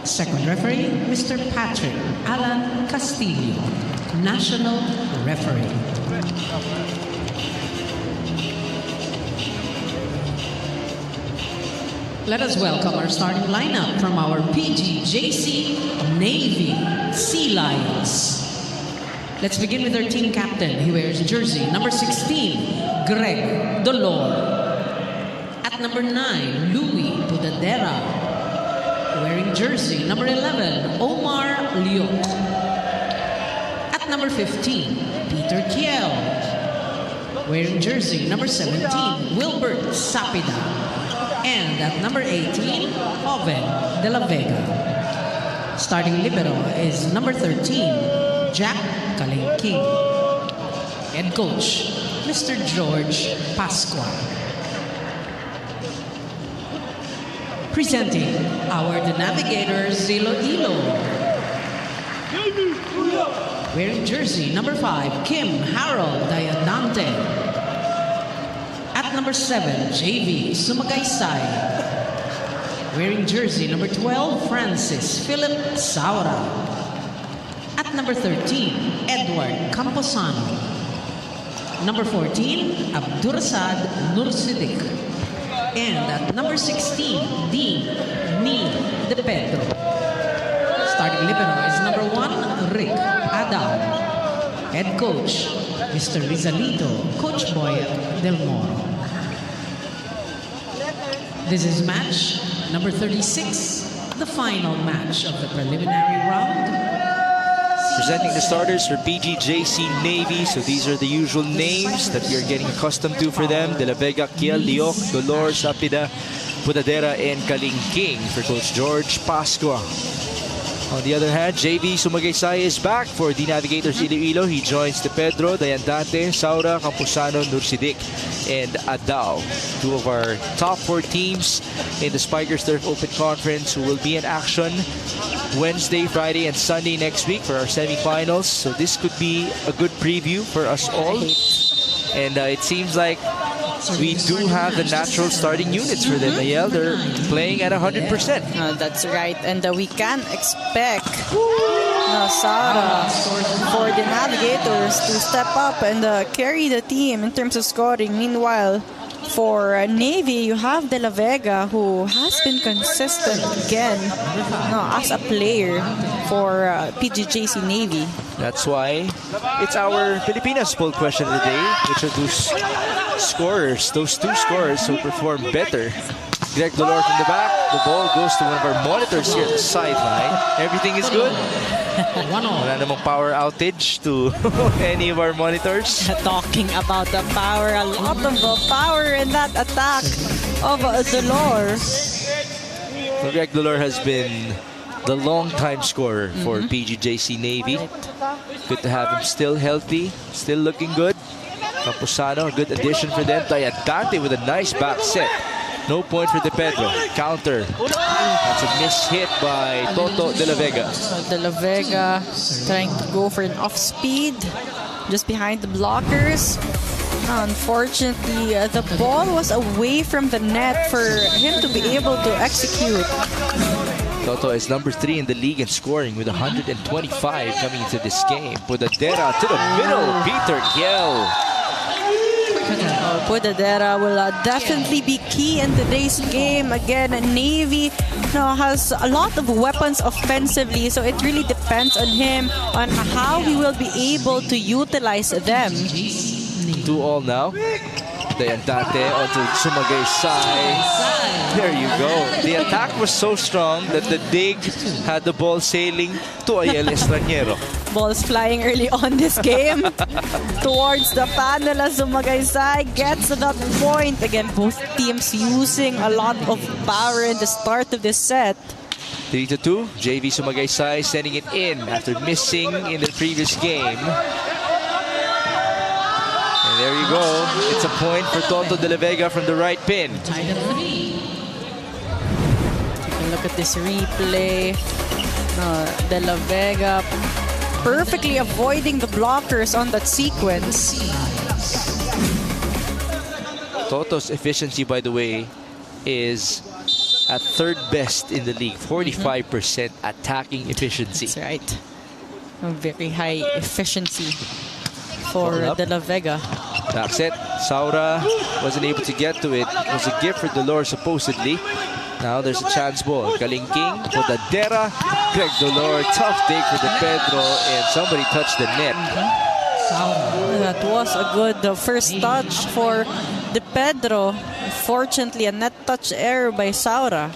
Second referee, Mr. Patrick Alan Castillo, National Referee. Let us welcome our starting lineup from our PGJC Navy Sea Lions. Let's begin with our team captain. He wears jersey number 16, Greg Dolor. At number 9, Louis Budadera. Wearing jersey number 11, Omar Liok. At number 15, Peter Kiel. Wearing jersey number 17, Wilbert Sapida. And at number 18, Joven de la Vega. Starting libero is number 13, Jack Kalengking. Head coach, Mr. George Pasqua. Presenting the Navigators, Iloilo. Wearing jersey number 5, Kim Harold Diadante. At number 7, JV Sumagaysay. Wearing jersey number 12, Francis Philip Saura. At number 13, Edward Camposano. Number 14, Abdurasad Nursidik. And at number 16, Dean Ni De Pedro. Starting libero is number 1, Rick Adam. Head coach, Mr. Rizalito, Coach Boy Del Moro. This is match number 36, the final match of the preliminary round. Presenting the starters for PGJC Navy. So these are the usual names that you're getting accustomed to for them. De la Vega, Kiel, Liok, Dolor, Sapida, Budadera, and Kalingking for Coach George Pasqua. On the other hand, JV Sumagaysay is back for the Navigators Iloilo. He joins De Pedro, Diandante, Saura, Camposano, Nursidik, and Adao. Two of our top 4 teams in the Spikers Turf Open Conference who will be in action Wednesday, Friday, and Sunday next week for our semifinals. So this could be a good preview for us all. And it sees like we do have the natural starting units for them. They're playing at 100%. That's right. And we can expect Sara for the Navigators to step up and carry the team in terms of scoring. Meanwhile, for Navy, you have De La Vega, who has been consistent again as a player for PGJC Navy. That's why it's our Pilipinas poll question of the day. Which are those scorers, those 2 scorers who perform better? Greg Dolor from the back. The ball goes to one of our monitors here at the sideline. Everything is good. Wala namang power outage to any of our monitors. Talking about the power, a lot of power in that attack of Dolor. So Greg Dolor has been the long-time scorer for PGJC Navy. Good to have him still healthy, still looking good. Camposano, a good addition for them. Diadante with a nice back set. No point for De Pedro. Counter. That's a missed hit by Toto De La Vega. De La Vega trying to go for an off-speed just behind the blockers. Unfortunately, the ball was away from the net for him to be able to execute. Toto is number 3 in the league in scoring with 125 coming into this game. Budadera to the middle. Peter Kiel. Budadera will definitely be key in today's game. Again, Navy has a lot of weapons offensively, so it really depends on him on how he will be able to utilize them. 2-all now. Diandante onto Sumagaysay. There you go. The attack was so strong that the dig had the ball sailing to Ayel Estranjero. Balls flying early on this game. Towards the panel as Sumagaysay gets to that point. Again, both teams using a lot of power in the start of this set. 3-2. JV Sumagaysay sending it in after missing in the previous game. And there you go. It's a point for Toto De La Vega from the right pin. Take a look at this replay. De La Vega perfectly avoiding the blockers on that sequence. Toto's efficiency, by the way, is at third best in the league, 45% attacking efficiency. That's right. A very high efficiency for Ball up. De La Vega. That's it. Saura wasn't able to get to it. It was a gift for Dolor, supposedly. Now there's a chance ball. Kalingking, Podadera, Greg Dolor. Tough dig for De Pedro, and somebody touched the net. That was a good first touch for De Pedro. Unfortunately, a net touch error by Saura.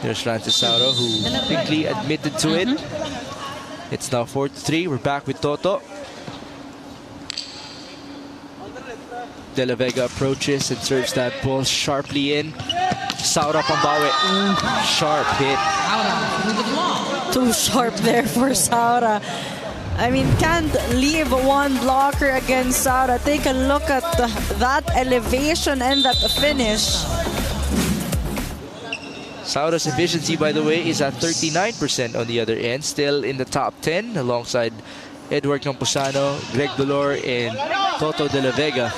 There's Francis Saura, who quickly admitted to it. It's now 4-3. We're back with Toto. De La Vega approaches and serves that ball sharply in. Saura pambawi. Sharp hit. Too sharp there for Saura. I mean, can't leave one blocker against Saura. Take a look at that elevation and that finish. Saura's efficiency, by the way, is at 39% on the other end. Still in the top 10 alongside Edward Camposano, Greg Dolor, and Toto De La Vega.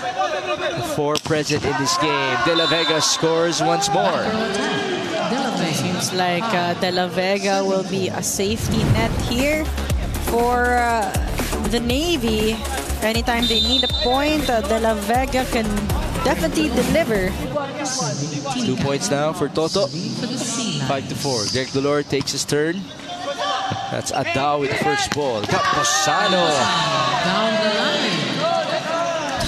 The four present in this game. De La Vega scores once more. Seems like De La Vega will be a safety net here for the Navy. Anytime they need a point, De La Vega can definitely deliver. 2 points now for Toto. 5-4. Greg Dolor takes his turn. That's Adao with the first ball. Camposano. Down the line.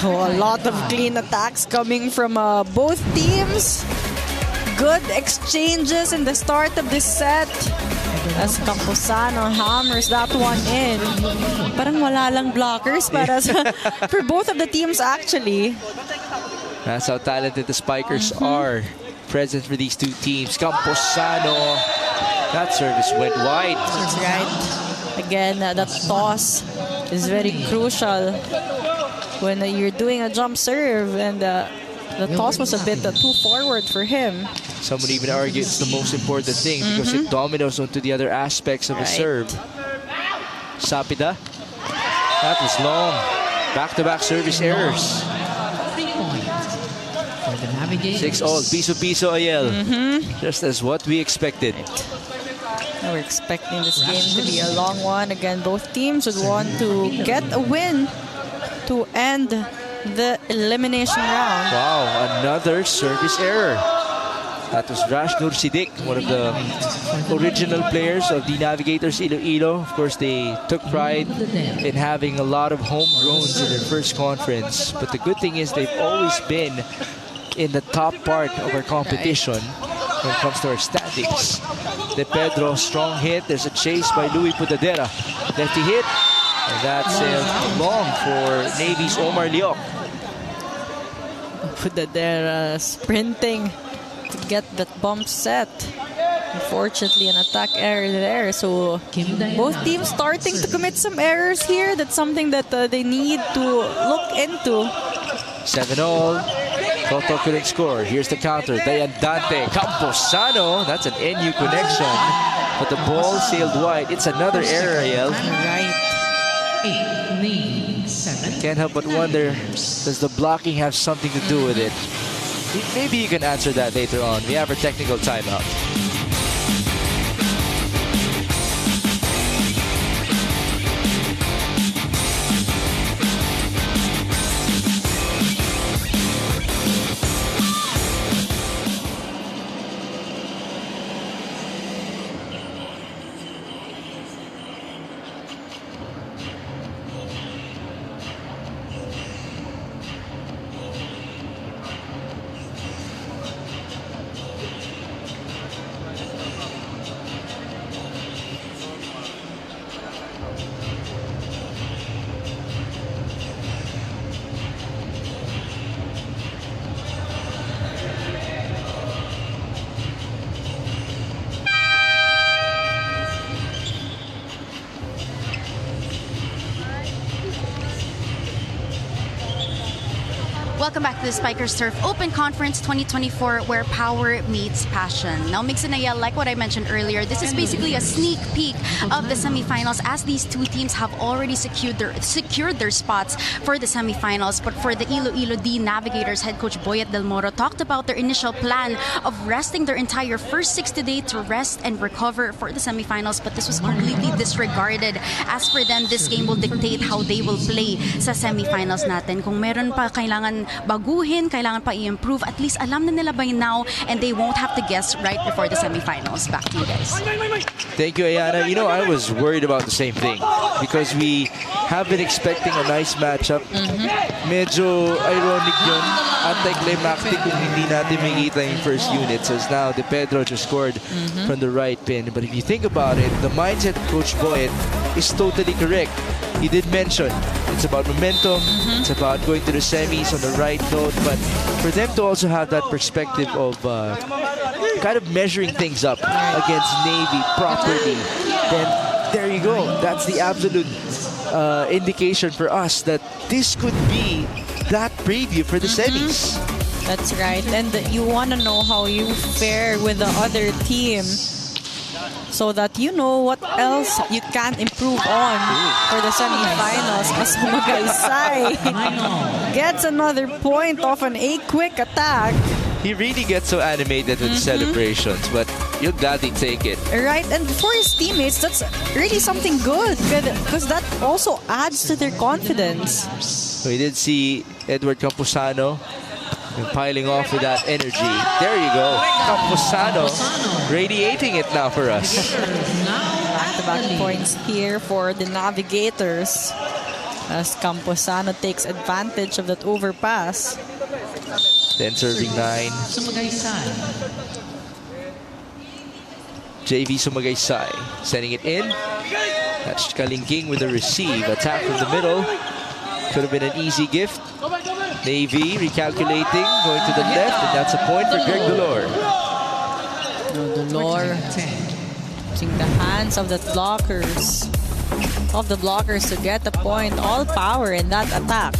Oh, a lot of clean attacks coming from both teams. Good exchanges in the start of this set. As Camposano hammers that one in. Parang wala lang blockers para for both of the teams actually. That's how talented the spikers are present for these two teams. Camposano. That service went wide. That's right. Again, that toss is very crucial when you're doing a jump serve, and the toss was a bit too forward for him. Some would even argue it's the most important thing because it dominoes onto the other aspects of the serve. Sapida. That was long. Back-to-back service errors. 6-all. Piso-piso, Ayel. Just as what we expected. We're expecting this game to be a long one. Again, both teams would want to get a win to end the elimination round. Wow, another service error. That was Rash Nursidik, one of the original players of the Navigators Iloilo. Of course, they took pride in having a lot of homegrowns in their first conference. But the good thing is they've always been in the top part of our competition when it comes to our standings. De Pedro, strong hit. There's a chase by Louis Pudadera. Lefty hit. And that sailed long for Navy's Omar Liok. Pudadera sprinting to get that bump set. Unfortunately, an attack error there. So both teams starting to commit some errors here. That's something that they need to look into. 7-all. Toto couldn't score. Here's the counter. Dayan Dante. Camposano. That's an NU connection. But the ball sailed wide. It's another error, Ariel. Right. 7. Can't help but wonder, does the blocking have something to do with it? Maybe you can answer that later on. We have our technical timeout. welcome back to the Spikers Turf Open Conference 2024, where power meets passion. Now, Mix and Ayel, like what I mentioned earlier, this is basically a sneak peek of the semifinals, as these two teams have already secured their spots for the semifinals. But for the Iloilo D Navigators, head coach Boyet Del Moro talked about their initial plan of resting their entire first 60 days to rest and recover for the semifinals, but this was completely disregarded. As for them, this game will dictate how they will play sa semifinals natin. Kung meron pa kailangan baguhin, kailangan pa i-improve, at least alam na nila by now, and they won't have to guess right before the semifinals. Back to you guys. Thank you, Ayana. You know, I was worried about the same thing because we have been expecting a nice matchup. Medyo ironic yun. Anticlimactic kung hindi natin makita yung first units, as now De Pedro just scored from the right pin. But if you think about it, the mindset of Coach Boyet is totally correct. He did mention it's about momentum, it's about going to the semis on the right note, but for them to also have that perspective of kind of measuring things up against Navy properly, then there you go. That's the absolute indication for us that this could be that preview for the semis. That's right. And you want to know how you fare with the other team, so that you know what else you can improve on for the semifinals. As Magaysay gets another point off a quick attack. He really gets so animated with celebrations, but you'll gladly take it. Right, and for his teammates, that's really something good, because that also adds to their confidence. We did see Edward Camposano piling off with that energy. There you go. Camposano radiating it now for us. Back-to-back points here for the Navigators, as Camposano takes advantage of that overpass. Then serving 9. JV Sumagaysay sending it in. That's Kalingking with the receive. Attack from the middle. Could have been an easy gift. Navy recalculating, going to the left, and that's a point for Greg Dolor. Dolor using the hands of the blockers to get the point. All power in that attack.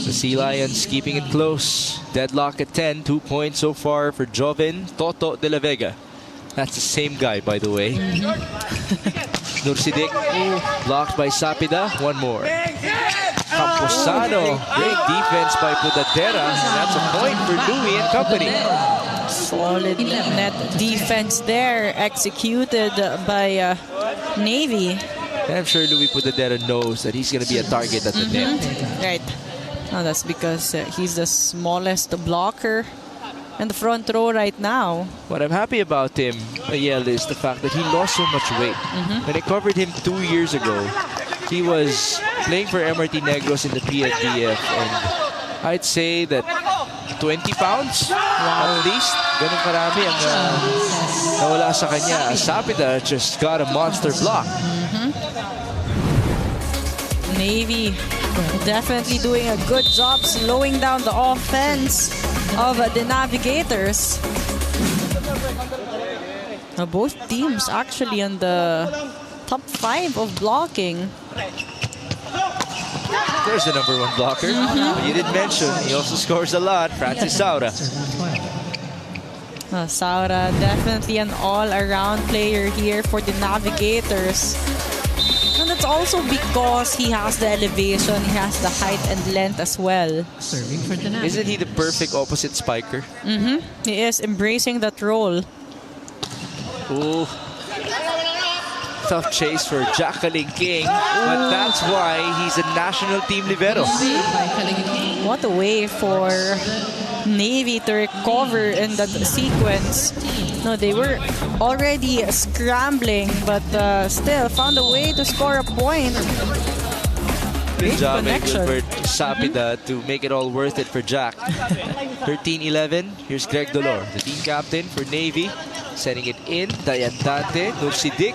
The Sea Lions keeping it close. Deadlock at 10. 2 points so far for Joven Toto de la Vega. That's the same guy, by the way. Nursidik blocked by Sapida. One more. Camposano. Great defense by Pudadera. And that's a point for Louie and company. Solid net defense there, executed by Navy. And I'm sure Louie Pudadera knows that he's going to be a target at the net. Right. No, that's because he's the smallest blocker in the front row right now. What I'm happy about him, Ayel, is the fact that he lost so much weight. When I covered him 2 years ago, he was playing for MRT Negros in the PNBF, and I'd say that 20 pounds at least. Ganun karami ang nawala sa kanya. Sapida just got a monster block. Navy definitely doing a good job slowing down the offense of the Navigators. Now both teams actually on the top 5 of blocking. There's the number 1 blocker. You did mention he also scores a lot. Francis Saura. Saura definitely an all-around player here for the Navigators. And that's also because he has the elevation, he has the height and length as well. Isn't he the perfect opposite spiker? He is embracing that role. Ooh. Tough chase for Jacqueline King, but that's why he's a national team libero. What a way for Navy to recover in that sequence. No, they were already scrambling, but still found a way to score a point. Good job, Gilbert Sapida, to make it all worth it for Jack. 13-11. Here's Greg Dolor, the team captain for Navy. Sending it in. Dayandante. Nursidik.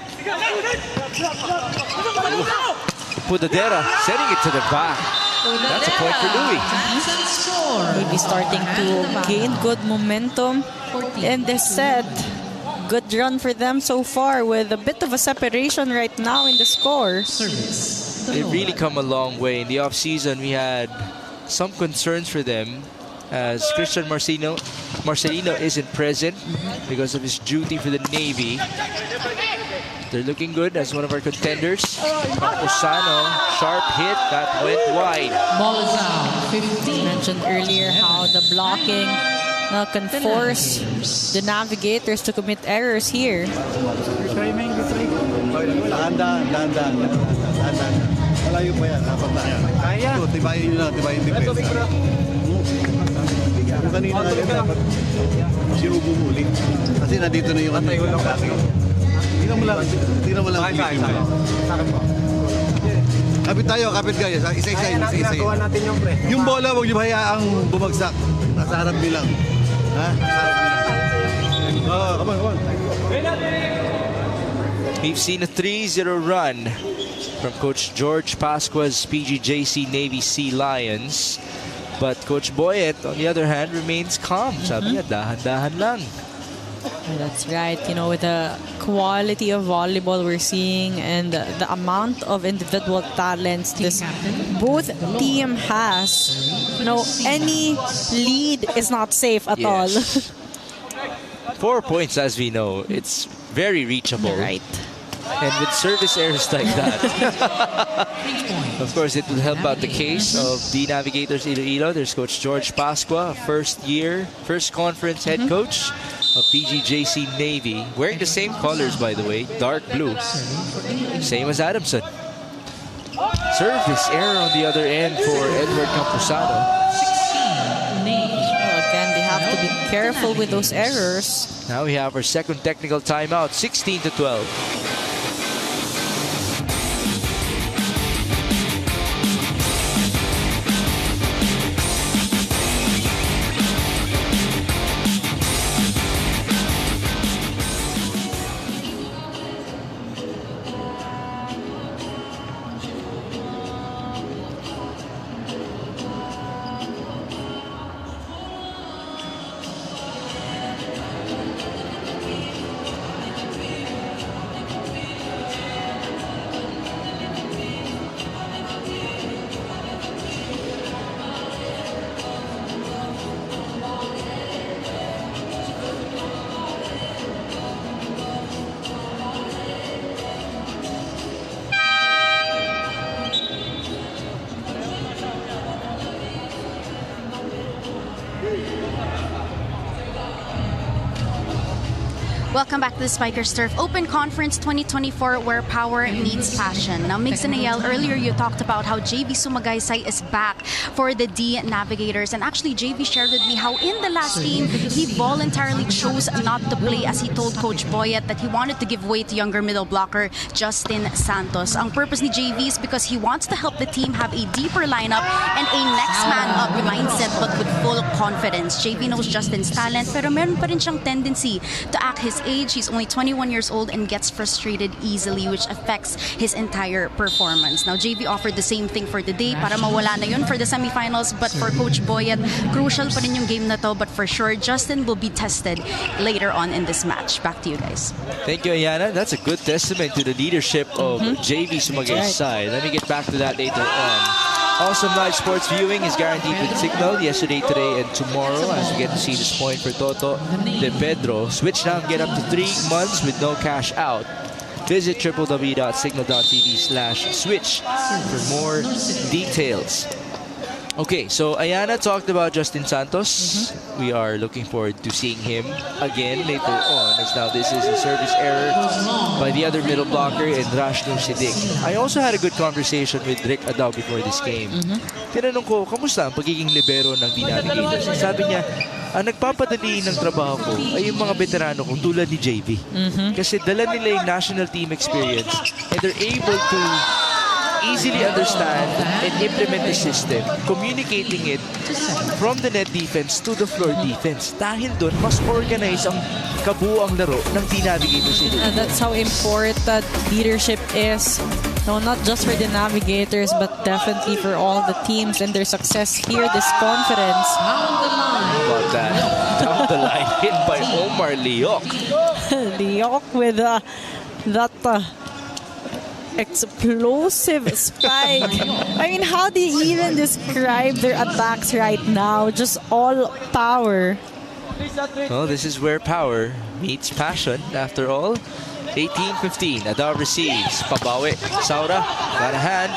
Pudadera sending it to the back. That's a point for Louie. Navy starting to gain good momentum. And this set, good run for them so far, with a bit of a separation right now in the score. they've really come a long way. In the off-season, we had some concerns for them as Christian Marcelino isn't present because of his duty for the Navy. They're looking good as one of our contenders. Camposano, sharp hit, that went wide. Ball is out. 15. Mentioned earlier how the blocking can force the navigators to commit errors here. Dahan-dahan. Malayo pa yan. Apat na yan. Kaya. Tibayin nyo lang. Tibayin defense. Kung kanina nga yan, dapat sinubo muli. Kasi nandito na yung Tingnan mo lang. Kapit tayo, kapit kayo. Isa-isa. Yung bola, huwag niyo hayaang bumagsak. Nasa harap bilang. Ha? Come on. We've seen a 3-0 run from Coach George Pascua's PGJC Navy Sea Lions. But Coach Boyet, on the other hand, remains calm. Sabi niya, dahan-dahan lang. That's right. You know, with the quality of volleyball we're seeing and the amount of individual talents this both team has, you know, any lead is not safe at all. 4 points, as we know, it's very reachable. Right. And with service errors like that, of course, it will help out the case of the Navigators Iloilo. There's Coach George Pascua, first conference head coach of PGJC Navy. Wearing the same colors, by the way, dark blue. Same as Adamson. Service error on the other end for Edward Camposano. Again, they have to be careful with those errors. Now we have our second technical timeout, 16-12. Welcome back to the Spikers Turf Open Conference 2024, where power meets passion. Now, Migs and Ayel, earlier you talked about how JV Sumagaysay is back for the D Navigators. And actually, JV shared with me how in the last game, he voluntarily chose not to play as he told Coach Boyet that he wanted to give way to younger middle blocker Justin Santos. Ang purpose ni JV is because he wants to help the team have a deeper lineup and a next man up mindset, but with full confidence. JV knows Justin's talent, pero meron pa rin siyang tendency to act his age. He's only 21 years old and gets frustrated easily, which affects his entire performance. Now, JV offered the same thing for today para mawala na yun for the semifinals, but for Coach Boyet, crucial pa rin yung game na to, but for sure, Justin will be tested later on in this match. Back to you guys. Thank you, Ayana. That's a good testament to the leadership of JV Sumagaysay. Let me get back to that later on. Awesome live sports viewing is guaranteed with Signal yesterday, today, and tomorrow as we get to see this point for Toto de Pedro. Switch now and get up to 3 months with no cash out. Visit www.signal.tv/switch for more details. Okay, so Ayana talked about Justin Santos. We are looking forward to seeing him again later on, as now this is a service error by the other middle blocker in Rashnu Sidik. I also had a good conversation with Rick Adao before this game. Tinanong ko, kamusta ang pagiging libero ng Navigators? Sabi niya, ang nagpapadali ng trabaho ko ay yung mga veterano kong tulad ni JV. Kasi dala nila yung national team experience and they're able to easily understand and implement the system, communicating it from the net defense to the floor defense. Dahil doon, mas organize ang kabuuang laro ng Navigators. And that's how important leadership is. No, not just for the Navigators, but definitely for all the teams and their success here, this conference. How about that? Down the line, hit by Omar Leok. Leok with that explosive spike. I mean, how do you even describe their attacks right now? Just all power. Well, this is where power meets passion after all. 18-15. Adao receives. Pabawi. Saura. Got a hand.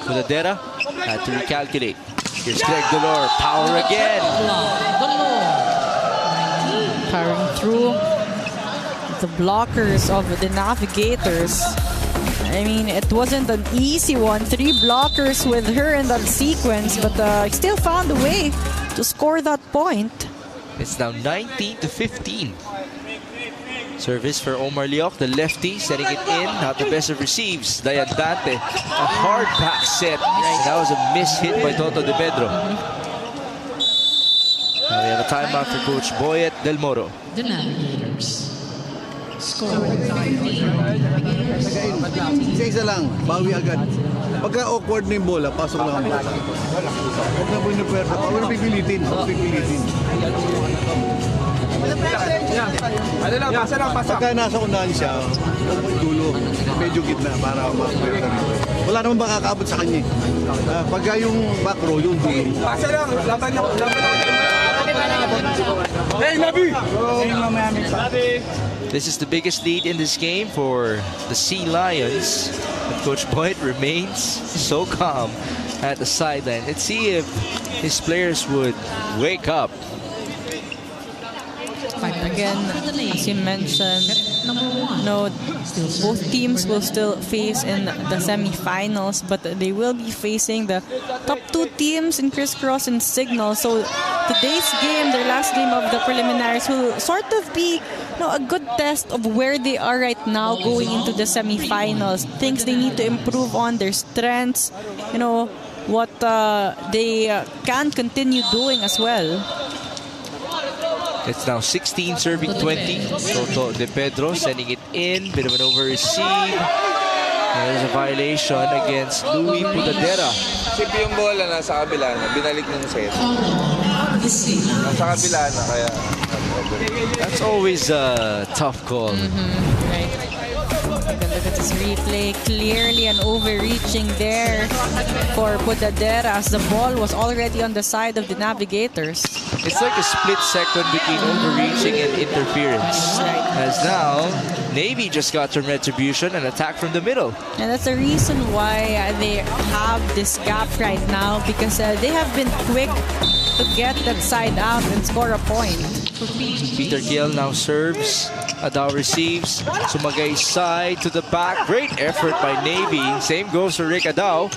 Pudadera had to recalculate. Here's Greg Dolor. Power again. Powering through the blockers of the Navigators. I mean, it wasn't an easy one. 3 blockers with her in that sequence, but still found a way to score that point. It's now 19-15. Service for Omar Leoc, the lefty, setting it in. Not the best of receives. Dayan Dante, a hard back set. And that was a miss hit by Toto De Pedro. Now we have a timeout for Coach Boyet Del Moro. The Navigators. Score. Isa-isa lang, bawi agad. Pagka awkward na yung bola, pasok lang ang bola. Huwag na po yung pwersa. Huwag na pipilitin. Huwag pipilitin. Pagka nasa unahan siya, dulo, medyo gitna para makapwersa dito. Wala naman makakaabot sa kanya. Pagka yung back row, yung dulo. Hey, Nabi! This is the biggest lead in this game for the Sea Lions. But Coach Boyd remains so calm at the sideline. Let's see if his players would wake up. Again, as you mentioned, no, both teams will still face in the semifinals, but they will be facing the top 2 teams in crisscross and signal. So today's game, their last game of the preliminaries, will sort of be a good test of where they are right now going into the semifinals. Things they need to improve on, their strengths, what they can continue doing as well. It's now 16 serving 20. Toto De Pedro sending it in. Bit of an over receive. There's a violation against Louis Pudadera. Sip yung bola nasa kabila na, binalik ng set. Nasa kabila na, kaya... That's always a tough call. Right. Look at this replay. Clearly an overreaching there for Pudadera as the ball was already on the side of the Navigators. It's like a split second between overreaching and interference. As now, Navy just got some retribution and attack from the middle. And that's the reason why they have this gap right now, because they have been quick to get that side out and score a point. Peter Giel now serves. Adao receives. Sumagay side to the back. Great effort by Navy. Same goes for Rick Adao.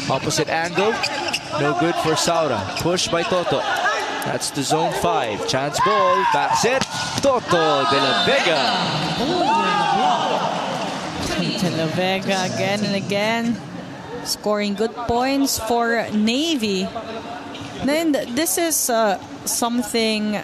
Opposite angle. No good for Saura. Push by Toto. That's the zone 5. Chance ball. Back set. Toto De La Vega. De La Vega again and again. Scoring good points for Navy. Then this is something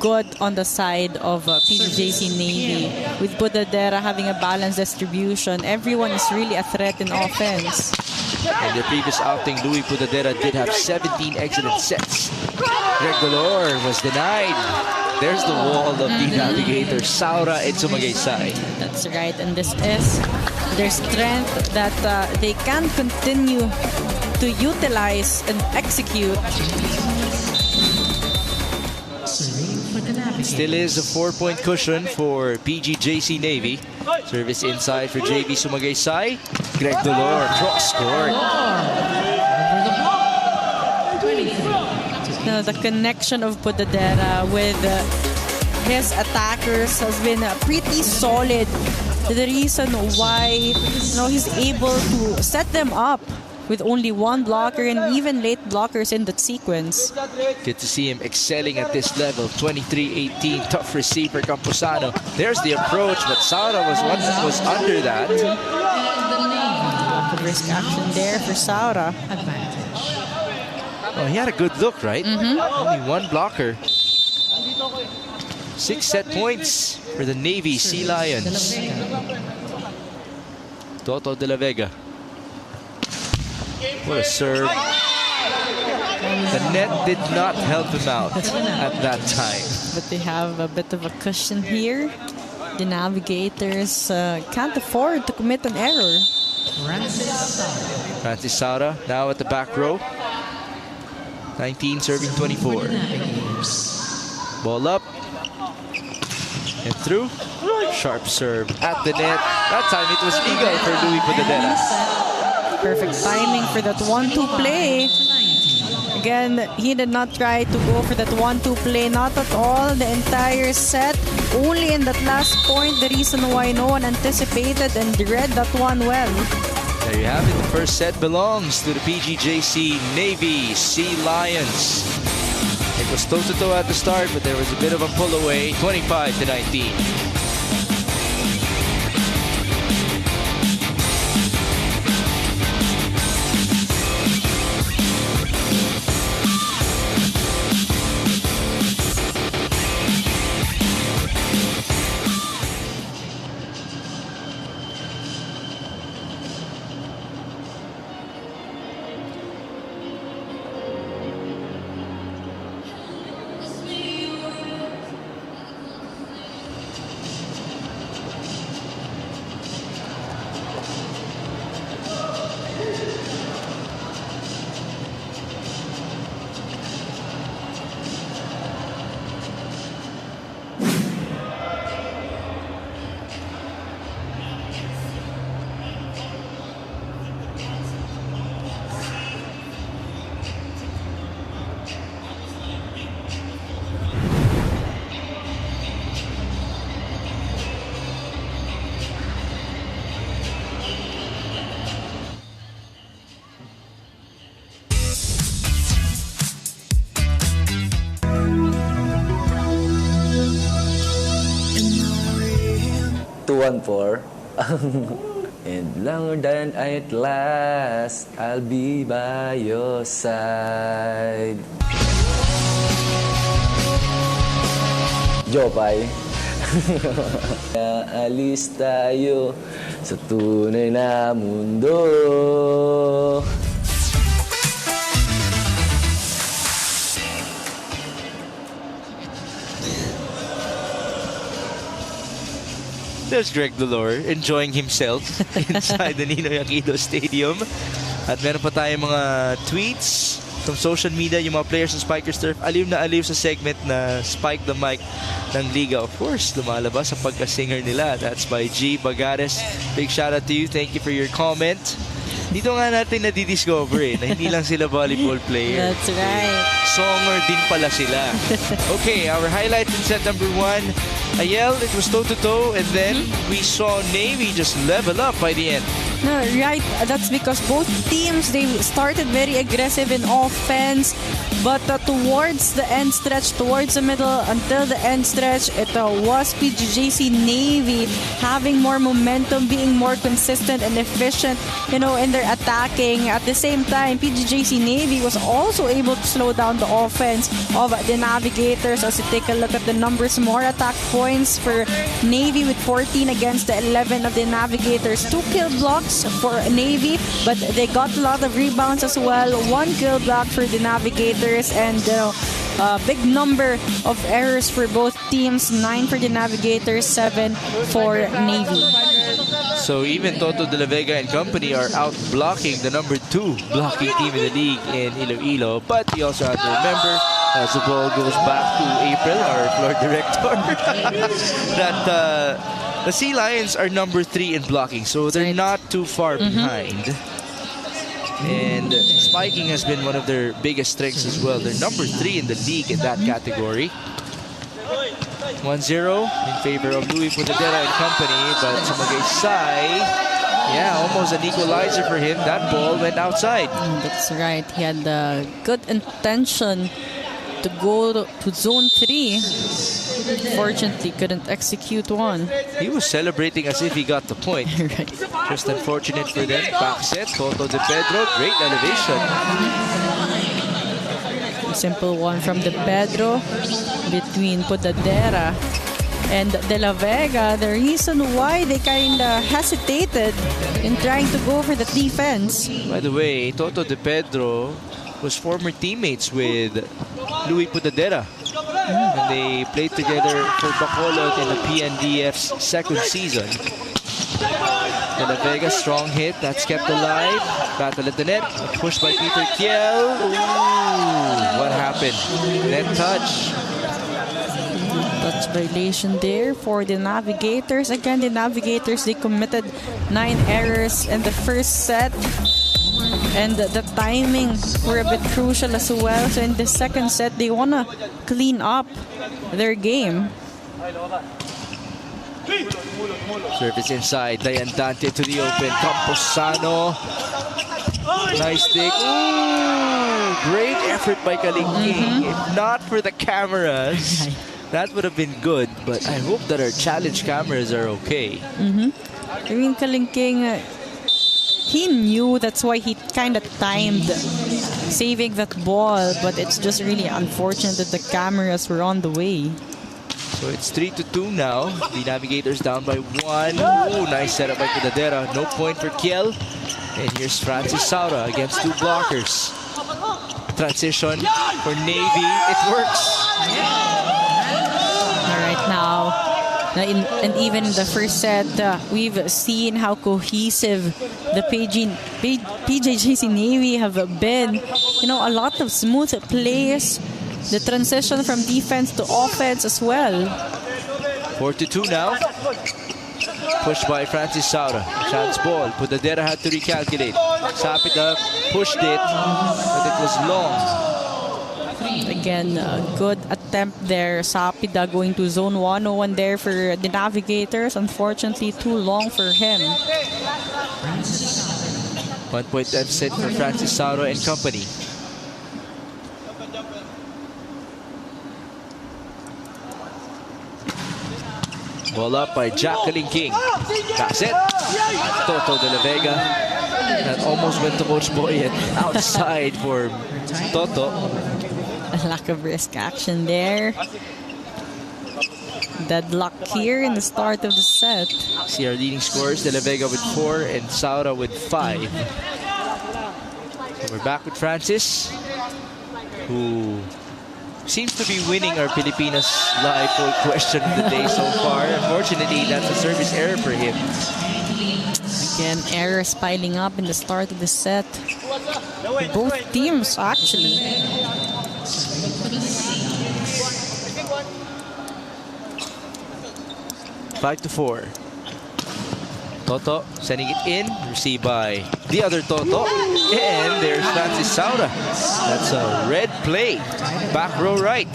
good on the side of PGJC Navy. With Pudadera having a balanced distribution, everyone is really a threat in offense. In the previous outing, Louis Pudadera did have 17 excellent sets. Greg Dolor was denied. There's the wall of the Navigators, Saura and Sumagaysay. That's right, and this is their strength that they can continue to utilize and execute. Still is a 4-point cushion for PGJC Navy. Service inside for JV Sumagaysay. Greg Dolor cross court. The connection of Pudadera with his attackers has been pretty solid. The reason why he's able to set them up with only one blocker and even late blockers in that sequence. Good to see him excelling at this level. 23-18, tough receiver Camposano. There's the approach, but Saura was under that. Risk action there for Saura. Oh, he had a good look, right? Only one blocker. 6 set points for the Navy Sea Lions. Toto De La Vega. What a serve. The net did not help him out at that time. But they have a bit of a cushion here. The Navigators can't afford to commit an error. Francis Saura now at the back row. 19 serving 24. Ball up. And through. Sharp serve at the net. That time it was legal for Louis Pudadera. Perfect timing for that 1-2 play. Again, he did not try to go for that 1-2 play. Not at all. The entire set. Only in that last point, the reason why no one anticipated and read that one well. There you have it. The first set belongs to the PGJC Navy Sea Lions. It was toe-to-toe at the start, but there was a bit of a pull away. 25-19. And longer than at last, I'll be by your side. Jopay. Alis tayo sa tunay na mundo. There's Greg Dolor enjoying himself inside the Ninoy Aquino Stadium. At meron pa tayong mga tweets from social media, yung mga players ng Spikers Turf. Aliw na aliw sa segment na Spike the Mic ng Liga. Of course, lumalabas sa pagka-singer nila. That's by G. Bagares. Big shout out to you. Thank you for your comment. Dito nga natin nadidiscover na hindi lang sila volleyball player. That's right. Songer din pala sila. Okay, our highlights in set number 1. Ayel, it was toe-to-toe, and then we saw Navy just level up by the end. No, right. That's because both teams, they started very aggressive in offense, but towards the end stretch, towards the middle, until the end stretch, it was PGJC Navy having more momentum, being more consistent and efficient, in their attacking. At the same time, PGJC Navy was also able to slow down the offense of the Navigators. As you take a look at the numbers, more attack points for Navy with 14 against the 11 of the Navigators. 2 kill blocks for Navy, but they got a lot of rebounds as well. 1 kill block for the Navigators, and a big number of errors for both teams. 9 for the Navigators, 7 for Navy. So even Toto de la Vega and company are out blocking the number 2 blocking team in the league in Iloilo. But you also have to remember, as the ball goes back to April, our floor director, that the Sea Lions are number 3 in blocking. So they're not too far behind. And spiking has been one of their biggest strengths as well. They're number 3 in the league in that category. 1-0 in favor of Louis Pudadera and company, but Sumagaysay, almost an equalizer for him. That ball went outside. That's right. He had a good intention to go to zone 3. Fortunately, couldn't execute one. He was celebrating as if he got the point. Right. Just unfortunate for them. Back set, Toto de Pedro, great elevation. Simple one from De Pedro between Pudadera and De La Vega. The reason why they kind of hesitated in trying to go for the defense. By the way, Toto de Pedro was former teammates with Louis Pudadera when they played together for Bacolod in the PNDF's second season. De La Vega, strong hit, that's kept alive. Battle at the net, pushed by Peter Kiel. Ooh, what happened? Net touch. Touch violation there for the Navigators. Again, the Navigators, they committed 9 errors in the first set. And the timing were a bit crucial as well. So in the second set, they want to clean up their game. Service inside, Dayan Dante to the open. Camposano. Nice stick. Ooh, great effort by Kalingking. If not for the cameras, that would have been good. But I hope that our challenge cameras are okay. I mean, Kalingking, he knew, that's why he kind of timed saving that ball. But it's just really unfortunate that the cameras were on the way. So it's 3-2 now. The Navigators down by 1. Ooh, nice setup by Cudadera. No point for Kiel. And here's Francis Saura against 2 blockers. Transition for Navy. It works. All right, now, and even in the first set, we've seen how cohesive the PGJC Navy have been. You know, a lot of smooth plays. The transition from defense to offense as well. 4-2 now. Pushed by Francis Saura. Chance ball. Pudadera had to recalculate. Sapita pushed it, but it was long. Again, a good attempt there. Sapida going to zone 101 there for the Navigators. Unfortunately, too long for him. 1 point deficit for Francis Saura and company. Ball up by Jacqueline King. That's it. Toto De La Vega. That almost went to Coach Boyet outside for Toto. A lack of risk action there. Deadlock here in the start of the set. See our leading scorers, De La Vega with 4 and Saura with 5. So we're back with Francis, who seems to be winning our Pilipinas live poll question of the day so far. Unfortunately, that's a service error for him. Again, errors piling up in the start of the set. Both teams, actually. 5-4. Toto sending it in, received by the other Toto, and there's Francis Saura. That's a red play, back row right.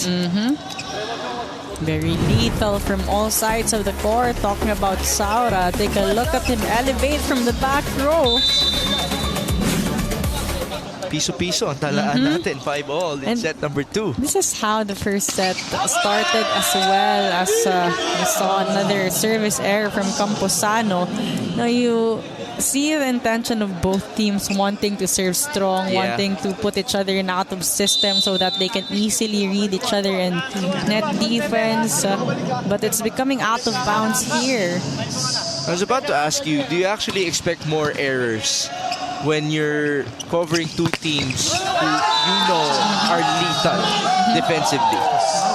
Very lethal from all sides of the court. Talking about Saura, take a look at him elevate from the back row. Piso-piso ang talaan natin, 5-all in And set number 2. This is how the first set started, as well as we saw another service error from Camposano. Now you see the intention of both teams wanting to serve strong, wanting to put each other in out of system so that they can easily read each other in net defense. But it's becoming out of bounds here. I was about to ask you, do you actually expect more errors when you're covering 2 teams who you know are lethal defensively?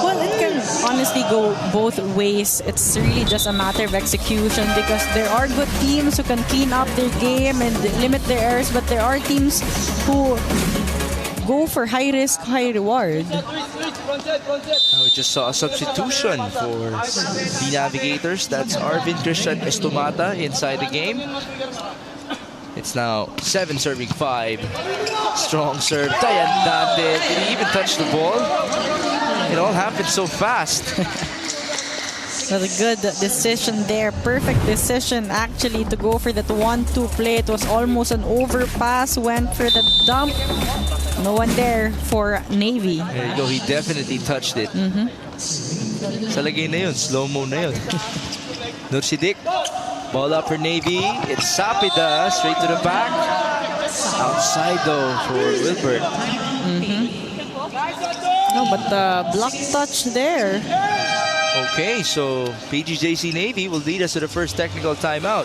Well, it can honestly go both ways. It's really just a matter of execution, because there are good teams who can clean up their game and limit their errors, but there are teams who go for high risk, high reward. We just saw a substitution for the Navigators. That's Arvin Christian Estomata inside the game. It's now 7 serving 5. Strong serve. Dayan Dante. Did he even touch the ball? It all happened so fast. That's a good decision there. Perfect decision, actually, to go for that 1-2 play. It was almost an overpass. Went for the dump. No one there for Navy. There you go. He definitely touched it. Sa lagay na yun. Slow-mo na yun. Nursidik. Ball up for Navy. It's Sapida. Straight to the back. Outside though for Wilbert. No, but the block touch there. Okay, so PGJC Navy will lead us to the first technical timeout.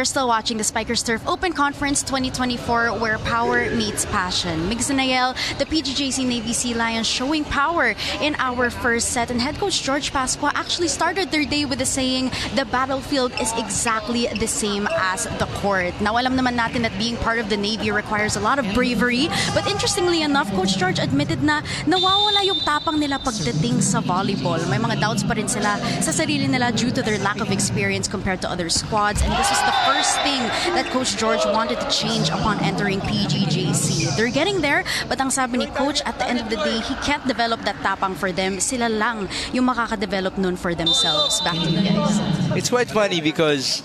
You're still watching the Spikers Turf Open Conference 2024 where power meets passion. Mix and Ayel, the PGJC Navy Sea Lions showing power in our first set. And head coach George Pascua actually started their day with a saying, the battlefield is exactly the same as the court. Now, alam naman natin that being part of the Navy requires a lot of bravery. But interestingly enough, Coach George admitted na nawawala yung tapang nila pagdating sa volleyball. May mga doubts pa rin sila sa sarili nila due to their lack of experience compared to other squads. And this is the first thing that Coach George wanted to change upon entering PGJC. They're getting there, but ang sabi ni Coach, at the end of the day, he can't develop that tapang for them. Sila lang yung makaka-develop nun for themselves. Back to you guys. It's quite funny because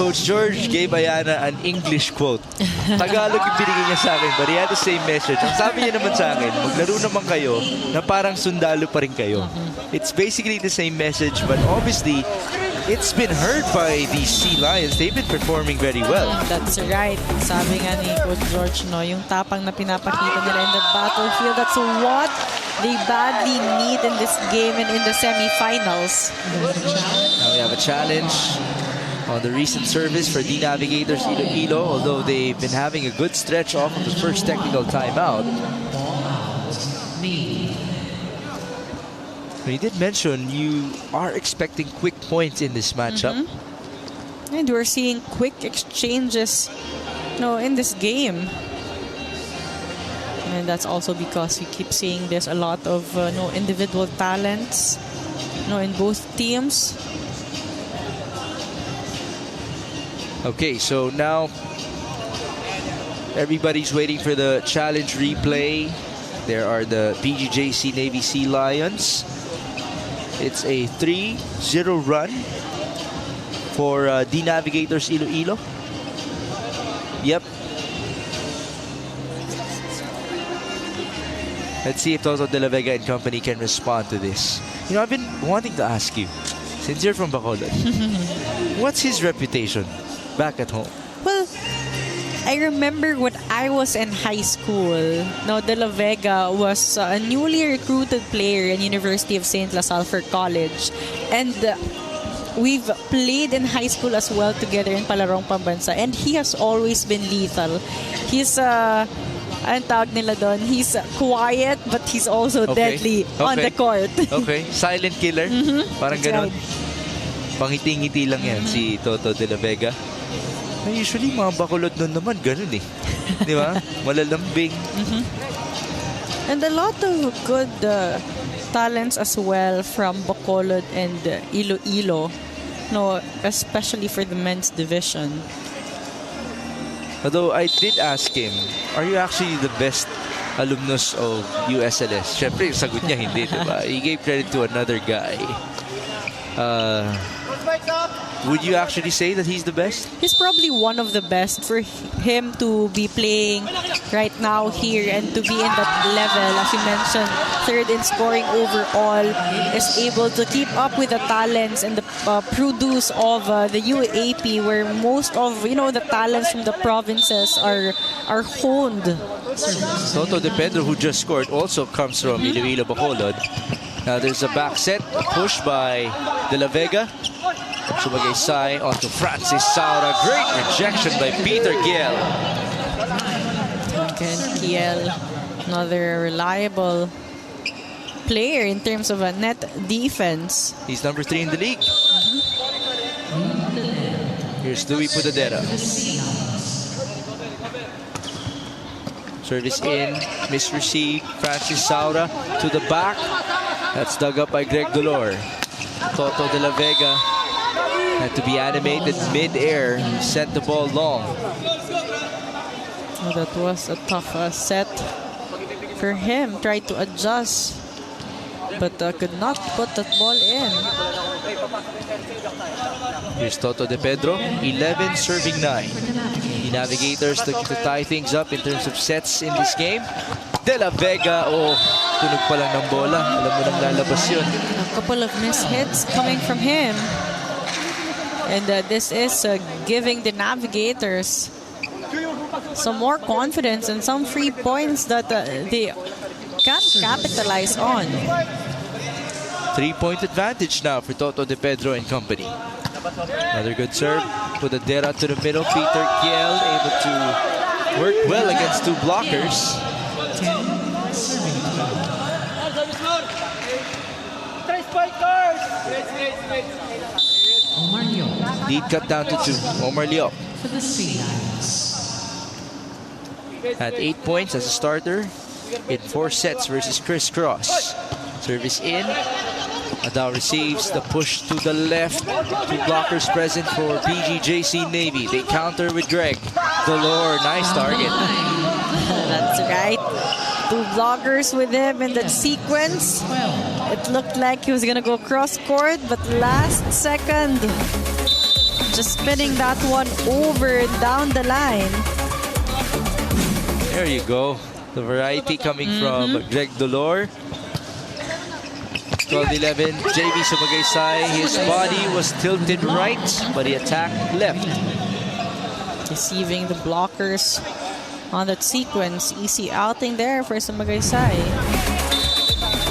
Coach George gave Ayana an English quote. Tagalog yung binigay niya sa akin, but he had the same message. Ang sabi niya naman sa akin, maglaro naman kayo na parang sundalo pa rin kayo. It's basically the same message, but obviously, it's been heard by these Sea Lions. They've been performing very well. That's right. Sabi nga ni Coach George, no, yung tapang na pinapakita nila in the battlefield, that's what they badly need in this game and in the semifinals. Now we have a challenge on the recent service for the Navigators Iloilo, although they've been having a good stretch off of the first technical timeout. You did mention you are expecting quick points in this matchup. And we're seeing quick exchanges, in this game. And that's also because we keep seeing there's a lot of individual talents in both teams. Okay, so now everybody's waiting for the challenge replay. There are the PGJC Navy Sea Lions. It's a 3-0 run for the Navigators Iloilo. Yep. Let's see if Toto De La Vega and company can respond to this. I've been wanting to ask you, since you're from Bacolod, what's his reputation back at home? Well, I remember when I was in high school, De La Vega was a newly recruited player in University of St. La Salle for college. And we've played in high school as well together in Palarong Pambansa. And he has always been lethal. He's, anong tawag nila doon? He's quiet, but he's also deadly on the court. Okay, silent killer. Parang ganon. Pangiti-ngiti lang yan si Toto De La Vega. Usually, mga Bacolod nun naman, ganun eh. Di ba? Malalambing. And a lot of good talents as well from Bacolod and Iloilo, especially for the men's division. Although I did ask him, are you actually the best alumnus of USLS? Siyempre, yung sagot niya hindi, di ba? He gave credit to another guy. Would you actually say that he's the best? He's probably one of the best. For him to be playing right now here and to be in that level, as you mentioned, third in scoring overall, is able to keep up with the talents and the produce of the UAP, where most of the talents from the provinces are honed. Toto De Pedro, who just scored, also comes from Iloilo Bacolod. Now there's a back set, a push by De La Vega. Sumagaysay onto Francis Saura. Great rejection by Peter Giel. Again, Giel, another reliable player in terms of a net defense. He's number 3 in the league. Here's Louis Pudadera. Service in, misreceived. Francis Saura to the back. That's dug up by Greg Dolor. Toto De La Vega had to be animated mid-air. Sent the ball long. That was a tough set for him. Tried to adjust, but could not put that ball in. Here's Toto De Pedro, 11 serving 9. The Navigators look to tie things up in terms of sets in this game. De La Vega, tunog pa lang ng bola. Alam mo nang lalabas yun. A couple of missed hits coming from him. And this is giving the Navigators some more confidence and some free points that they can't capitalize on. 3-point advantage now for Toto De Pedro and company. Another good serve. Putadera to the middle. Peter Kiel able to work well against two blockers. 10 serving time. Omar Yo Lead cut down to 2. Omar Liop for the Sea Lions. had 8 points as a starter in 4 sets versus Chris Cross. Service in. Adao receives the push to the left. Two blockers present for PGJC Navy. They counter with Greg. Delor, nice target. That's right. 2 blockers with him in that sequence. 12. It looked like he was gonna go cross court, but last second, just spinning that one over and down the line. There you go. The variety coming from Greg Delor. 12-11, JV Sumagaysay. His body was tilted right, but he attacked left. Receiving the blockers on that sequence. Easy outing there for Sumagaysay.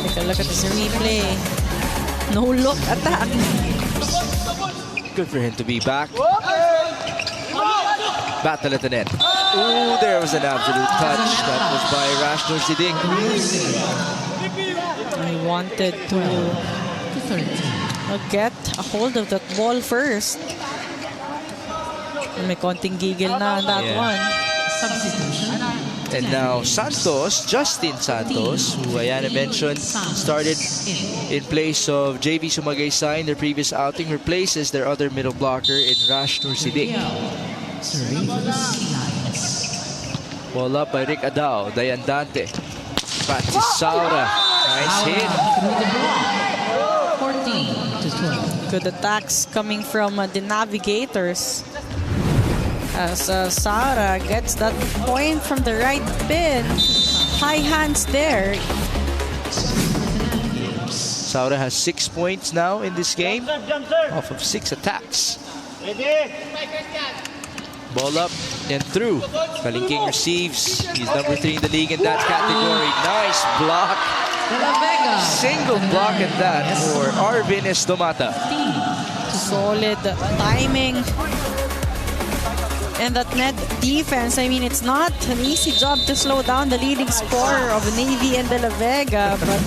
Take a look at this replay. No look attack. Good for him to be back. Battle at the net. Ooh, there was an absolute touch. That was by Rashno Sidik. I wanted to get a hold of that ball first. May konting gigil na on that Yeah. one. Substitution. And now Santos, Justin Santos, who Ayana mentioned, started in place of JV Sumagaysay in their previous outing, replaces their other middle blocker in Rashno Sidik. Serving for the Sea Lions. Ball up by Rick Adao, Dayandante. Francis Saura, nice hit. Through the block. 14-12. Good attacks coming from the Navigators. As Sara gets that point from the right pin. High hands there. Saura has 6 points now in this game, off of 6 attacks. Ball up and through. Kalingking receives. He's number 3 in the league in that category. Nice block. De La Vega. Single block at that for Arvin Estomata. Solid timing. And that net defense, I mean, it's not an easy job to slow down the leading scorer of Navy and De La Vega, but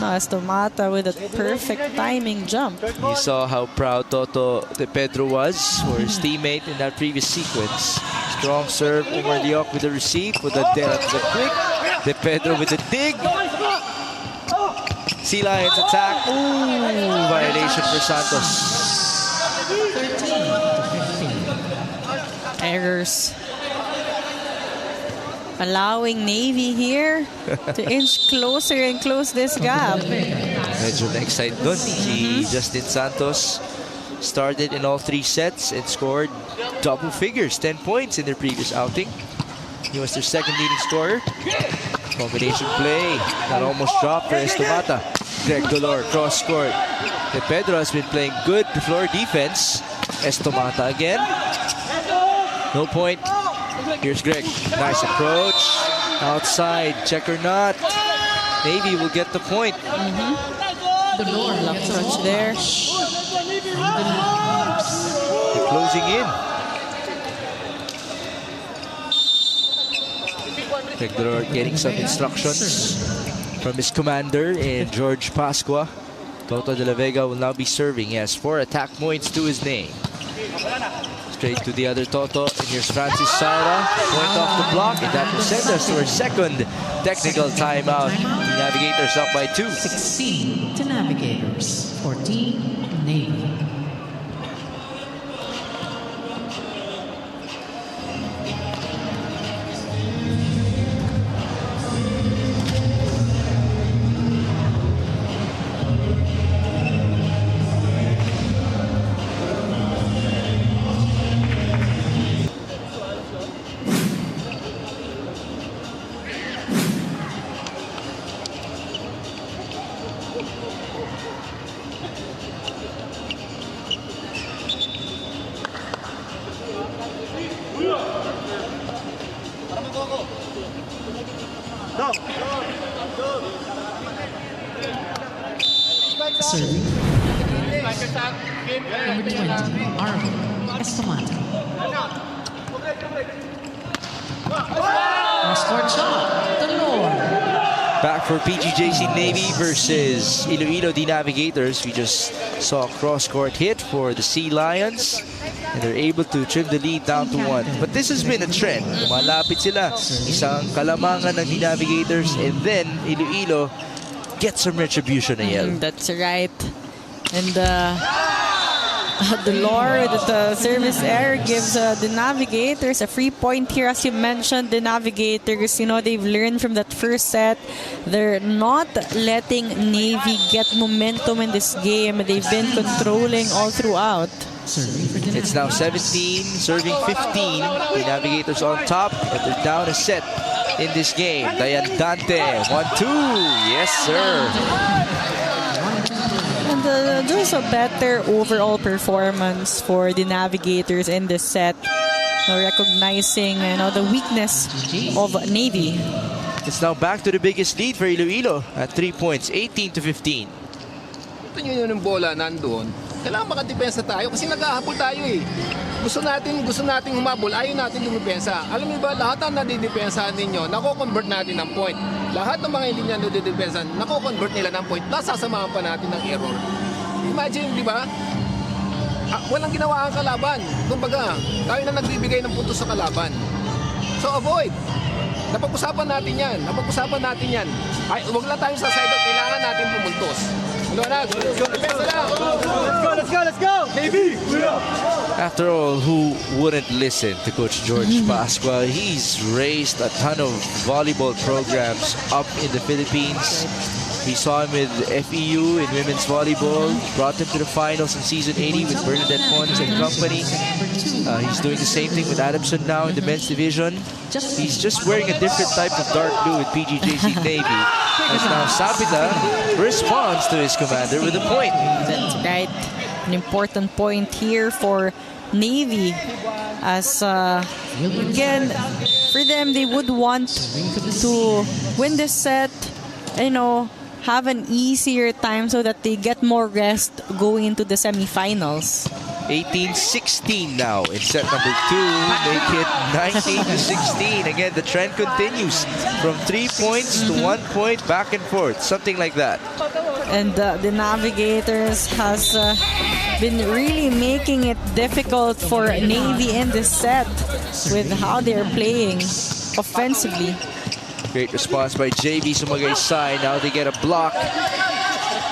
no, Estomata with a perfect timing jump. You saw how proud Toto De Pedro was for his teammate in that previous sequence. Strong serve, Omar Liok with the receive, with the Dera to the quick. De Pedro with the dig. Sea Lions attack. Ooh, violation for Santos. 13-15. Errors. Allowing Navy here to inch closer and close this gap. Medyo na-excite dun. Si Justin Santos started in all 3 sets and scored double figures, 10 points in their previous outing. He was their second leading scorer. Combination play that almost dropped for Estomata. Greg Dolor, cross court. De Pedro has been playing good floor defense. Estomata again. No point. Here's Greg. Nice approach. Outside. Check or not. Navy will get the point. The door gets a Touch there. They're closing in. Greg Dolor getting some instructions from his commander in George Pascua. Toto De La Vega will now be serving. He has 4 attack points to his name. Straight to the other Toto. And here's Francis Saura. Point off the block. And that will send us to our second technical timeout. The Navigators up by 2. 16 to Navigators. 14 Navy. Serving. Number 20, Arvin Estamata. Cross-court shot. Dolor. Back for PGJC Navy versus Iloilo the Navigators. We just saw a cross-court hit for the Sea Lions. And they're able to trim the lead down to 1. But this has been a trend. Lumalapit sila. Isang kalamangan ng the Navigators. And then Iloilo gets some retribution, Ayel. That's right. And the Lord, the service error gives the Navigators a free point here. As you mentioned, the Navigators, you know, they've learned from that first set. They're not letting Navy get momentum in this game. They've been controlling all throughout. It's now 17, serving 15. The Navigators on top, but they're down a set in this game. Dayan Dante, 1-2. Yes, sir. And there's a better overall performance for the Navigators in this set. Recognizing, you know, the weakness of Navy. It's now back to the biggest lead for Iloilo at 3 points, 18-15. Ito nyo yung bola nandun. Kailangan makadepensa tayo kasi naghahabol tayo eh. Gusto natin humabol, ayaw natin dumipensa. Alam niyo ba, lahat ng nadidepensahan ninyo, nako-convert natin ng point. Lahat ng mga hindi niya nadidepensahan, nako-convert nila ng point. Nasasamahan pa natin ng error. Imagine, di ba? Walang ginawa ang kalaban. Kumbaga, tayo na nagbibigay ng puntos sa kalaban. So avoid. Napag-usapan natin yan. Ay, huwag lang tayong sa side out. Kailangan natin pumuntos. Let's go! Navy! After all, who wouldn't listen to Coach George Pasqua? He's raised a ton of volleyball programs up in the Philippines. We saw him with FEU in women's volleyball, brought him to the finals in season 80 with Bernadette Pons and company. He's doing the same thing with Adamson now in the men's division. He's just wearing a different type of dark blue with PGJC Navy. As now Sapita responds to his commander with a point. That's right. An important point here for Navy. As, again, for them, they would want to win this set, you know, have an easier time so that they get more rest going into the semifinals. 18-16 now in set number 2. Make it 19-16. Again, the trend continues from 3 points to 1 point, back and forth, something like that. And the Navigators has been really making it difficult for Navy in this set with how they're playing offensively. Great response by JB Sumagaysay. Now they get a block.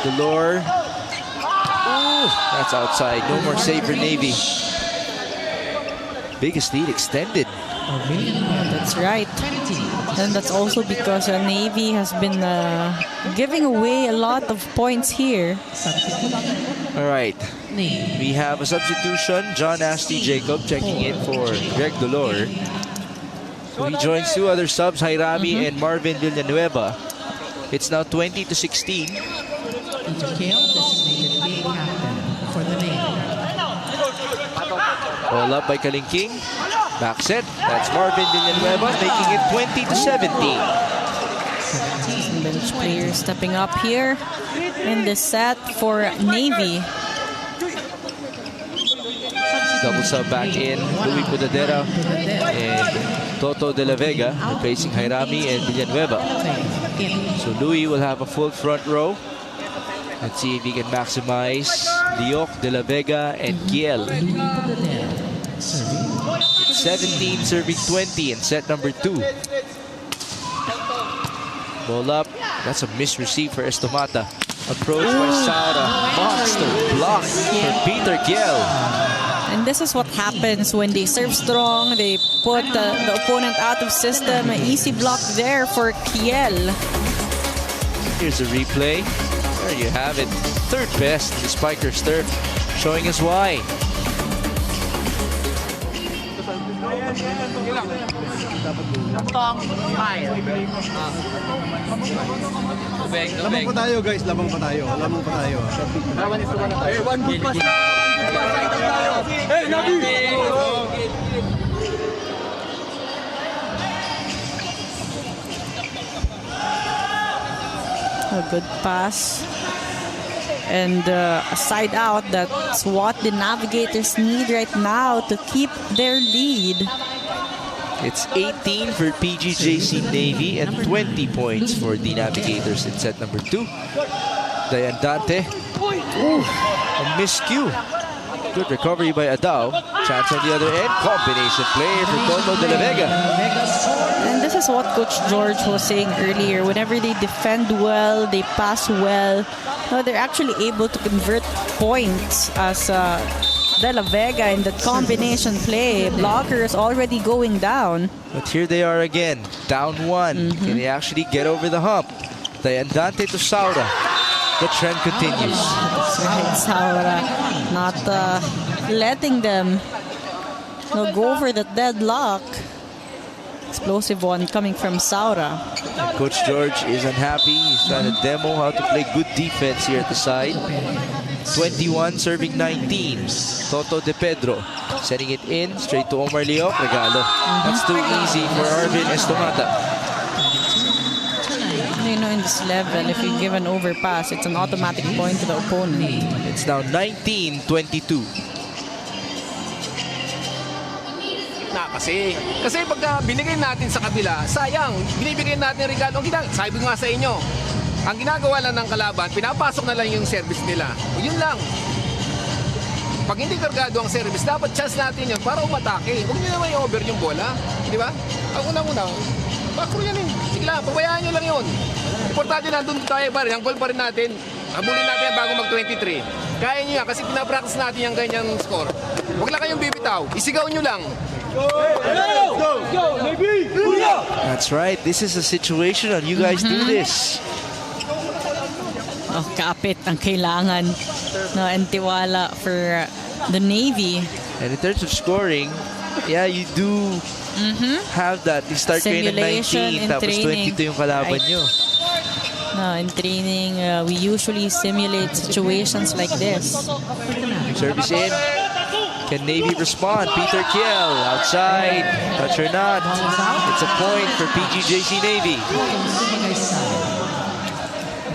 Dolor. Ooh, that's outside. No more save for Navy. Biggest lead extended. That's right. And that's also because Navy has been giving away a lot of points here. All right. We have a substitution. John Asti Jacob checking in for Greg Dolor. So he joins 2 other subs, Jairami and Marvin Villanueva. It's now 20-16. Peter Kale, designated game captain for the Navy. Ball up by Kalingking. Back set. That's Marvin Villanueva making it 20-17. 17 bench players stepping up here in the set for Navy. Double sub back in. Louis Pudadera and Toto De La Vega replacing Jairami and Villanueva. So Louis will have a full front row. Let's see if he can maximize Diok, De La Vega, and Kiel. 17 serving 20 in set number 2. Ball up. That's a misreceive for Estomata. Approach by Sara. Monster block for Peter Kiel. And this is what happens when they serve strong. They put the opponent out of system. An easy block there for Kiel. Here's a replay. There you have it. Third best in the Spikers turf, showing us why. Lamang pa tayo guys, lamang pa tayo. Hey, Nabi! A good pass. and a side out. That's what the Navigators need right now to keep their lead. It's 18 for PGJC Navy and 20 points for the Navigators in set number 2. Dayan Dante. Ooh, a miscue. Good recovery by Adao. Chance on the other end. Combination play for Toto de la Vega. And this is what Coach George was saying earlier. Whenever they defend well, they pass well, they're actually able to convert points as De La Vega in that combination play. Blockers already going down. But here they are again, down 1. Can they actually get over the hump? Dayan Dante to Saura. The trend continues. That's right, Saura. Not letting them go for the deadlock. Explosive one coming from Saura. Coach George is unhappy. He's trying to demo how to play good defense here at the side. 21 serving 19. Toto De Pedro setting it in straight to Omar Leoc. Regalo. That's too easy for Arvin Estomata. You know, in this level, if you give an overpass, it's an automatic point to the opponent. It's now 19-22. Kasi pagka binigay natin sa kabila, sayang, binibigay natin regalo. Sabi ko nga sa inyo, ang ginagawa lang ng kalaban, pinapasok na lang yung service nila. O yun lang. Pag hindi kargado ang service, dapat chance natin yun para umatake. Huwag nyo naman i-over yung bola. Di ba? Ang unang-una, bakro yan eh. Sige lang, pabayaan nyo lang yun. Importante na doon tayo pa rin. Ang goal pa rin natin. Habulin natin yan bago mag-23. Kaya nyo yan kasi pinapractice natin yung ganyang score. Huwag lang kayong bibitaw. Isigaw nyo lang. That's right. This is a situational. You guys do this. Oh, kapit ang kailangan. No, and tiwala for the Navy. And in terms of scoring, yeah, you do have that. You start kayo ng Simulation 19, in tapos training. 22 yung kalaban Right. nyo. No, in training, we usually simulate situations like this. Service in. Can Navy respond? Peter Kiel outside. Touch or not. It's a point for PGJC Navy.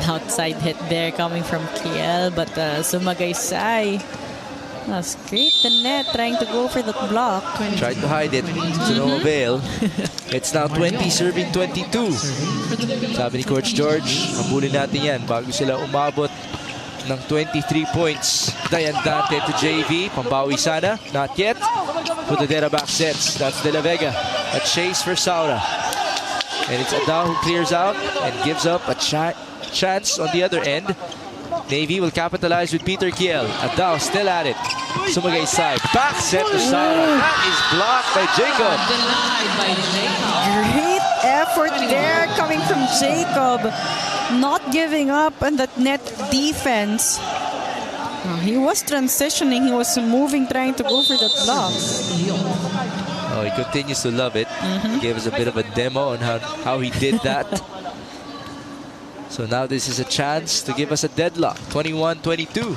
Outside hit there coming from Kiel, but Sumagaysay scrape the net, trying to go for that block. Tried to hide it. To no avail. It's now 20 serving 22. Sabi ni Coach George, habulin natin yan bago sila umabot ng 23 points. Dayan Dante to JV. Pambawi sana. Not yet. Putadera back sets. That's De La Vega. A chase for Saura. And it's Adao who clears out and gives up a chance on the other end. Navy will capitalize with Peter Kiel. Adao still at it. Sumagaysay. Back set to Saura. That is blocked by Jacob. Denied by Jacob. Great effort there coming from Jacob. Not giving up on that net defense. He was transitioning. He was moving, trying to go for that block. Oh, he continues to love it. He gave us a bit of a demo on how he did that. So now this is a chance to give us a deadlock. 21-22.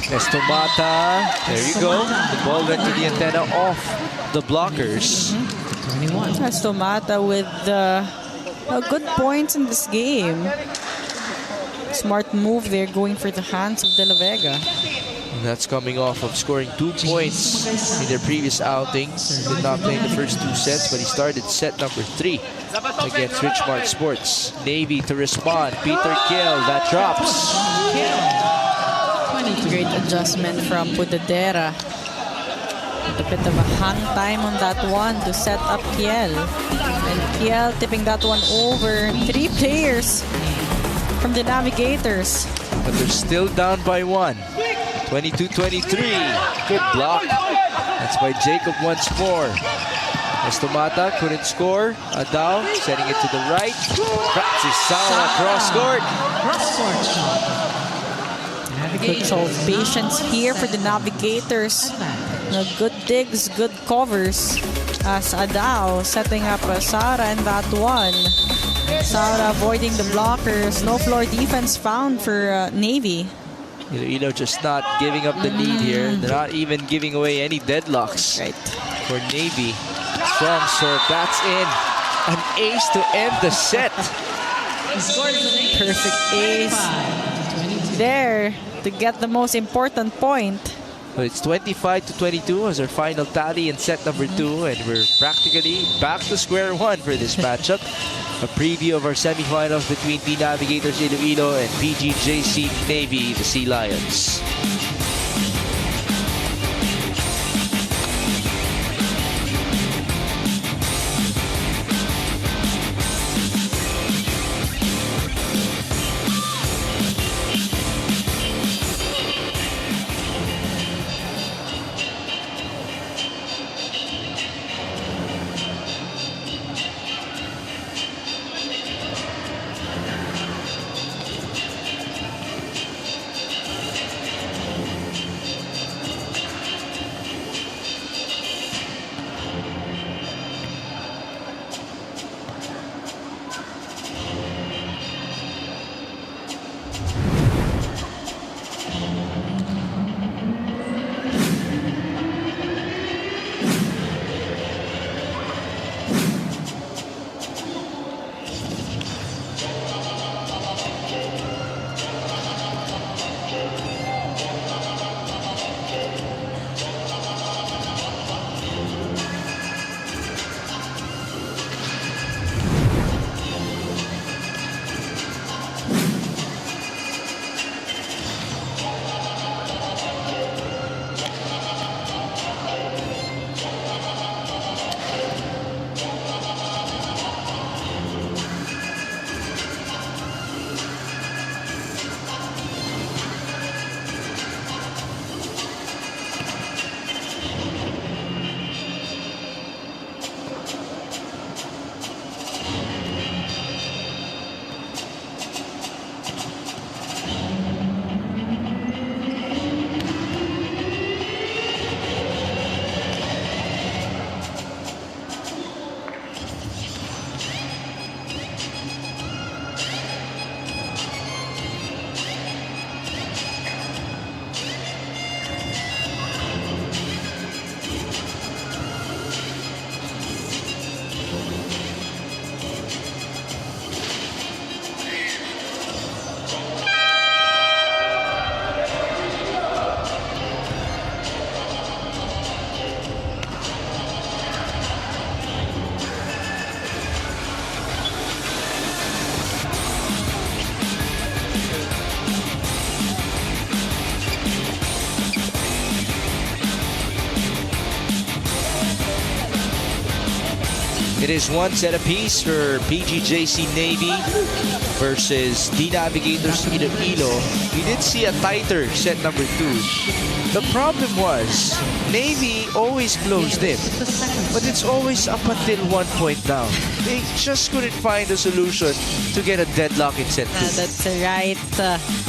Estomata. There you go. The ball went to the antenna off the blockers. 21. Estomata with good points in this game. Smart move there, going for the hands of De La Vega. And that's coming off of scoring 2 points in their previous outings. Did not play in the first 2 sets, but he started set number 3 against Richmart Sports. Navy to respond. Peter Kiel, that drops. Great adjustment from Putadera. A bit of a hang time on that one to set up Kiel. And Kiel tipping that one over. 3 players from the Navigators. But they're still down by 1. 22-23. Good block. That's by Jacob once more. Estomata couldn't score. Adao setting it to the right. Practice Saura cross court. Cross-court shot. Good show of patience here for the Navigators. Good digs, good covers. As Adao setting up Saura in that one. Saura avoiding the blockers. No floor defense found for Navy. Iloilo just not giving up the lead here. They're not even giving away any deadlocks Right. for Navy. Strong serve. That's in. An ace to end the set. Perfect ace there to get the most important point. So it's 25-22 as our final tally in set number 2, and we're practically back to square one for this matchup. A preview of our semifinals between the Navigators Iloilo and PGJC Navy, the Sea Lions. It is one set apiece for PGJC Navy versus the Navigators Iloilo. We did see a tighter set number 2. The problem was Navy always closed in, but it's always up until 1 point down. They just couldn't find a solution to get a deadlock in set 2. That's right.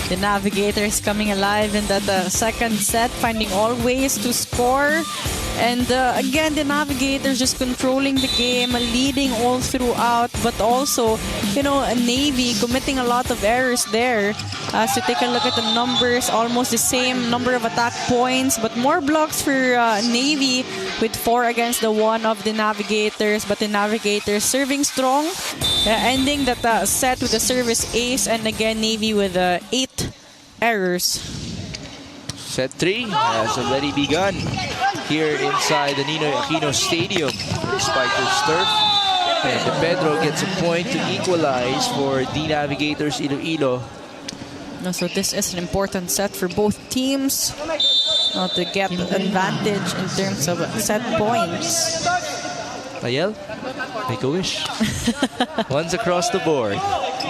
The Navigators coming alive in that second set, finding all ways to score. And again, the Navigators just controlling the game, leading all throughout, but also, you know, Navy committing a lot of errors there. So take a look at the numbers, almost the same number of attack points, but more blocks for Navy with 4 against the 1 of the Navigators. But the Navigators serving strong, ending that set with a service ace, and again, Navy with 8 errors. Set 3 has already begun here inside the Ninoy Aquino Stadium. Despite this turf, and Pedro gets a point to equalize for the Navigators Iloilo. So this is an important set for both teams to get advantage in terms of set points. Ayel, make a wish. One's across the board.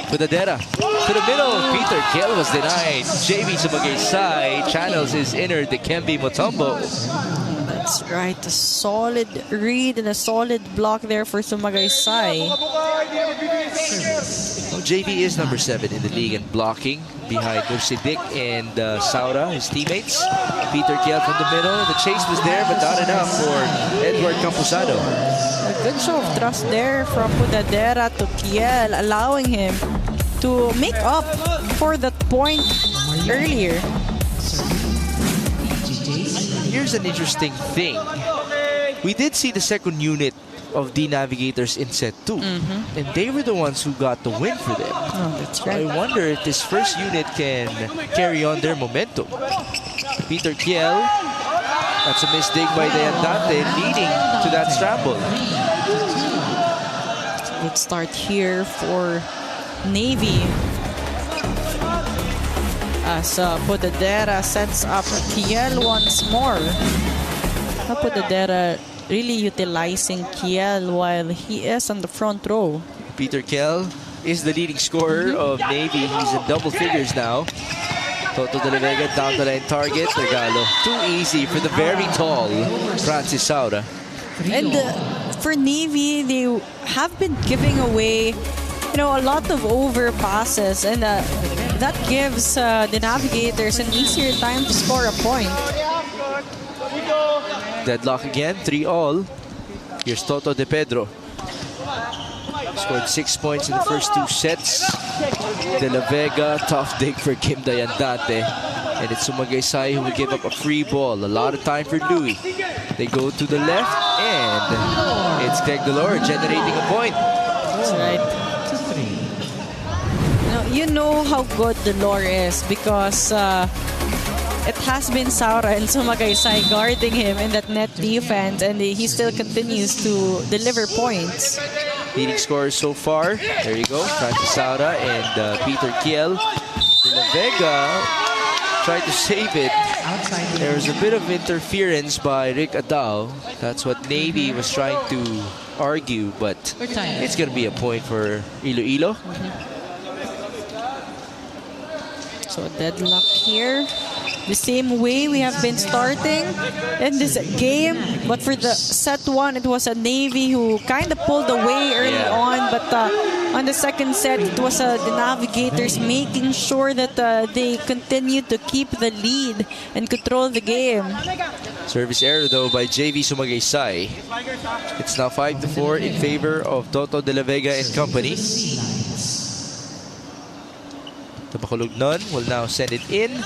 Pudadera to the middle. Peter Kiel was denied. JB Sumagaysay channels his inner Dikembe Mutombo. That's right. A solid read and a solid block there for Sumagaysay. Well, JB is number 7 in the league in blocking behind Nursidik and Saura, his teammates. Peter Kiel from the middle. The chase was there, but not enough for Edward Camposado. A good show of trust there from Pudadera to Kiel, allowing him to make up for that point earlier. Here's an interesting thing. We did see the second unit of the Navigators in set 2. And they were the ones who got the win for them. Oh, that's I right. wonder if this first unit can carry on their momentum. Peter Kiel, that's a mistake by the Andante, leading to that scramble. Good start here for Navy. As Podadera sets up Kiel once more. Podadera really utilizing Kiel while he is on the front row. Peter Kiel is the leading scorer of Navy. He's in double figures now. Toto de la Vega down the line target. Regalo. Too easy for the very tall Francis Saura. And for Navy, they have been giving away, a lot of overpasses, and that gives the Navigators an easier time to score a point. Deadlock again, 3-all. Here's Toto de Pedro. Scored 6 points in the first 2 sets. De la Vega, tough dig for Kim Dayandate. And it's Sumagaysay who will give up a free ball. A lot of time for Louis. They go to the left, and it's Greg Delore generating a point. That's right. You know how good Delore is because it has been Saura and Sumagaysay guarding him in that net defense, and he still continues to deliver points. Leading scorers so far. There you go. Francis Saura and Peter Kiel. De la Vega tried to save it. There was a bit of interference by Rick Adao. That's what Navy was trying to argue, but it's going to be a point for Iloilo. So deadlock here. The same way we have been starting in this game, but for the set 1, it was a Navy who kind of pulled away early on, but on the second set, it was the Navigators making sure that they continued to keep the lead and control the game. Service error though by JV Sumagaysay. It's now 5-4 in favor of Toto de la Vega and company. Tabakulugnon will now send it in.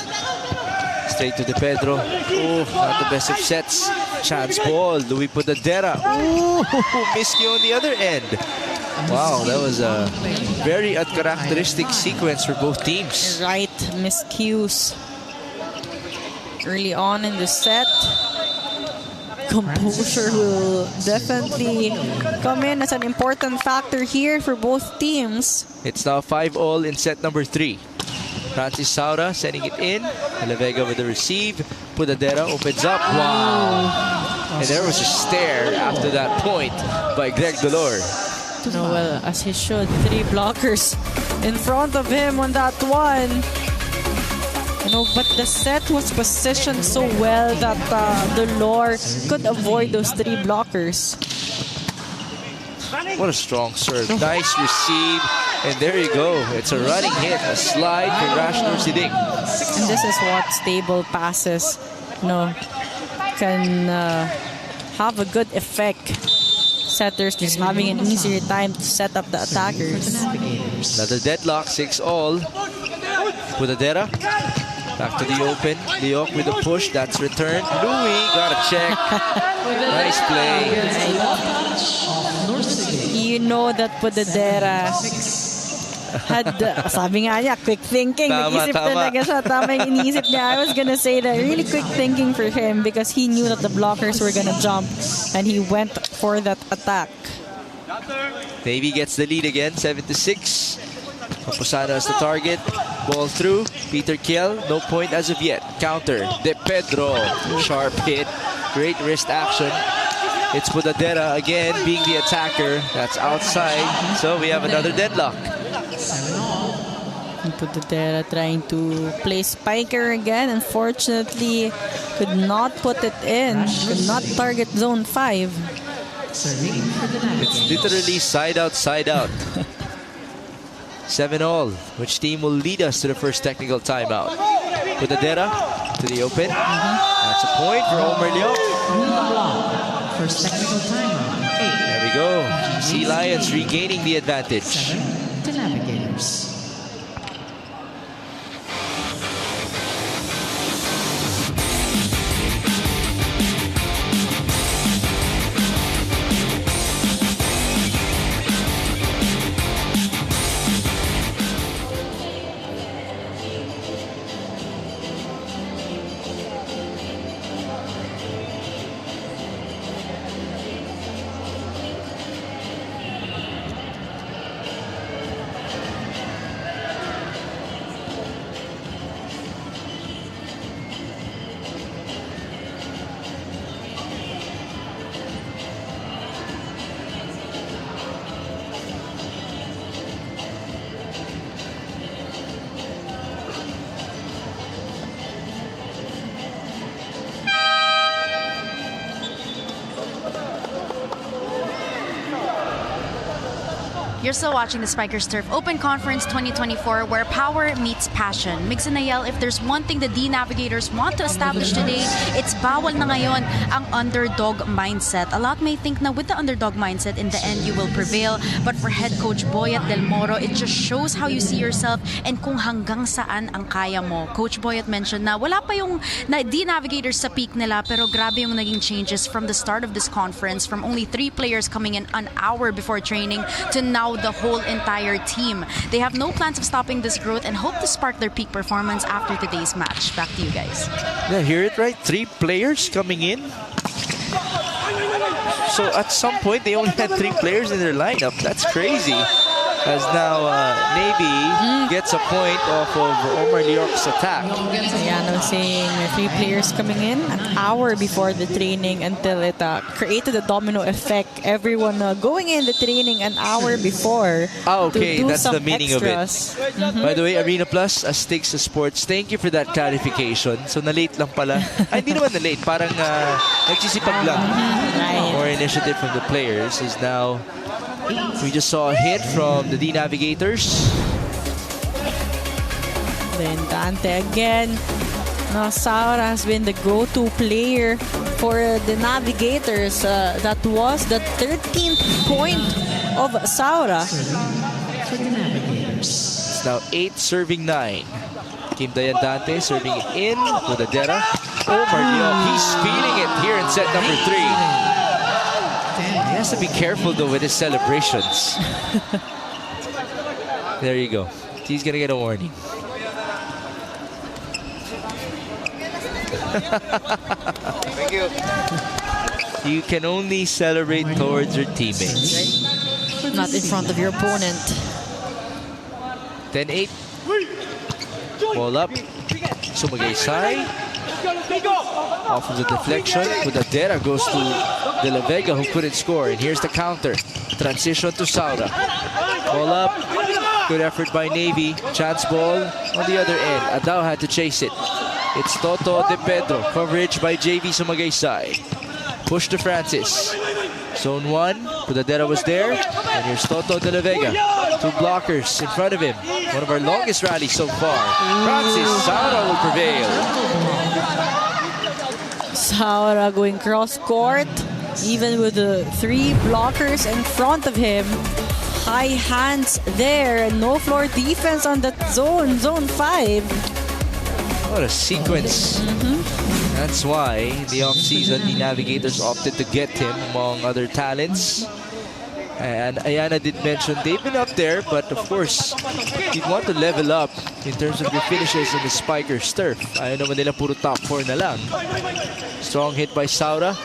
Straight to De Pedro. Oh, not the best of sets. Chance ball. Louis Podadera. Ooh, miscue on the other end. Wow, that was a very uncharacteristic sequence for both teams. Right, miscues early on in the set. Composure will definitely come in as an important factor here for both teams. It's now 5-all in set number 3. Francis Saura sending it in. De la Vega with the receive. Podadera opens up. Wow. And there was a stare after that point by Greg Delore. Well, as he should. 3 blockers in front of him on that one. But the set was positioned so well that Delore could avoid those 3 blockers. What a strong serve. Nice receive. And there you go. It's a running hit. A slide for Rashner Sidik. And this is what stable passes can have a good effect. Setters just having an easier time to set up the attackers. Another deadlock. 6-all. Podadera. Back to the open. Leok with a push. That's returned. Louis got a check. Nice play. You know that Podadera had, sabi nga niya, quick thinking. Nag-isip talaga siya. Tama yung iniisip niya. I was gonna say that really quick thinking for him because he knew that the blockers were gonna jump and he went for that attack. Navy gets the lead again, 7-6. Paposano as the target. Ball through. Peter Kiel, no point as of yet. Counter. De Pedro. Sharp hit. Great wrist action. It's Podadera again being the attacker. That's outside. So we have another deadlock. Podadera trying to play spiker again. Unfortunately, could not put it in. Could not target zone 5. It's literally side out, side out. 7-all. Which team will lead us to the first technical timeout? Podadera to the open. That's a point for Omer Leok. First technical timeout. 8. There we go. Sea Lions regaining the advantage. 7 to Navigators. You're still watching the Spikers Turf Open Conference 2024, where power meets passion. Mix and Nayel, if there's one thing the D Navigators want to establish today, it's bawal na ngayon ang underdog mindset. A lot may think na with the underdog mindset, in the end, you will prevail. But for head coach Boyet Del Moro, it just shows how you see yourself and kung hanggang saan ang kaya mo. Coach Boyet mentioned na wala pa yung D Navigators sa peak nila, pero grabe yung naging changes from the start of this conference, from only 3 players coming in an hour before training to now the whole entire team. They have no plans of stopping this growth and hope to spark their peak performance after today's match. Back to you guys. Yeah, hear it right? 3 players coming in. So at some point, they only had 3 players in their lineup. That's crazy. As now Navy gets a point off of Omar Leoc's attack. Ayan, I was saying 3 players coming in an hour before the training until it created a domino effect. Everyone going in the training an hour before. Okay, to do that's some the meaning extras. of it. By the way, Arena Plus, Astig sa Sports, thank you for that clarification. So na-late lang pala. Ay, hindi naman na-late. Parang nagsisipag lang. Right. More initiative from the players is now... We just saw a hit from the D Navigators. Then Dante again. Now Saura has been the go-to player for the Navigators. That was the 13th point of Saura. For the Navigators. It's now 8 serving 9. Kim Dayan Dante serving it in with Adera. Omar Leoc, he's feeling it here in set number 3. He has to be careful though with his celebrations. There you go. He's gonna get a warning. Thank you. You can only celebrate towards your teammates. Not in front of your opponent. 10-8. Ball up. Sumagaysay. Off of the deflection. Adera goes to De La Vega, who couldn't score. And here's the counter. Transition to Saura. Ball up. Good effort by Navy. Chance ball on the other end. Adao had to chase it. It's Toto De Pedro. Coverage by JV Sumagaysay. Push to Francis. Zone 1. Adera was there. And here's Toto De La Vega. 2 blockers in front of him. One of our longest rallies so far. Francis, Saura will prevail. Saura going cross court, even with the 3 blockers in front of him. High hands there, no floor defense on that zone 5. What a sequence. That's why the offseason, the Navigators opted to get him among other talents. And Ayana did mention they've been up there, but of course, you'd want to level up in terms of your finishes in the Spikers turf. Ayaw naman nila puro top 4 na lang. Strong hit by Saura.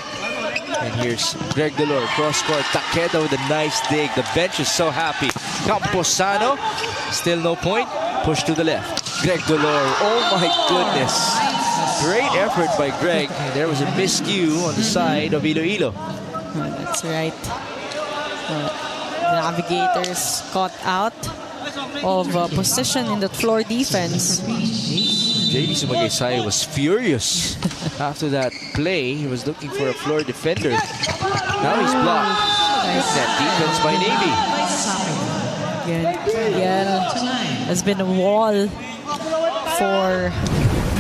And here's Greg Delor, cross court. Takeda with a nice dig. The bench is so happy. Camposano, still no point. Push to the left. Greg Delor, oh my goodness. Great effort by Greg. And there was a miscue on the side of Iloilo. That's right. The Navigators caught out of position in the floor defense. JV Sumagaysay was furious after that play. He was looking for a floor defender. Now he's blocked. That defense by Navy. Again, has been a wall for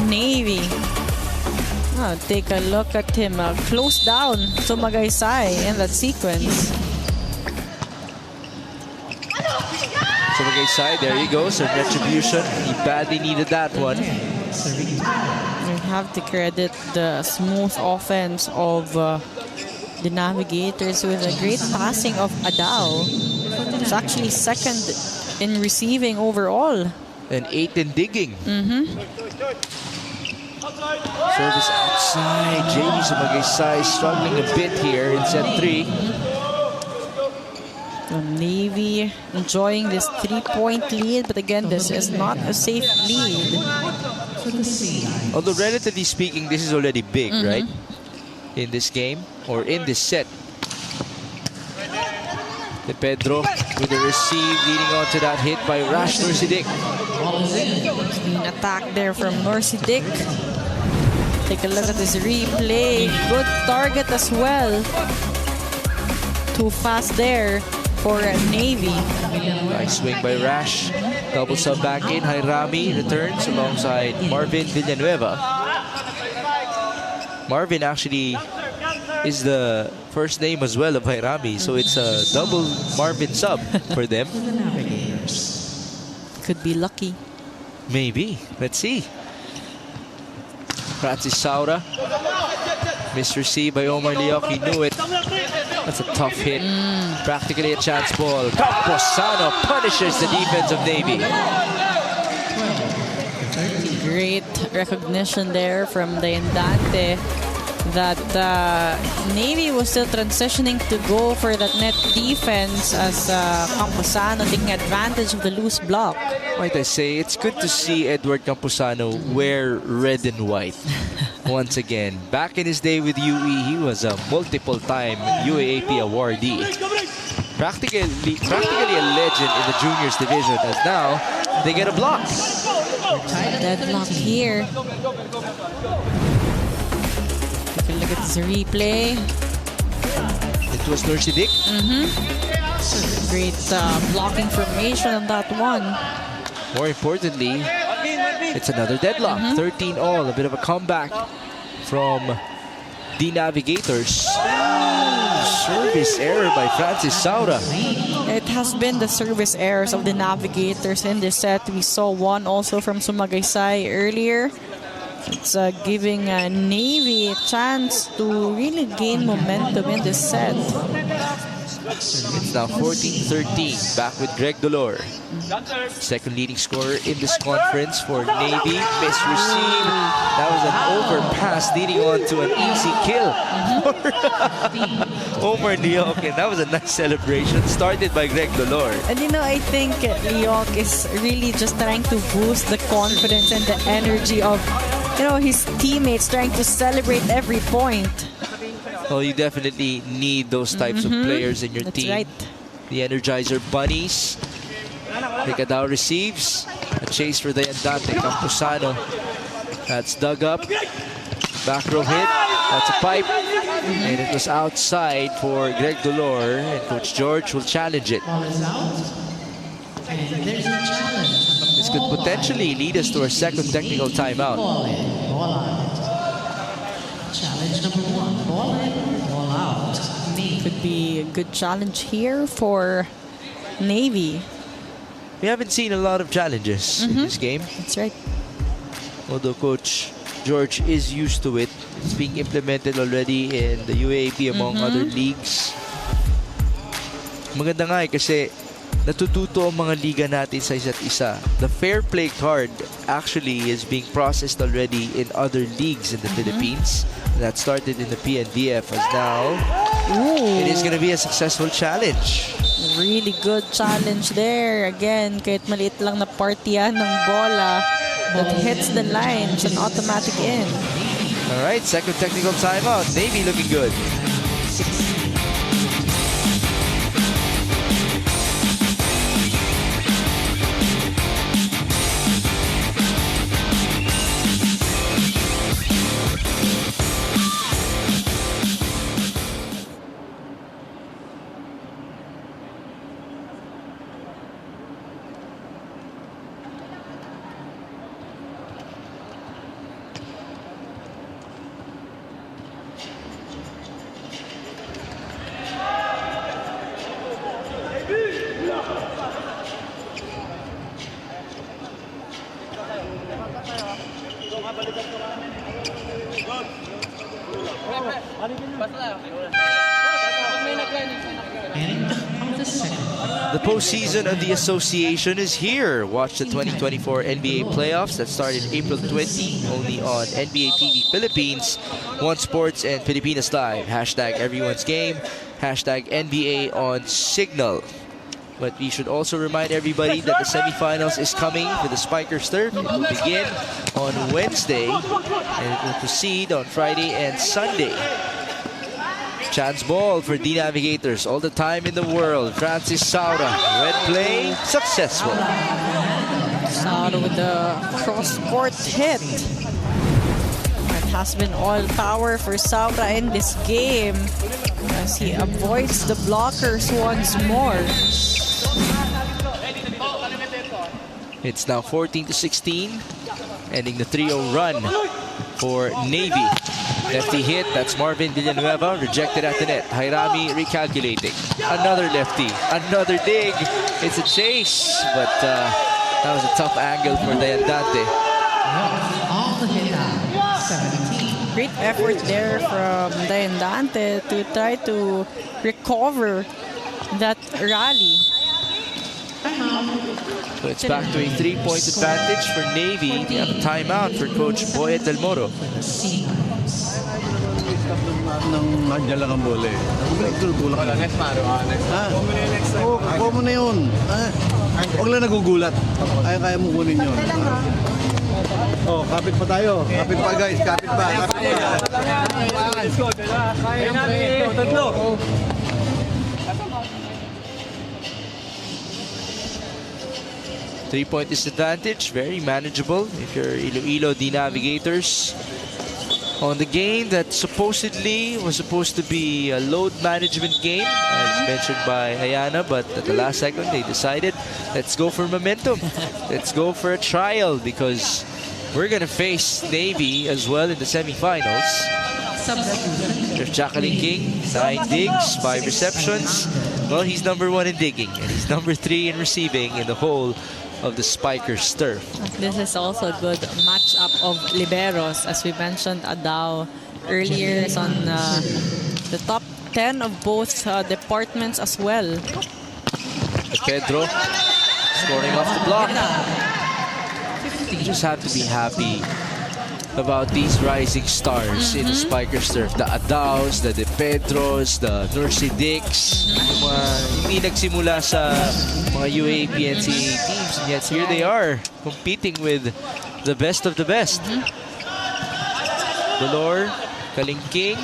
Navy. Take a look at him. Close down Sumagaysay in that sequence. Sumagaysay, there you go. Some retribution. He badly needed that one. You have to credit the smooth offense of the Navigators with a great passing of Adao. It's actually 2nd in receiving overall. And 8th in digging. Service outside. JV Sumagaysay struggling a bit here in set 3. Navy enjoying this 3-point lead, but again, this is not a safe lead. Although relatively speaking, this is already big, right? In this game or in this set. De Pedro with the receive, leading on to that hit by Rash Norsidik. Being attacked there from Norsidik. Take a look at this replay. Good target as well. Too fast there for Navy. Nice swing by Rash. Double sub back in. Jairami returns alongside Marvin Villanueva. Marvin actually is the first name as well of Jairami, so it's a double Marvin sub for them. The Navigators. Could be lucky. Maybe. Let's see. Francis Saura. Misreceived by Omar Leoc. He knew it. That's a tough hit. Practically a chance ball. Camposano punishes the defense of Navy. Great recognition there from the Indante that Navy was still transitioning to go for that net defense as Camposano taking advantage of the loose block. Might I say, it's good to see Edward Camposano wear red and white once again. Back in his day with UE, he was a multiple-time UAAP awardee. Practically a legend in the juniors division, as now they get a block. Deadlock here. Take a look at this replay. It was Nursidik. Great blocking formation on that one. More importantly, it's another deadlock. 13-all, a bit of a comeback from the Navigators. Service error by Francis Saura. It has been the service errors of the Navigators in this set. We saw one also from Sumagaysay earlier. It's giving Navy a chance to really gain momentum in this set. It's now 14-13. Back with Greg Dolor. Second leading scorer in this conference for Navy. Misreceived. That was an overpass leading on to an easy kill for Omar Leoc. And that was a nice celebration started by Greg Dolor. And you know, I think Leoc is really just trying to boost the confidence and the energy of, you know, his teammates, trying to celebrate every point. Well, you definitely need those types of players in your That's team. right. The Energizer Bunnies. Picadao receives. A chase for the Andante. Camposano. That's dug up. Back row hit. That's a pipe. And it was outside for Greg Dolor. And Coach George will challenge it. Ball is out. And there's a challenge. This could potentially lead us to our second technical timeout. Ball in, ball out. Challenge number 1. Ball in, ball out. Navy. Could be a good challenge here for Navy. We haven't seen a lot of challenges in this game. That's right. Although Coach George is used to it. It's being implemented already in the UAAP among other leagues. Maganda nga kasi natututo ang mga liga natin sa isa't isa. The fair play card actually is being processed already in other leagues in the Philippines. That started in the PNDF as now it is going to be a successful challenge. Really good challenge there. Again, kahit maliit lang na partiyan ng bola that hits the line, it's an automatic in. All right, second technical timeout. Navy looking good. The postseason of the association is here. Watch the 2024 NBA playoffs that started April 20 only on NBA TV Philippines, One Sports, and Pilipinas Live. Hashtag everyone's game. Hashtag NBA on Signal. But we should also remind everybody that the semifinals is coming for the Spikers Turf. It will begin on Wednesday and it will proceed on Friday and Sunday. Chance ball for the Navigators. All the time in the world. Francis Saura. Red play. Successful. Saura with the cross-court hit. It has been all power for Saura in this game. as he avoids the blockers once more. It's now 14-16, ending the 3-0 run for Navy. Lefty hit, that's Marvin Villanueva, rejected at the net. Jairami recalculating. Another lefty, another dig. It's a chase, but that was a tough angle for Dayandante. All the hit out. 17. Great effort there from Dayandante to try to recover that rally. So it's back to a 3-point advantage for Navy. They have a timeout for Coach Boyet Del Moro. Nang nandiyan lang ang bola eh. Tulak lang. Next Maro. Oo, kuha mo na yun. Huwag lang nagugulat. Kaya mo kunin yun. Oh, kapit pa tayo. Kapit pa guys. Kapit pa. Kapit pa. Kaya natin. Tatlo. Three-point disadvantage, very manageable if you're Iloilo D Navigators. On the game that supposedly was supposed to be a load management game, as mentioned by Ayana, but at the last second they decided, let's go for momentum. Let's go for a trial because we're going to face Navy as well in the semifinals. There's Jacqueline King, 9 digs, 5 receptions. Well, he's number 1 in digging, and he's number 3 in receiving in the whole of the Spikers turf. This is also a good matchup of liberos. As we mentioned, Adao earlier is on the top 10 of both departments as well. Pedro scoring off the block. You just have to be happy about these rising stars in the Spikers turf. The Adaos, the De Pedros, the Nursi Dicks. Hindi nagsimula sa mga UAPNC teams, and yet here they are competing with the best of the best. Dolor, Kalingking,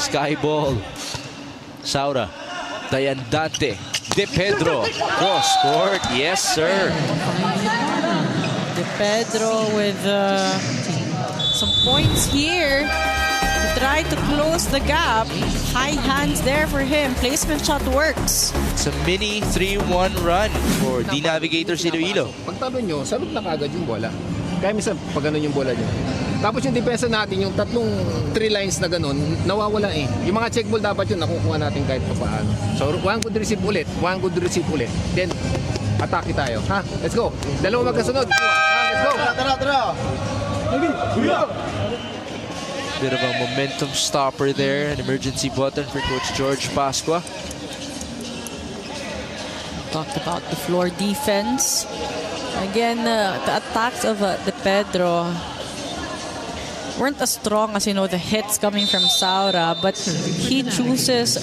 Skyball, Saura, Dayandante, De Pedro, cross court, yes sir. De Pedro with some points here to try to close the gap. High hands there for him. Placement shot works. It's a mini 3-1 run for D Navigators Iloilo. Pagtalo nyo, sabit na kagad yung bola. Kaya minsan, pag ganun yung bola nyo. Tapos yung depensa natin, yung tatlong 3 lines na ganun, nawawala eh. Yung mga check ball dapat yun, nakukuha natin kahit pa paano. So, one good receive ulit. One good receive ulit. Then, atake tayo. Ha? Let's go. Dalawa magkasunod. Let's go. Tara. Bit of a momentum stopper there, an emergency button for Coach George Pasqua. Talked about the floor defense. Again, the attacks of De Pedro weren't as strong as, the hits coming from Saura, but he chooses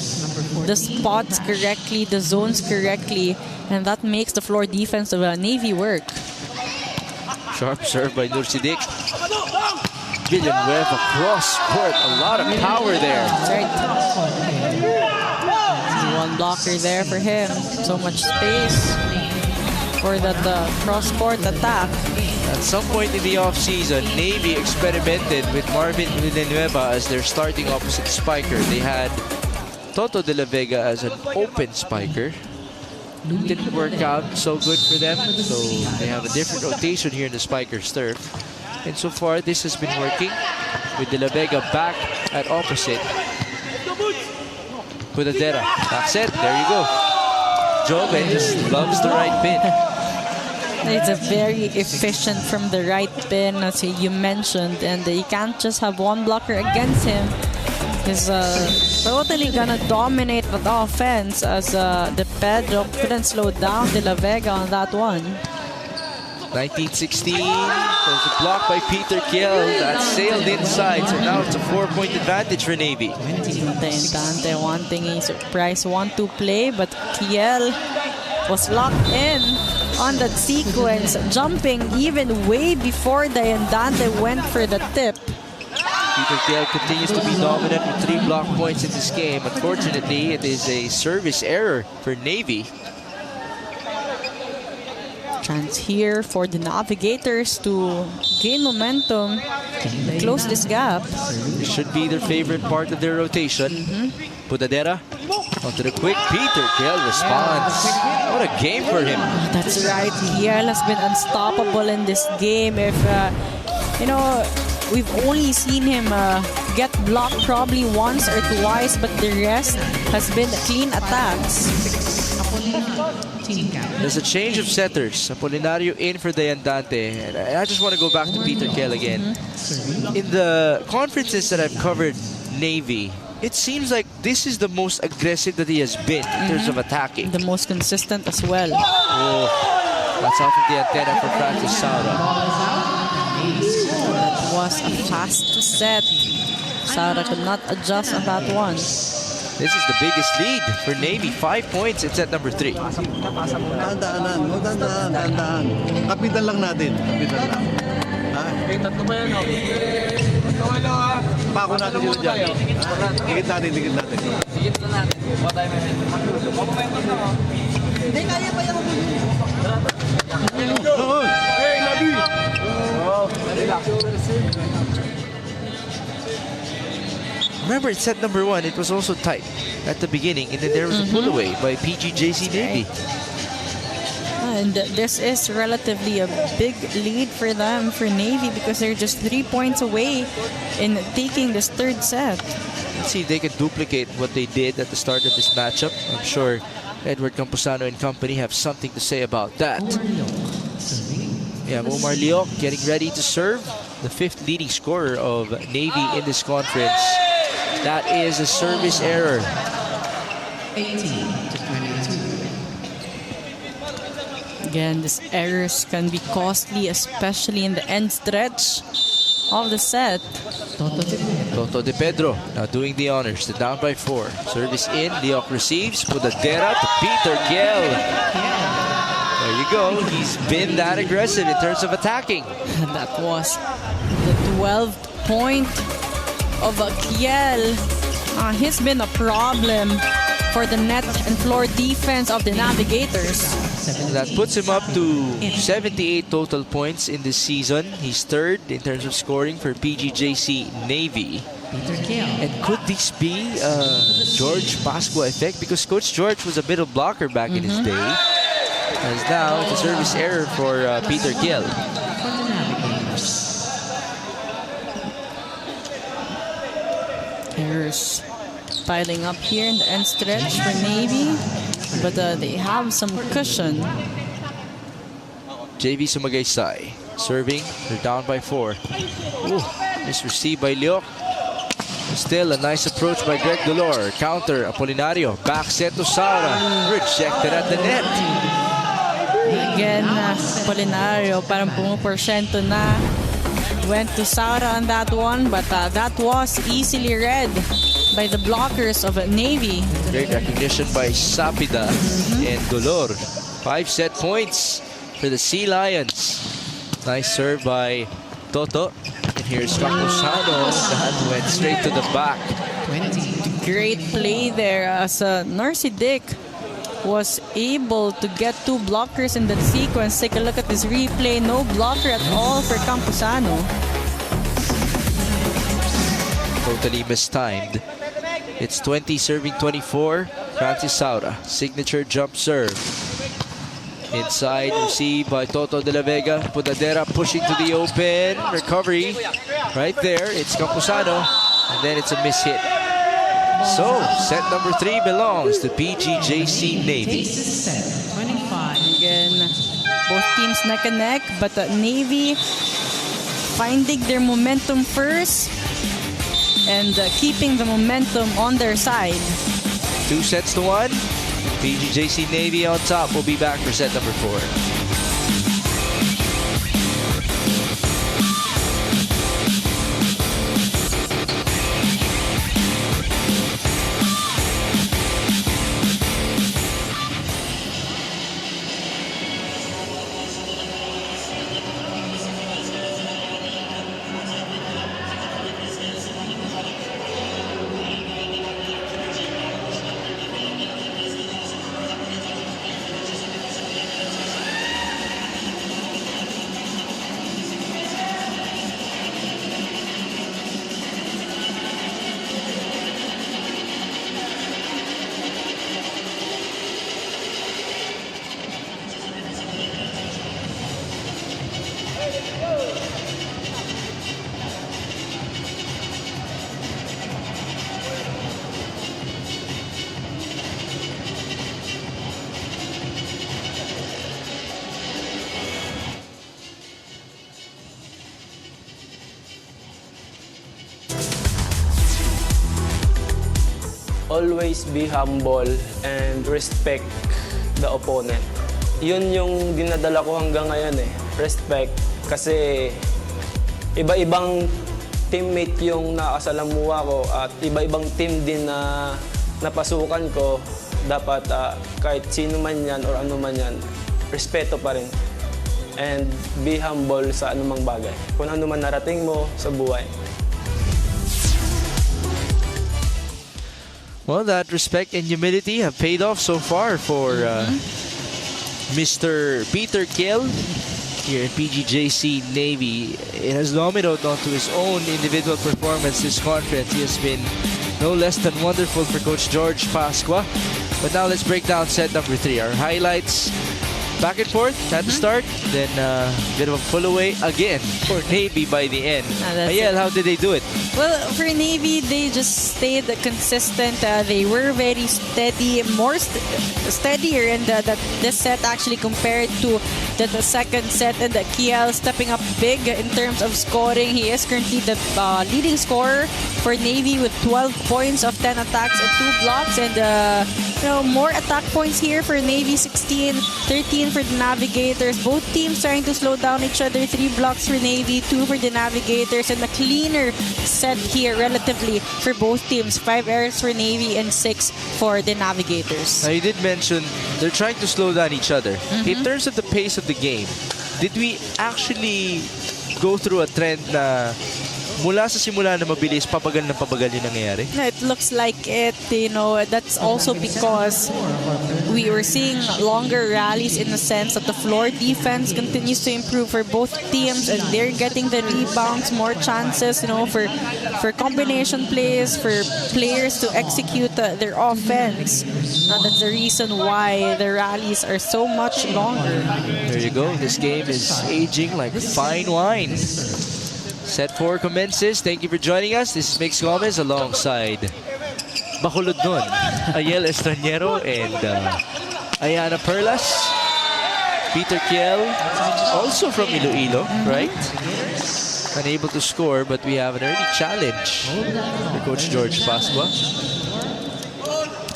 the spots correctly, the zones correctly, and that makes the floor defense of Navy work. Sharp serve by Nursidik. Villanueva cross court, a lot of power there. Right. One blocker there for him. So much space for that cross-court attack. At some point in the offseason, Navy experimented with Marvin Villanueva as their starting opposite spiker. They had Toto de la Vega as an open spiker. Didn't work out so good for them, so they have a different rotation here in the Spikers turf. And so far, this has been working with De La Vega back at opposite. Pudadera, that's it, there you go. Joven just loves the right pin. It's a very efficient from the right pin, as you mentioned, and you can't just have one blocker against him. He's totally gonna dominate the offense, as De Pedro couldn't slow down De La Vega on that one. 1916, there's a block by Peter Kiel that sailed inside, so now it's a 4-point advantage for Navy. Dante wanting a surprise 1-2 play, but Kiel was locked in on that sequence, jumping even way before Dante went for the tip. Peter Kiel continues to be dominant with 3 block points in this game. Unfortunately, it is a service error for Navy. Chance here for the Navigators to gain momentum, close this gap. It should be their favorite part of their rotation. Putadera onto the quick. Peter Kiel responds. What a game for him. That's right. Kiel has been unstoppable in this game. If, we've only seen him get blocked probably once or twice, but the rest has been clean attacks. Team captain. There's a change of setters. Apolinario in for the Andante. And I just want to go back to Peter Kiel again. In the conferences that I've covered Navy, it seems like this is the most aggressive that he has been in terms of attacking. The most consistent as well. Oh, that's off of the antenna for Francis Saura. That was a fast set. Saura could not adjust on that one. This is the biggest lead for Navy. 5 points in set number 3. Dahan-dahan. Kapitan lang natin. Kapitan lang. Ha? Pako natin sila dyan. Dikit natin. Hey, Labi! Remember, in set number 1, it was also tight at the beginning, and then there was a pull away by PGJC Navy. And this is relatively a big lead for them, for Navy, because they're just 3 points away in taking this third set. Let's see if they can duplicate what they did at the start of this matchup. I'm sure Edward Camposano and company have something to say about that. Yeah, Omar Leoc getting ready to serve, the 5th leading scorer of Navy in this conference. That is a service error. 18-22. Again, these errors can be costly, especially in the end stretch of the set. Toto De Pedro now doing the honors. They're down by 4. Service in. Leoc receives. Putadera to Peter Kiel. There you go. He's been that aggressive in terms of attacking. That was the 12th point of Kiel. He's been a problem for the net and floor defense of the Navigators. That puts him up to 78 total points in this season. He's 3rd in terms of scoring for PGJC Navy. Peter Kiel. And could this be George Pascua effect? Because Coach George was a bit of blocker back in his day. As now, it's a service error for Peter Kiel. For the Navigators. Errors piling up here in the end stretch for Navy, but they have some cushion. JV Sumagaysay serving. They're down by 4. Ooh, misreceived by Leoc. Still a nice approach by Greg Dolor. Counter, Apolinario. Back set to Saura. Rejected at the net. Again, Apolinario parang pumuporsyento na. Went to Saura on that one, but that was easily read by the blockers of Navy. Great recognition by Sapida and Dolor. 5 set points for the Sea Lions. Nice serve by Toto. And here's Camposano. That went straight to the back. 20. Great play there as Narcy Dick was able to get 2 blockers in that sequence. Take a look at this replay. No blocker at all for Camposano. Totally mistimed. It's 20 serving 24. Francis Saura. Signature jump serve. Inside, received by Toto de la Vega. Putadera pushing to the open. Recovery. Right there. It's Camposano. And then it's a miss hit. So, set number 3 belongs to PGJC Navy. Set 25. Again, both teams neck and neck, but Navy finding their momentum first and keeping the momentum on their side. 2 sets to 1. PGJC Navy on top. We'll be back for set number 4. always be humble and respect the opponent. Yun yung dinadala ko hanggang ngayon eh. Respect. Kasi iba-ibang teammate yung nakasalamuha ko at iba-ibang team din na napasukan ko. Dapat kahit sino man yan or ano man yan, respeto pa rin. And be humble sa anumang bagay. Kung ano man narating mo sa buhay. Well, that respect and humility have paid off so far for Mr. Peter Kiel here in PGJC Navy. It has dominoed onto his own individual performance this conference. He has been no less than wonderful for Coach George Pasqua. But now let's break down set number 3. Our highlights: back and forth at the start, then a bit of a pull away again for Navy by the end. Ayel, how did they do it? Well, for Navy, they just stayed consistent. They were very steady, more steadier in this set actually compared to the second set. And Kiel stepping up big in terms of scoring. He is currently the leading scorer for Navy with 12 points of 10 attacks and 2 blocks. And more attack points here for Navy, 16, 13 for the Navigators. Both teams trying to slow down each other. 3 blocks for Navy, 2 for the Navigators, and a cleaner set here relatively for both teams. 5 errors for Navy and 6 for the Navigators. Now, you did mention they're trying to slow down each other. In terms of the pace of the game, did we actually go through a trend na mula sa simula na mabilis, pabagal na pabagal yung nangyayari? No, it looks like it, that's also because we were seeing longer rallies in the sense that the floor defense continues to improve for both teams and they're getting the rebounds, more chances, for combination plays, for players to execute their offense. That's the reason why the rallies are so much longer. There you go. This game is aging like fine wine. Set 4 commences. Thank you for joining us. This is Mix Gomez alongside Bacolod nun, Ayel Estranero and Ayana Perlas. Peter Kiel, also from Iloilo, right? Unable to score, but we have an early challenge for Coach George Pasqua.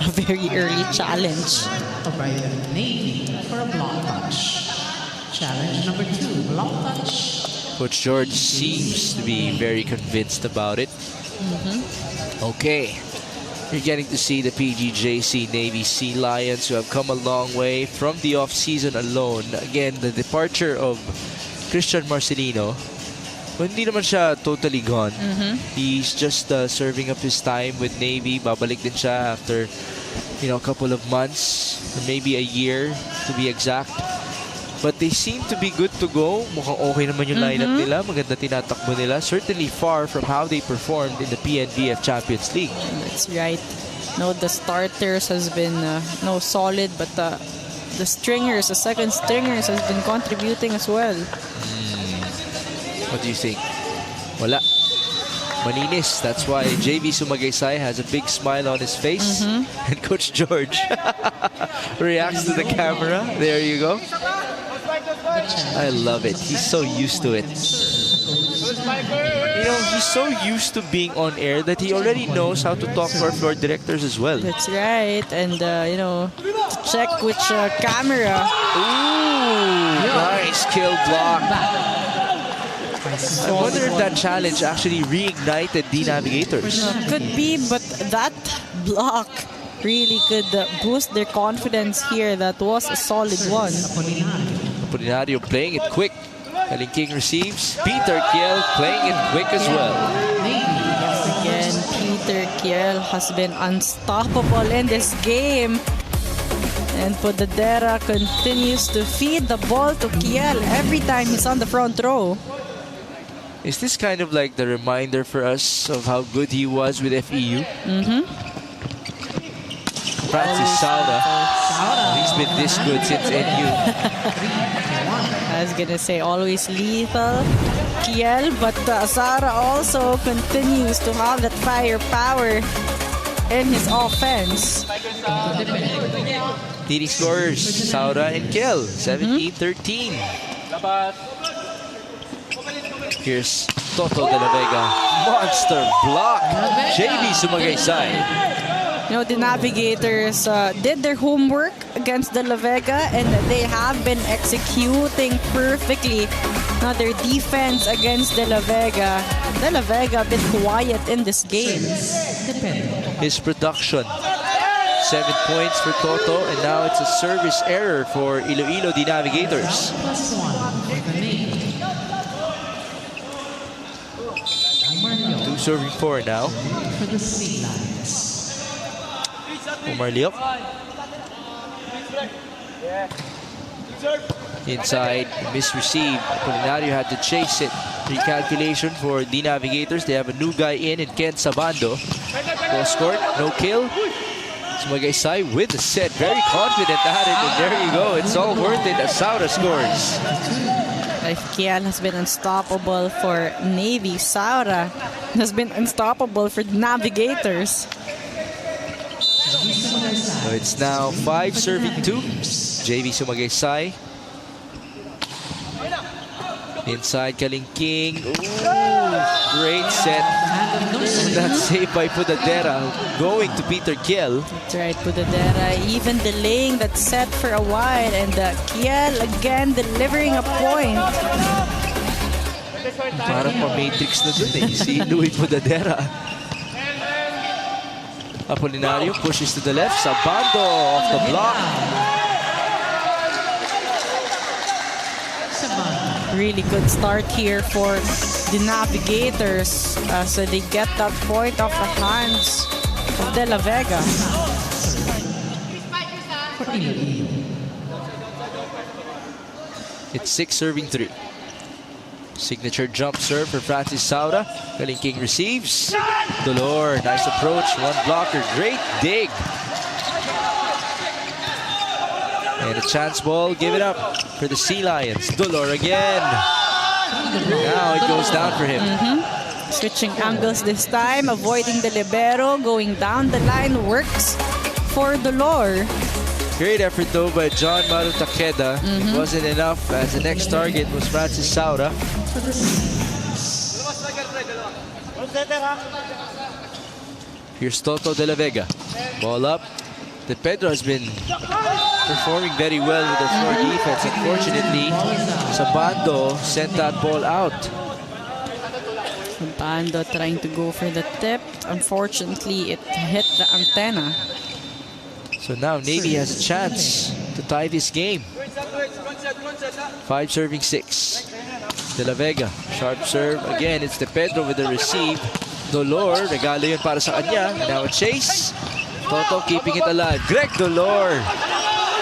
A very early challenge. Navy for a block touch. Challenge number 2, block touch. Coach George seems to be very convinced about it. Okay. You're getting to see the PGJC Navy Sea Lions, who have come a long way from the off-season alone. Again, the departure of Christian Marcelino, well, hindi naman siya totally gone. He's just serving up his time with Navy. Babalik din siya after a couple of months, or maybe a year to be exact. But they seem to be good to go. Mukhang okay naman yung lineup nila. Maganda tinatakbo nila. Certainly far from how they performed in the PNBF Champions League. That's right. The starters has been solid, but the stringers, the second stringers has been contributing as well. What do you think? Wala. Malinis. That's why JV Sumagaysay has a big smile on his face. And Coach George reacts to the camera. There you go. I love it. He's so used to it. He's so used to being on air that he already knows how to talk to our floor directors as well. That's right. And, to check which camera. Ooh, nice kill block. I wonder if that challenge actually reignited the Navigators. Could be, but that block really could boost their confidence here. That was a solid one. Apolinario playing it quick. Kalingking receives. Peter Kiel playing it quick as well. Again, Peter Kiel has been unstoppable in this game. And Podadera continues to feed the ball to Kiel every time he's on the front row. Is this kind of like the reminder for us of how good he was with FEU? Francis Sauda. He's been this good since NU. I was gonna say always lethal Kiel, but Sara also continues to have that firepower in his offense. Leading scorers, Sauda and Kiel, 17-13. Here's Toto de la Vega. Monster block. JV Sumagaysay. The Navigators did their homework against the La Vega, and they have been executing perfectly their defense against the La Vega. The La Vega a bit quiet in this game. His production. 7 points for Toto, and now it's a service error for Iloilo, the Navigators. +1 for the Navy. Omar 2 serving 4 now. for the Sea Lions. Omar Liok. Inside, misreceived. Apolinario had to chase it. Recalculation for the Navigators. They have a new guy in Ken Sabando. Ball scored, no kill. Sumagaysay with the set. Very confident at it, and there you go. It's all worth it as Saura scores. Kiel has been unstoppable for Navy. Saura has been unstoppable for the Navigators. So it's now 5 serving 2. JV Sumagaysay. Inside Kalingking. Ooh, great set. That save by Pudadera going to Peter Kiel. That's right, Pudadera even delaying that set for a while, and Kiel again delivering a point. Parang pa-matrix na dun si Louis Pudadera. Apolinario pushes to the left. Sabando off the block. Really good start here for the Navigators, so they get that point off the hands of De La Vega. It's 6 serving 3. Signature jump serve for Francis Saura. Kalingking receives. Dolor, nice approach. One blocker. Great dig. And a chance ball. Give it up for the Sea Lions. Dolor again. Now it goes down for him. Switching angles this time, avoiding the libero, going down the line, works for Dolor. Great effort though by John Maru Takeda. It wasn't enough as the next target was Francis Saura. Here's Toto de la Vega. Ball up. De Pedro has been performing very well with their floor defense. Unfortunately, Sabando sent that ball out. Bando trying to go for the tip. Unfortunately, it hit the antenna. So now Navy has a chance to tie this game. 5 serving 6. De La Vega, sharp serve. Again, it's De Pedro with the receive. Dolor, regalo yun para sa kanya. Now a chase. Toto keeping it alive. Greg Dolor.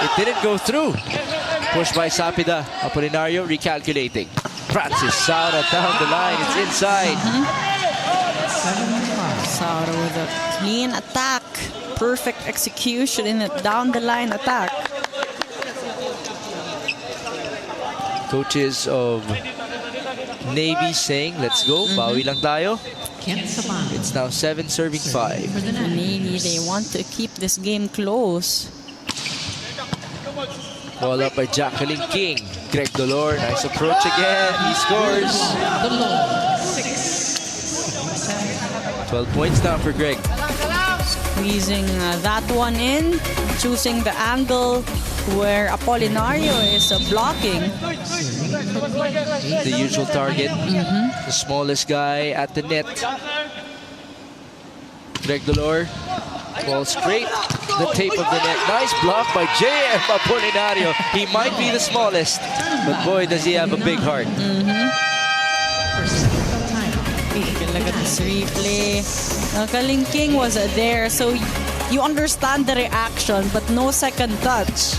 It didn't go through. Pushed by Sapida. Apolinario recalculating. Francis Saura down the line. It's inside. Saura with a clean attack. Perfect execution in a down the line attack. Coaches of Navy saying, let's go. Bawi lang tayo. It's now 7 serving 5. For the Navy, they want to keep this game close. Ball up by Jacqueline King. Greg Dolor, nice approach again. He scores. 12 points now for Greg. Squeezing that one in, choosing the angle where Apolinario is blocking. The usual target. The smallest guy at the net. Greg Dolor. Ball straight. The tape of the net. Nice block by J.M. Apolinario. He might be the smallest, but boy, does he have a big heart. Look at this replay. Kalingking was there, so you understand the reaction, but no second touch.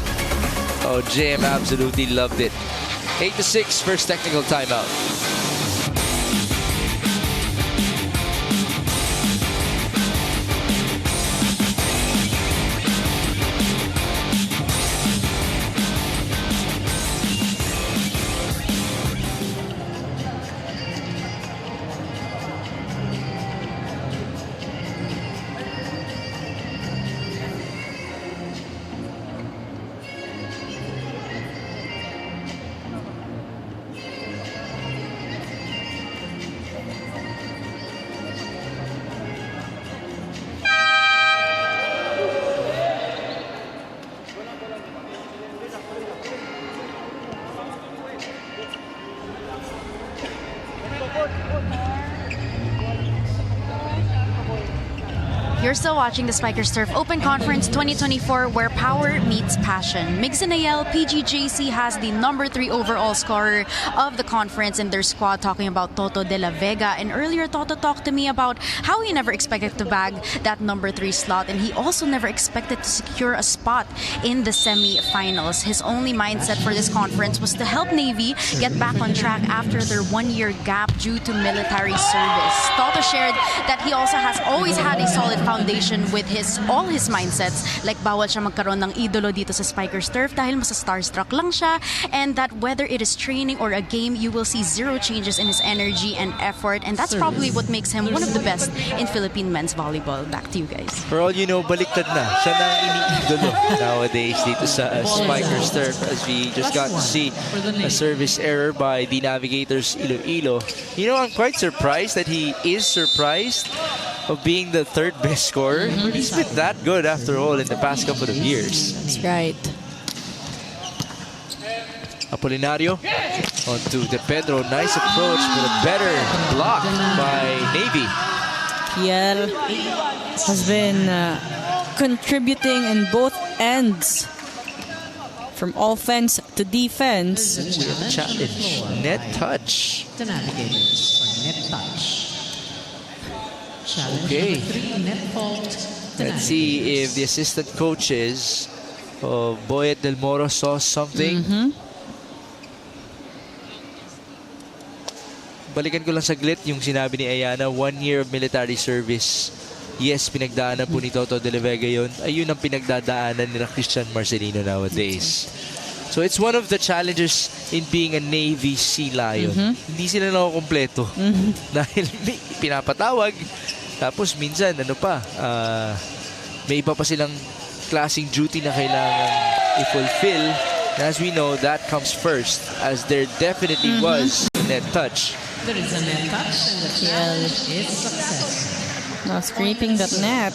Oh, JM absolutely loved it. 8-6, first technical timeout. You're still watching the Spikers Turf Open Conference 2024 where power meets passion. Migs and Ayel, PGJC has the #3 overall scorer of the conference in their squad, talking about Toto de la Vega. And earlier, Toto talked to me about how he never expected to bag that #3 slot, and he also never expected to secure a spot in the semi-finals. His only mindset for this conference was to help Navy get back on track after their 1-year gap due to military service. Toto shared that he also has always had a solid foundation with all his mindsets, like bawal siya magkaroon ng idolo dito sa Spikers Turf dahil mas starstruck lang siya, and that whether it is training or a game, you will see zero changes in his energy and effort, and that's probably what makes him one of the best in Philippine men's volleyball. Back to you guys. For all you know, baliktad na. Siya na ang iniidolo nowadays dito sa Spikers Turf, as we just got to see a service error by the Navigators Iloilo. You know, I'm quite surprised that he is surprised of being the third best scorer. He's been that good after all in the past couple of years. That's right. Apolinario onto De Pedro. Nice approach, but a better block by Navy. Kiel has been contributing in both ends, from offense to defense. Challenge. Net touch. The Navigators for net touch. Challenge Okay. #3, net fault. The Let's see if the assistant coaches of Boyet Del Moro saw something. Balikan ko lang saglit yung sinabi ni Ayana, 1 year of military service. Yes, pinagdaanan po ni Toto de la Vega yun. Ayun ang pinagdadaanan ni Christian Marcelino nowadays. So it's one of the challenges in being a Navy Sea Lion. Hindi sila nakukompleto. Dahil may pinapatawag. Tapos minsan, may iba pa silang klaseng duty na kailangan i-fulfill. And as we know, that comes first, as there definitely was net touch. There is a net touch, and the challenge is successful. Now scraping that net,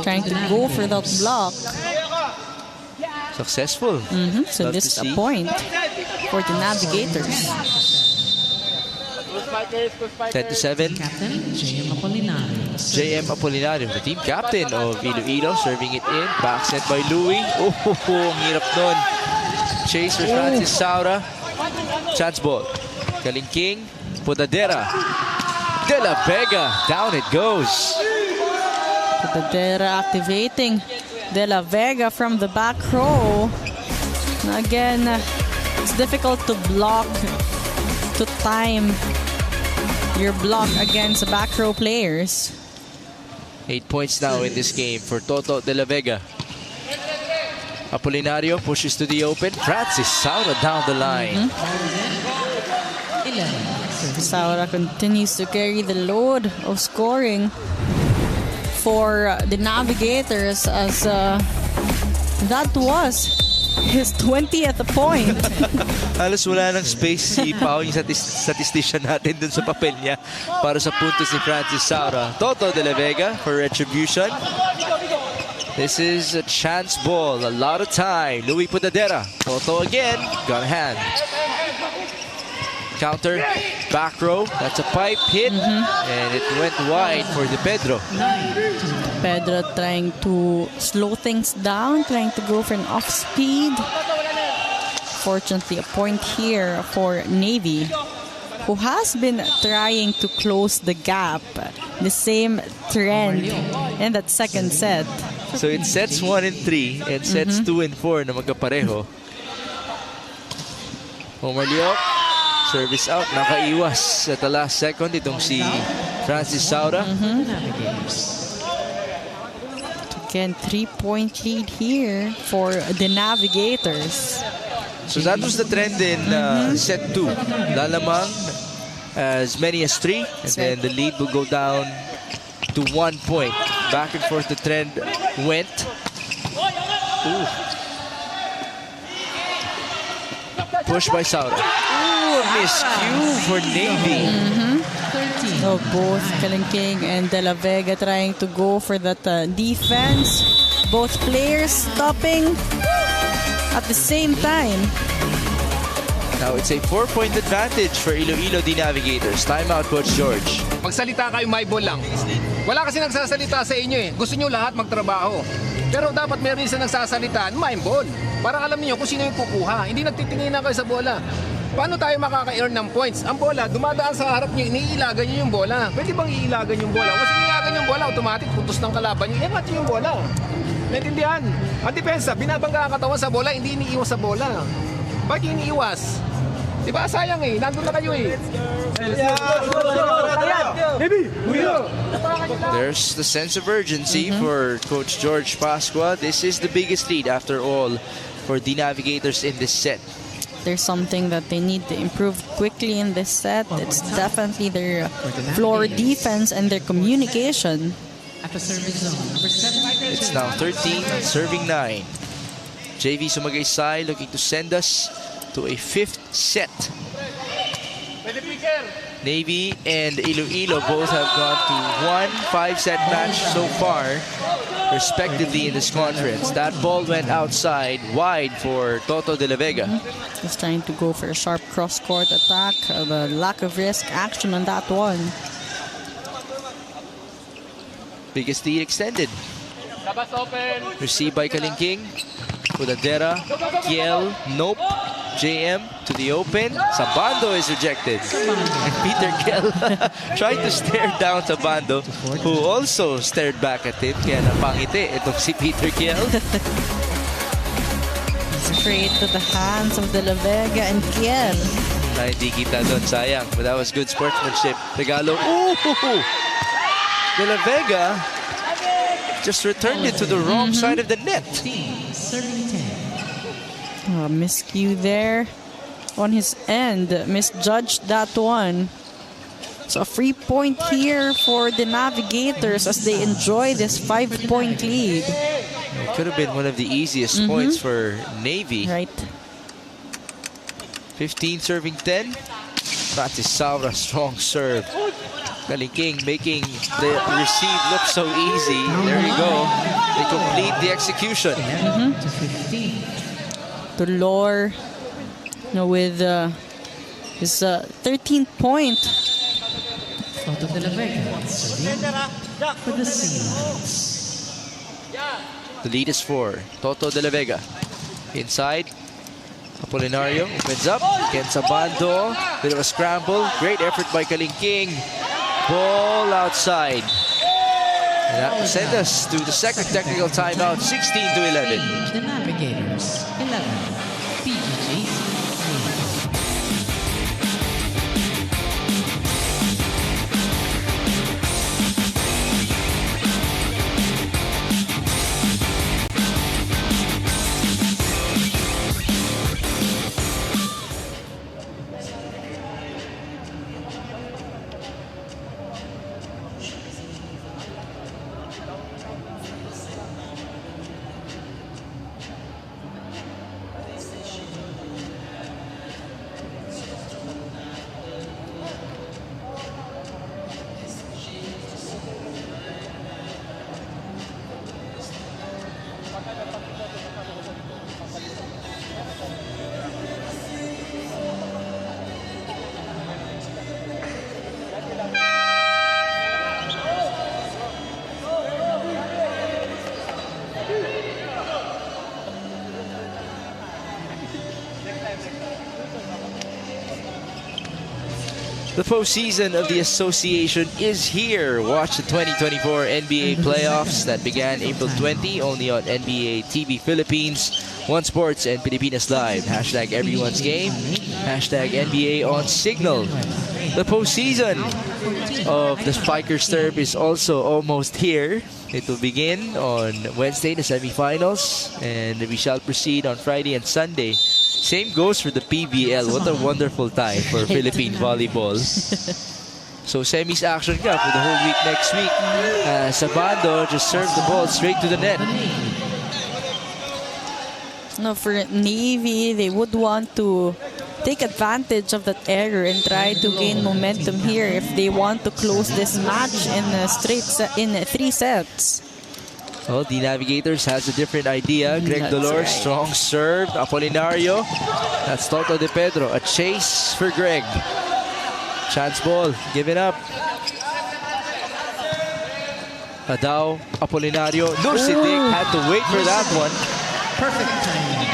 trying to go for that block. Successful. So Love this to is a see. point for the Navigators. 10-7. Captain JM Apolinario. JM Apolinario, the team captain of Iloilo, serving it in. Back set by Louie. Oh, ang hirap nun. Chase for Francis Saura. Chance ball. Kalingking. Podadera. De la Vega. Down it goes. Podadera activating De la Vega from the back row. Now again, it's difficult to block, to time your block against back row players. 8 points now in this game for Toto de la Vega. Apolinario pushes to the open. Francis Saura down the line. 11. Saura continues to carry the load of scoring for the Navigators, as that was his 20th point. Halos wala ng space si Pao, yung statistician natin dun sa papel niya para sa puntos ni Francis Saura. Toto de la Vega for retribution. This is a chance ball, a lot of time. Louie Podadera. Toto again, got a hand. Counter, back row, that's a pipe hit, and it went wide for De Pedro. Pedro trying to slow things down, trying to go for an off speed. Fortunately, a point here for Navy, who has been trying to close the gap. The same trend in that second set. So it sets 1 and 3 and sets 2 and 4 na magkapareho. Homer Liok, service out, nakaiwas at the last second itong si Francis Saura. Again, 3-point lead here for the Navigators. So that was the trend in set 2. Lalamang as many as 3, and then the lead will go down to 1 point. Back and forth the trend went. Ooh. Push by Saura. Ooh, miscue for Navy. So both Kalingking and De La Vega trying to go for that defense. Both players stopping at the same time. Now it's a 4-point advantage for Iloilo the Navigators. Timeout, Coach George. Magsalita kayo, may ball lang. Wala kasi nagsasalita sa inyo eh. Gusto nyo lahat magtrabaho. Pero dapat may reason nagsasalita, mime ball. Para alam niyo kung sino yung kukuha. Hindi nagtitinginan kayo sa bola. Paano tayo makaka-earn ng points? Ang bola, dumadaan sa harap niyo, iniilagan niyo yung bola. Pwede bang iilagan yung bola? Kasi iniilagan yung bola, automatic, putos ng kalaban niyo. Iangat niyo yung bola. Naintindihan? Ang depensa, binabangga ang katawan sa bola, hindi iniiwas sa bola. Bakit iniiwas? Diba sayang eh, nandun na kayo eh. There's the sense of urgency for Coach George Pascua. This is the biggest lead after all for the Navigators in this set. There's something that they need to improve quickly in this set. It's definitely their floor defense and their communication. At the service zone, number 7. It's now 13, serving 9. JV Sumagaysay looking to send us to a 5th set. Navy and Iloilo both have gone to one 5-set match so far, respectively, in this conference. That ball went outside, wide for Toto de la Vega. He's trying to go for a sharp cross-court attack. The lack of risk action on that one. Biggest lead extended. Received by Kalingking. Pudadera, Kiel, nope. JM to the open. Sabando is rejected. And Peter Kiel tried to stare down Sabando, who also stared back at him. Kaya napangiti itong si Peter Kiel. Straight to the hands of De La Vega and Kiel. Na hindi kita doon, sayang. But that was good sportsmanship. Regalo. Ooh! De La Vega just returned it to the wrong side of the net. Serving 10. Miscue there on his end. Misjudged that one. So a free point here for the Navigators as they enjoy this 5-point lead. It could have been one of the easiest points for Navy. Right. 15 serving 10. Francis Saura, strong serve. Kalingking making the receive look so easy. There you go. They complete the execution. To 15. To Lore, with his 13th point. Toto de la Vega serving for the Sea Lions. The lead is 4. Toto de la Vega. Inside. Apolinario opens up. Ken Sabando. Bit of a scramble. Great effort by Kalingking. Ball outside. And that will send us to the second technical timeout, 16 to 11. The Navigators, 11. PGJC Navy. The postseason of the association is here. Watch the 2024 NBA playoffs that began April 20 only on NBA TV Philippines, One Sports, and Pilipinas Live. Hashtag everyone's game. Hashtag NBA on Signal. The postseason of the Spikers Turf is also almost here. It will begin on Wednesday, the semifinals, and we shall proceed on Friday and Sunday. Same goes for the PBL. What a wonderful time for Philippine volleyball. So semis action ka for the whole week next week. Sabando just served the ball straight to the net. No, for Navy, they would want to take advantage of that error and try to gain momentum here if they want to close this match in in 3 sets. Well, the Navigators has a different idea. Greg Dolores, strong serve. Apolinario. That's Toto de Pedro. A chase for Greg. Chance ball. Give it up. Adao, Apolinario. Nursidik had to wait for that one. Perfect timing.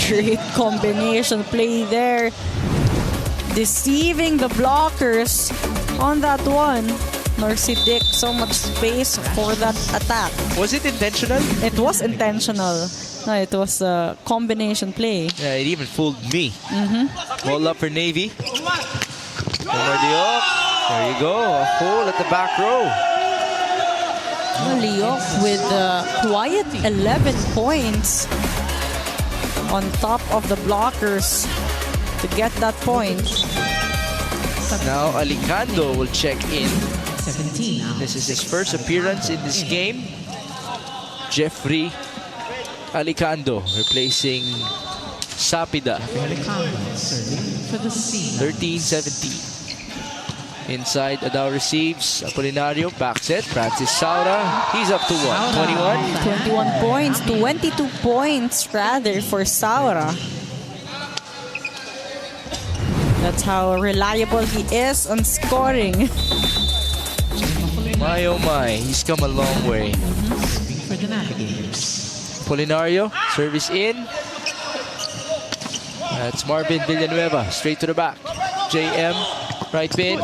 Great combination play there. Deceiving the blockers on that one. Nursidik, so much space for that attack. Was it intentional? It was intentional. No, it was a combination play. Yeah, it even fooled me. Ball up for Navy. There you go. A hole at the back row. Liok with a quiet 11 points on top of the blockers to get that point. Now Alicando will check in. 17 now. This is his first appearance in this game. Jeffrey Alicando replacing Sapida. Alicando serving for the Sea Lions. 13-17. Inside, Adao receives. Apolinario, back set. Francis Saura. He's up to what? 21? 21 points, 22 points rather for Saura. That's how reliable he is on scoring. My oh my, he's come a long way. Serving for the Navigators. Apolinario, service in. That's Marvin Villanueva, straight to the back. JM, right pin.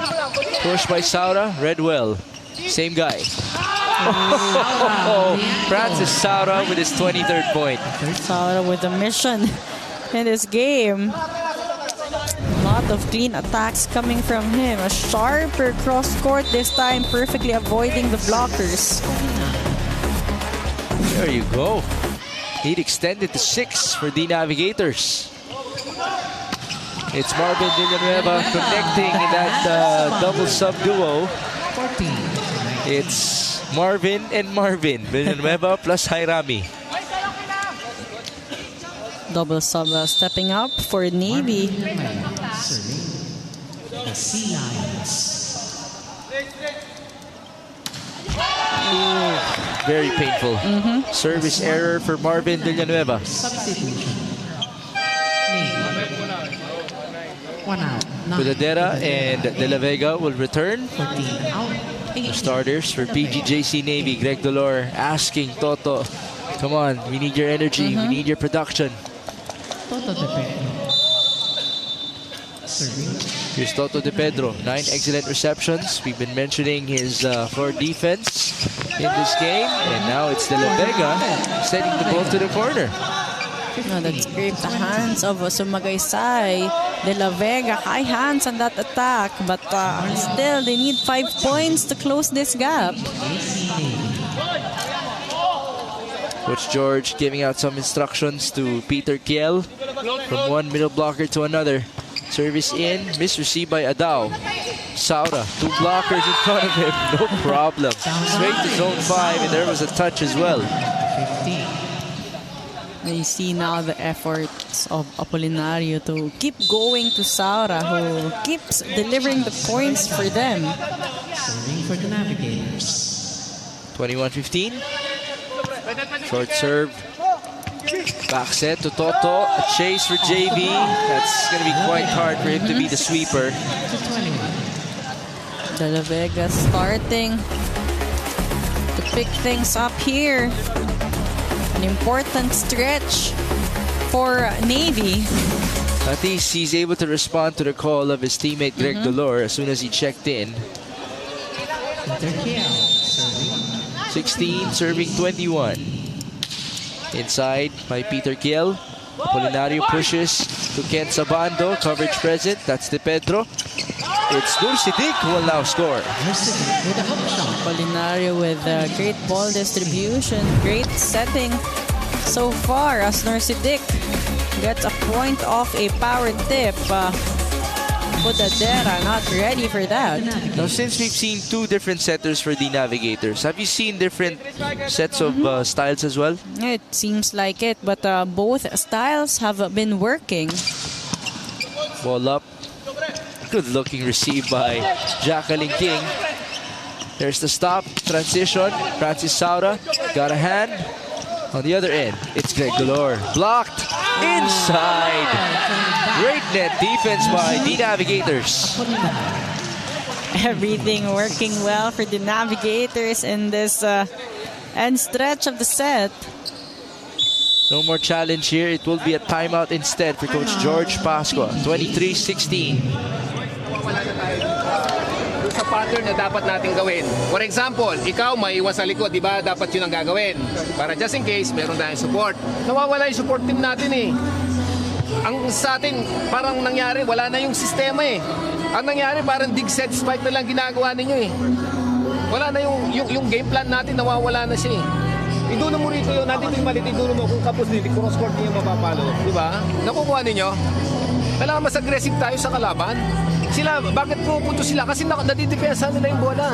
Pushed by Saura, Redwell. Same guy. Francis Saura with his 23rd point. Saura with a mission in this game. A lot of clean attacks coming from him. A sharper cross court this time, perfectly avoiding the blockers. There you go. Lead extended to 6 for the Navigators. It's Marvin Villanueva connecting in that double sub duo. 14. It's Marvin and Marvin. Villanueva plus Jairami. Double sub stepping up for Navy. Serving the Sea Lions. Very painful. Service error for Marvin Villanueva. Substitution. One out. Pudadera and De La Vega will return. 14 out. The starters for PGJC Navy. Greg Dolor asking Toto, come on, we need your energy, we need your production. Toto De Pedro. Serving. Here's Toto De Pedro, 9 excellent receptions. We've been mentioning his floor defense in this game. And now it's De La Vega sending the ball to the corner. No, that scraped the hands of Sumagaysay. De La Vega, high hands on that attack. But still, they need 5 points to close this gap. Coach George giving out some instructions to Peter Kiel from one middle blocker to another. Service in, misreceived by Adao. Saura, 2 blockers in front of him, no problem. Straight to zone 5, and there was a touch as well. 15. You see now the efforts of Apolinario to keep going to Saura, who keeps delivering the points for them. Serving for the Navigators. 21-15. Short serve. Back set to Toto. A chase for JV. That's going to be quite hard for him to be the sweeper. To 21. De La Vega starting to pick things up here. An important stretch for Navy. At least he's able to respond to the call of his teammate Greg Dolor as soon as he checked in. Peter Kiel. Serving. 16, serving 21. Inside by Peter Kiel. Apolinario pushes to Ken Sabando. Coverage present. That's De Pedro. It's Nursidik who will now score. Nursidik with a hook shot. Apolinario with great ball distribution, great setting so far as Nursidik gets a point off a power tip. Pudadera not ready for that. Now, since we've seen 2 different setters for the Navigators, have you seen different sets of styles as well? It seems like it, but both styles have been working. Ball up. Good looking receive by Jacqueline King. There's the stop. Transition. Francis Saura got a hand. On the other end, it's Greg Dolor. Blocked. Inside. Great net defense by the Navigators. Everything working well for the Navigators in this end stretch of the set. No more challenge here. It will be a timeout instead for Coach George Pascua. 23-16. Doon sa pattern na dapat natin gawin. For example, ikaw maiwan sa likod, di ba? Dapat yun ang gagawin. Para just in case, meron tayong support. Nawawala yung support team natin eh. Ang sa atin, parang nangyari, wala na yung sistema eh. Ang nangyari, parang dig set spike na lang ginagawa ninyo eh. Wala na yung game plan natin, nawawala na siya eh. Idulo mo rito yun, nandito yung malit, idulo mo kung kapos dito, cross-court niyo mapapalo. Di ba? Nakukuha ninyo? Kailangan mas aggressive tayo sa kalaban. Sila, bakit pupunto sila? Kasi nadidepensa nila yung bola.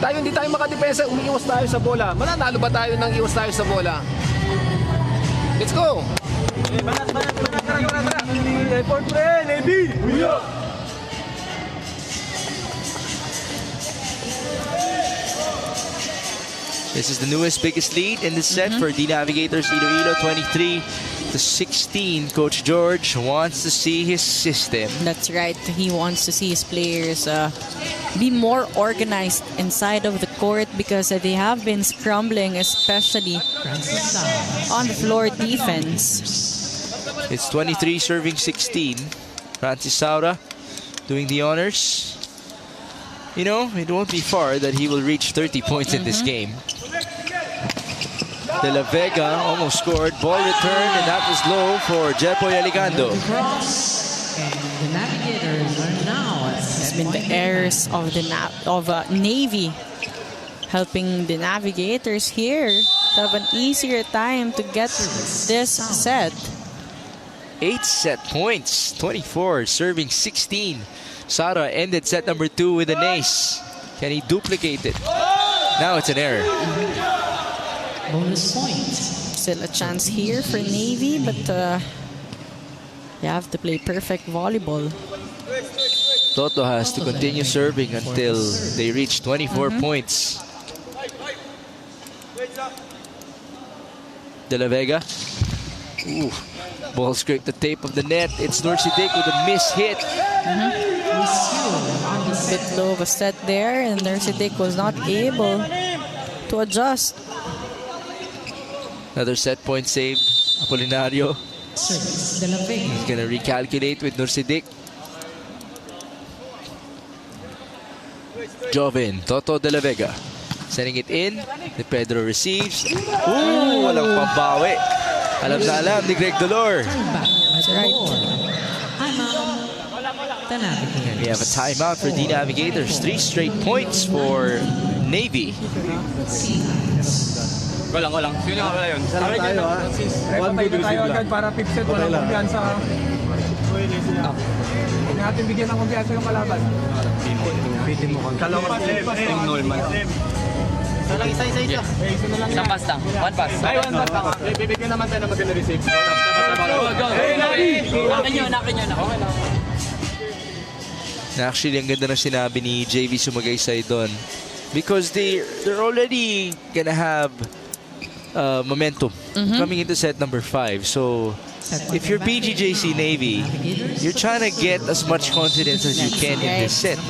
Tayo hindi tayo makadepensa, umiiwas tayo sa bola. Mananalo ba tayo nang iwas tayo sa bola? Let's go! Effort pre, Navy! This is the newest, biggest lead in the set for the Navigators. Iloilo 23-16. Coach George wants to see his system. That's right. He wants to see his players be more organized inside of the court because they have been scrambling, especially on the floor defense. It's 23 serving 16. Francis Saura doing the honors. You know, it won't be far that he will reach 30 points in this game. De La Vega almost scored. Ball returned, and that was low for Jepoy Alicando. And the Navigators are now at It's been the errors of the Navy helping the Navigators here to have an easier time to get this set. 8 set points. 24 serving 16. Sara ended set number 2 with an ace. Can he duplicate it? Now it's an error. bonus point. Still a chance here for Navy, but you have to play perfect volleyball. Toto has to continue serving until they reach 24 points. De La Vega. Ooh. Ball scraped the tape of the net. It's Norsidik with a miss hit. Bit low of a set there, and Norsidik was not able to adjust. Another set point saved. Apolinario. Service De La Vega. He's gonna recalculate with Norsidik. Jovin, Toto De La Vega. Sending it in. De Pedro receives. Ooh, walang pambawi. Alam na alam ni Greg Dolor. That's right. Timeout. The Navigators. We have a timeout for the Navigators. 3 straight points for Navy. Walang. Sino ka pala yun? Sarap tayo ha. One good receive lang. Para fifth set, walang kumpiyansa. Huwag natin bigyan ng kumpiyansa yung kalaban. Pwede mo kang dalawang yung normal. Isa. Isang pass lang. One pass. Ay, one pass lang. Bibigyan naman tayo ng maganda receive. Go. Nakin nyo. Okay lang. Actually, ang ganda ng sinabi ni JV Sumagaysay doon. Because they're already gonna have momentum coming into set number 5. So, if you're PGJC Navy, you're trying to get as much confidence as you can in this set.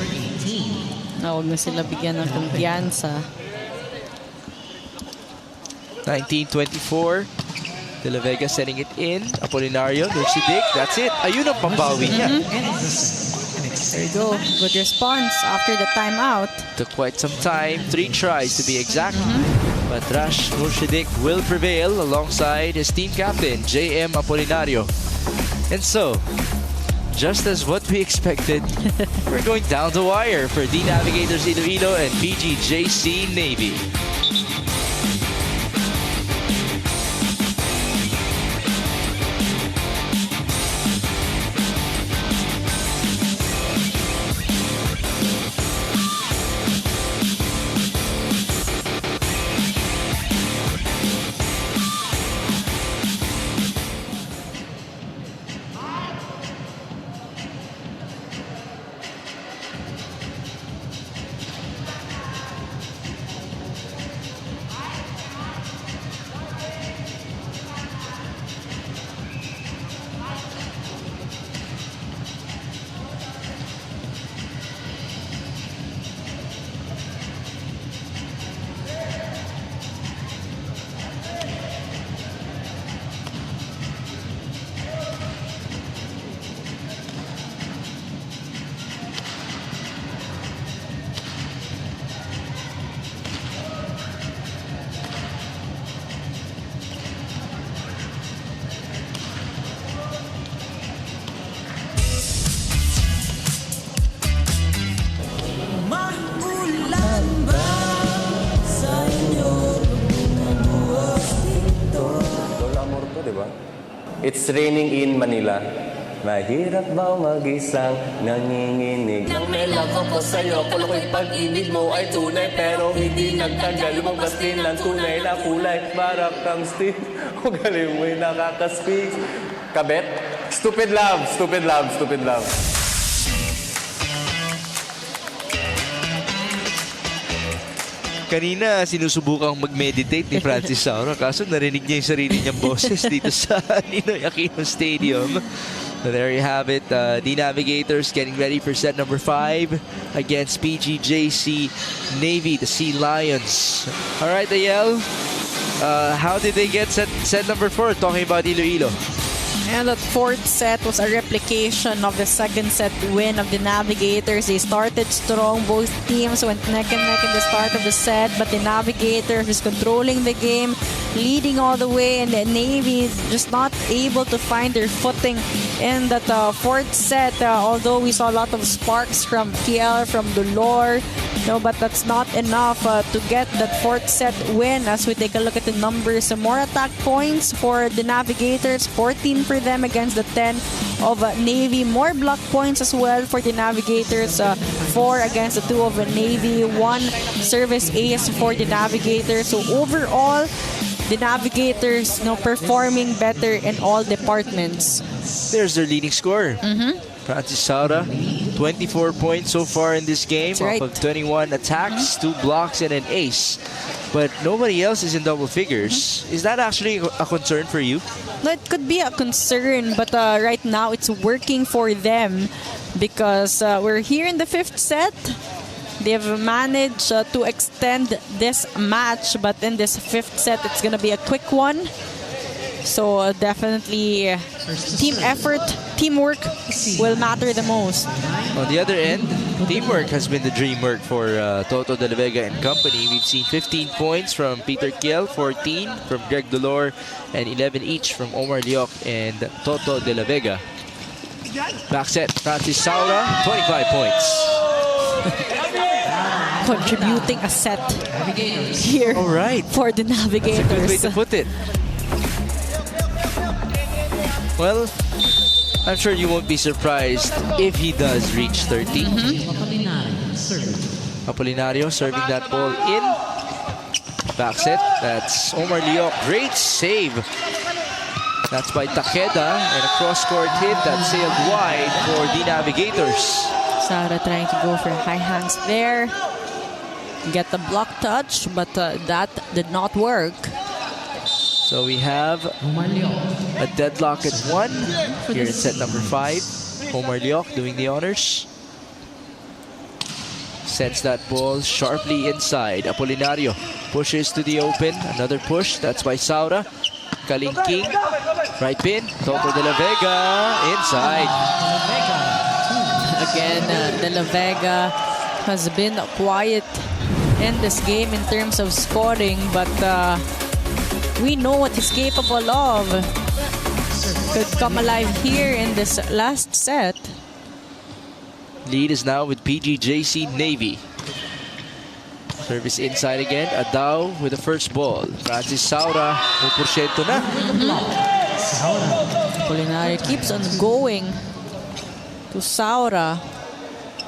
Na huwag na sila bigyan ng kumpiyansa. 19-24. De La Vega sending it in. Apolinario, Norsidik. That's it. Ayun ang pambawi niya. There you go. Good response after the timeout. Took quite some time. 3 tries to be exact. But Rash Norsidik will prevail alongside his team captain, JM Apolinario. And so, just as what we expected, we're going down the wire for the Navigators Iloilo and PGJC Navy. It's raining in Manila. Mahirap ba mag-isang nanginginig? Nang may love ko sa'yo, kung ako'y pag-ibig mo ay tunay, pero hindi nagtagal, lumabas din lang tunay na kulay. Marap kang Steve, kung galing mo'y nakaka-speak. Kabet? Stupid love, stupid love, stupid love. Kanina, sinusubukang mag-meditate ni Francis Saura, kaso narinig niya yung sarili niyang boses dito sa Ninoy Aquino Stadium. So there you have it. The Navigators getting ready for set number 5 against PGJC Navy, the Sea Lions. All right, Ayel, how did they get set number 4? Talking about Iloilo. And that fourth set was a replication of the second set win of the Navigators. They started strong. Both teams went neck and neck in the start of the set, but the Navigators is controlling the game, leading all the way, and the Navy is just not able to find their footing in that fourth set. Although we saw a lot of sparks from Kiel, from Dolor, but that's not enough to get that fourth set win. As we take a look at the numbers, more attack points for the Navigators, 14 for them against the 10 of Navy. More block points as well for the Navigators, 4 against the 2 of Navy. 1 service ace for the Navigators. So overall, the Navigators performing better in all departments. There's their leading scorer. Francis Saura, 24 points so far in this game, off of 21 attacks, 2 blocks, and an ace. But nobody else is in double figures. Is that actually a concern for you? No, it could be a concern, but right now it's working for them because we're here in the 5th set. They've managed to extend this match, but in this 5th set, it's going to be a quick one. So definitely team effort, teamwork will matter the most. On the other end, teamwork has been the dream work for Toto De La Vega and company. We've seen 15 points from Peter Kiel, 14 from Greg Dolor, and 11 each from Omar Liok and Toto De La Vega. Back set, Francis Saura, 25 points. Contributing a set here for the Navigators. That's a good way to put it. Well, I'm sure you won't be surprised if he does reach 30. Apolinario serving that ball in. Back set, that's Omar Liok. Great save. That's by Takeda, and a cross-court hit that sailed wide for the Navigators. Saura trying to go for high hands there. Get the block touch, but that did not work. So we have a deadlock at 1 here in set number 5. Omar Liok doing the honors. Sends that ball sharply inside. Apolinario pushes to the open. Another push. That's by Saura. Kalingking. Right pin. Toto De La Vega inside. Again, De La Vega has been quiet in this game in terms of scoring, but we know what he's capable of. Could come alive here in this last set. Lead is now with PGJC Navy. Service inside again. Adao with the first ball. Francis Saura, may porsyento na. Apolinario keeps on going to Saura,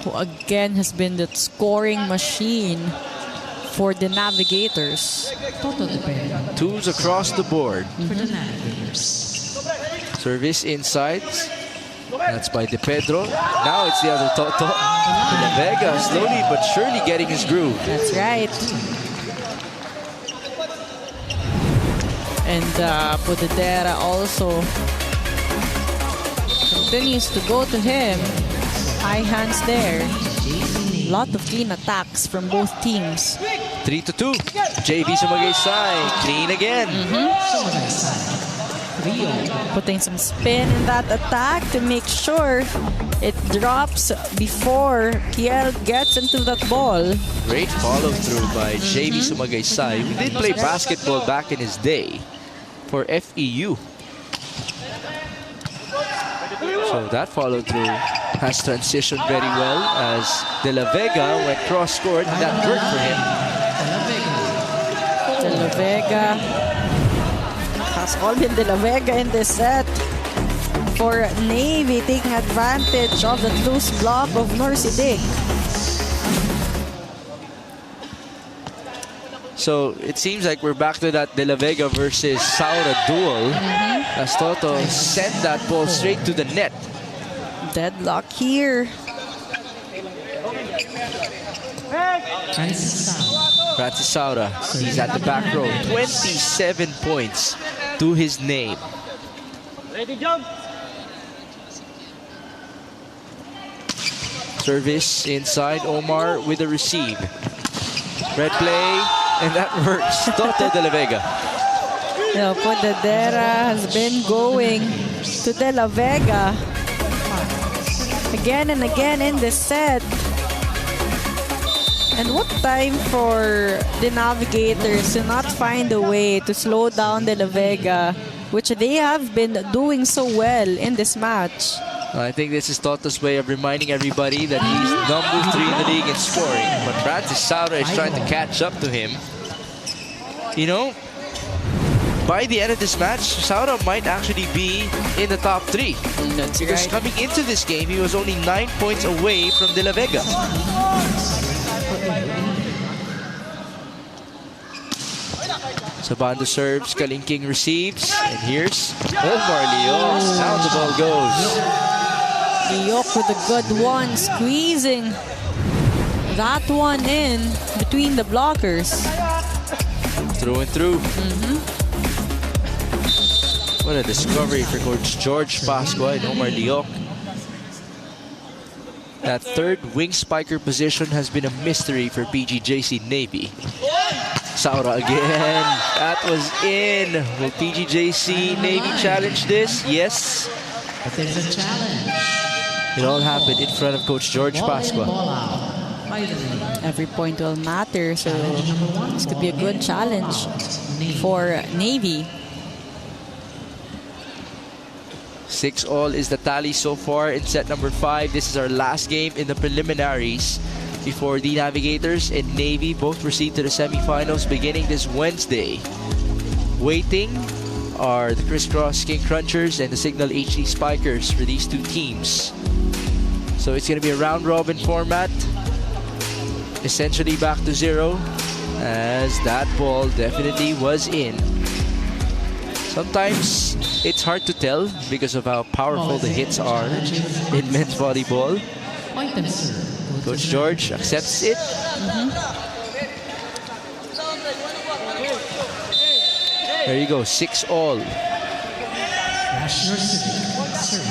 who again has been the scoring machine for the Navigators. Twos across the board. Service inside. That's by De Pedro. Now it's the other Toto. De La Vega slowly but surely getting his groove. That's right. And Pudadera also continues to go to him. High hands there. Lot of clean attacks from both teams. 3-2. JV Sumagaysay. Clean again. Putting some spin in that attack to make sure it drops before Kiel gets into that ball. Great follow through by JV Sumagaysay, who did play basketball back in his day for FEU. So that follow through has transitioned very well as De La Vega went cross-court and that worked for him. De La Vega has It's all been De La Vega in this set. For Navy, taking advantage of the loose block of Norsidic. So it seems like we're back to that De La Vega versus Saura duel. As Toto sent that ball straight to the net. Deadlock here. Francis Saura, he's at the back row. 27 points to his name. Ready, jump! Service inside, Omar with a receive. Red play, and that works. Toto De La Vega. Putadera has been going to De La Vega again and again in this set. And what time for the Navigators to not find a way to slow down De La Vega, which they have been doing so well in this match. I think this is Toto's way of reminding everybody that he's number 3 in the league in scoring. But Francis Saura is trying to catch up to him. You know, by the end of this match, Saura might actually be in the top 3. That's because right. coming into this game, he was only 9 points away from De La Vega. Sabando serves, Kalingking receives, and here's Omar Leon. Down the ball goes. Leok with a good one, squeezing that one in between the blockers. Through and through. What a discovery for Coach George Pascua and Omar Leok. That third wing spiker position has been a mystery for PGJC Navy. Saura again. That was in. Will PGJC Navy challenge this? Yes. But there's a challenge. It all happened in front of Coach George Pascua. Every point will matter, so this could be a good challenge for Navy. 6-all is the tally so far in set number 5. This is our last game in the preliminaries before the Navigators and Navy both proceed to the semifinals beginning this Wednesday. Waiting are the Crisscross King Crunchers and the Signal HD Spikers for these two teams. So it's going to be a round-robin format. Essentially back to 0, as that ball definitely was in. Sometimes it's hard to tell because of how powerful the hits are in men's volleyball. Coach George accepts it. There you go, 6-all.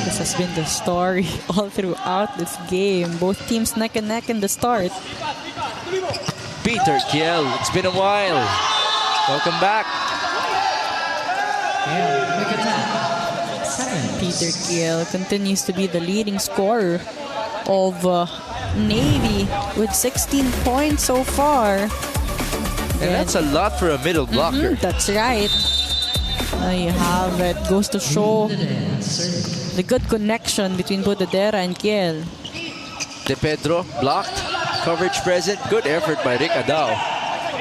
This has been the story all throughout this game. Both teams neck and neck in the start. Peter Kiel, it's been a while. Welcome back. Peter Kiel continues to be the leading scorer of Navy with 16 points so far. And that's a lot for a middle blocker. That's right. You have it. Goes to show the good connection between Putadera and Kiel. De Pedro blocked. Coverage present. Good effort by Rick Adao.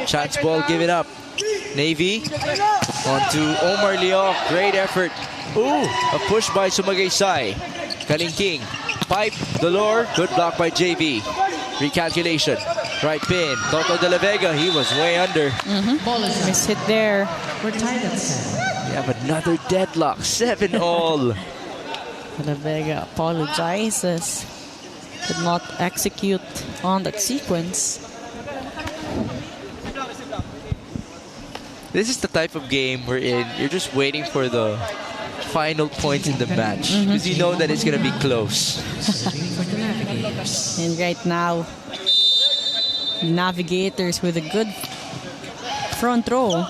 Chance ball given up. Navy on to Omar Leok. Great effort. Ooh, a push by Sumagaysay. Kalingking. Pipe, Dolor. Good block by JV. Recalculation. Right pin. Toto De La Vega. He was way under. Miss hit there. We're tied at 7. We have another deadlock. 7-all. De La Vega apologizes. Could not execute on that sequence. This is the type of game wherein you're just waiting for the final points in the match because you know that it's going to be close. And right now, Navigators with a good front row.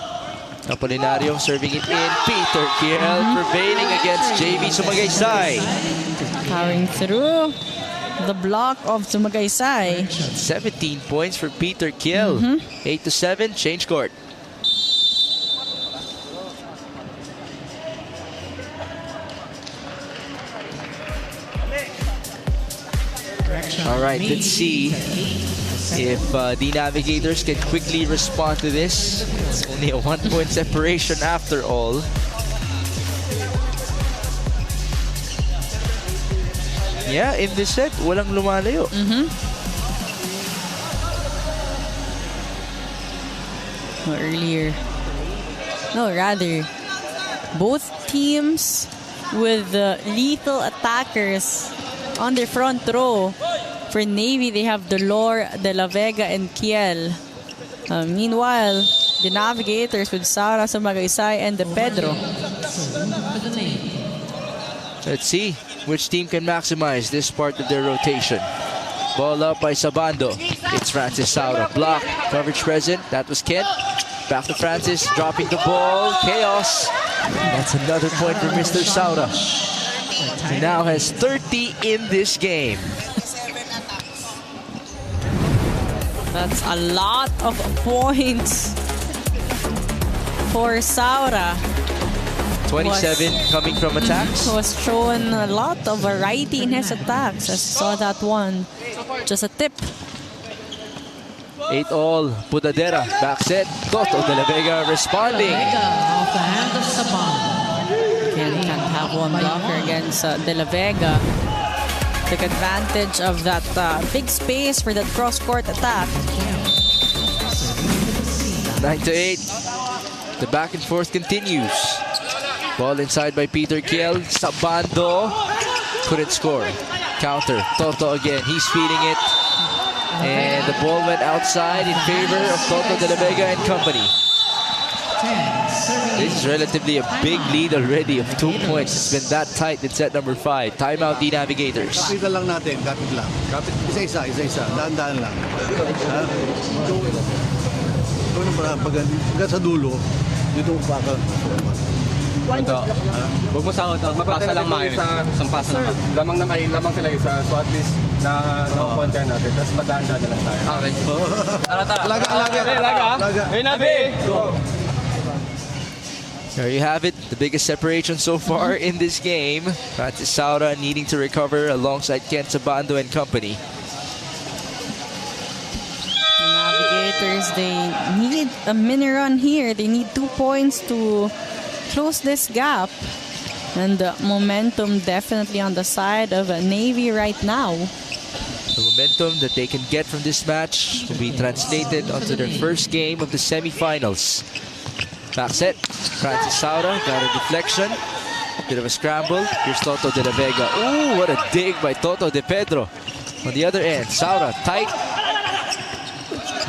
Apolinario serving it in. Peter Kiel prevailing against JV Sumagaysay. Powering through the block of Sumagaysay. 17 points for Peter Kiel. 8-7, change court. All right, let's see if the Navigators can quickly respond to this. It's only a 1-point separation after all. Yeah, in this set, walang lumalayo. Rather, both teams with lethal attackers on their front row. For Navy, they have Dolor, De La Vega, and Kiel. Meanwhile, the Navigators with Sara Sumagaysay and De Pedro. Let's see which team can maximize this part of their rotation. Ball up by Sabando. It's Francis Saura. Block. Coverage present. That was Kent. Back to Francis. Dropping the ball. Chaos. That's another point for Mr. Saura. He now has 30 in this game. That's a lot of points for Saura. 27 coming from attacks. Was shown a lot of variety in his attacks. I saw that one. Just a tip. 8-all. Pudadera. Back set. Toto De La Vega responding. Off the hand of Sabando. Can't have one blocker against De La Vega. Took advantage of that big space for that cross-court attack. 9-8. The back and forth continues. Ball inside by Peter Kiel. Sabando couldn't score. Counter. Toto again. He's feeding it. And the ball went outside in favor of Toto De La Vega and company. This is relatively a big lead already of 2 points. It's been that tight in set number 5. Timeout the Navigators. Kapit lang natin, kapit lang. Isa-isa. Daan-daan lang. Ha? Ito na parang pagkat sa dulo, dito baka. Huwag mo sa mapasa lang maayos. Sampasa lang. Lamang sila isa. So at least na-counter natin. Tapos madaan-daan na lang tayo. Okay. Alaga. There you have it. The biggest separation so far in this game. Francis Saura needing to recover alongside Kent Sabando and company. The Navigators, they need a mini run here. They need 2 points to close this gap. And the momentum definitely on the side of Navy right now. The momentum that they can get from this match will be translated onto their first game of the semifinals. Back set. Francis Saura got a deflection. Bit of a scramble. Here's Toto De La Vega. Ooh, what a dig by Toto De Pedro. On the other end, Saura tight.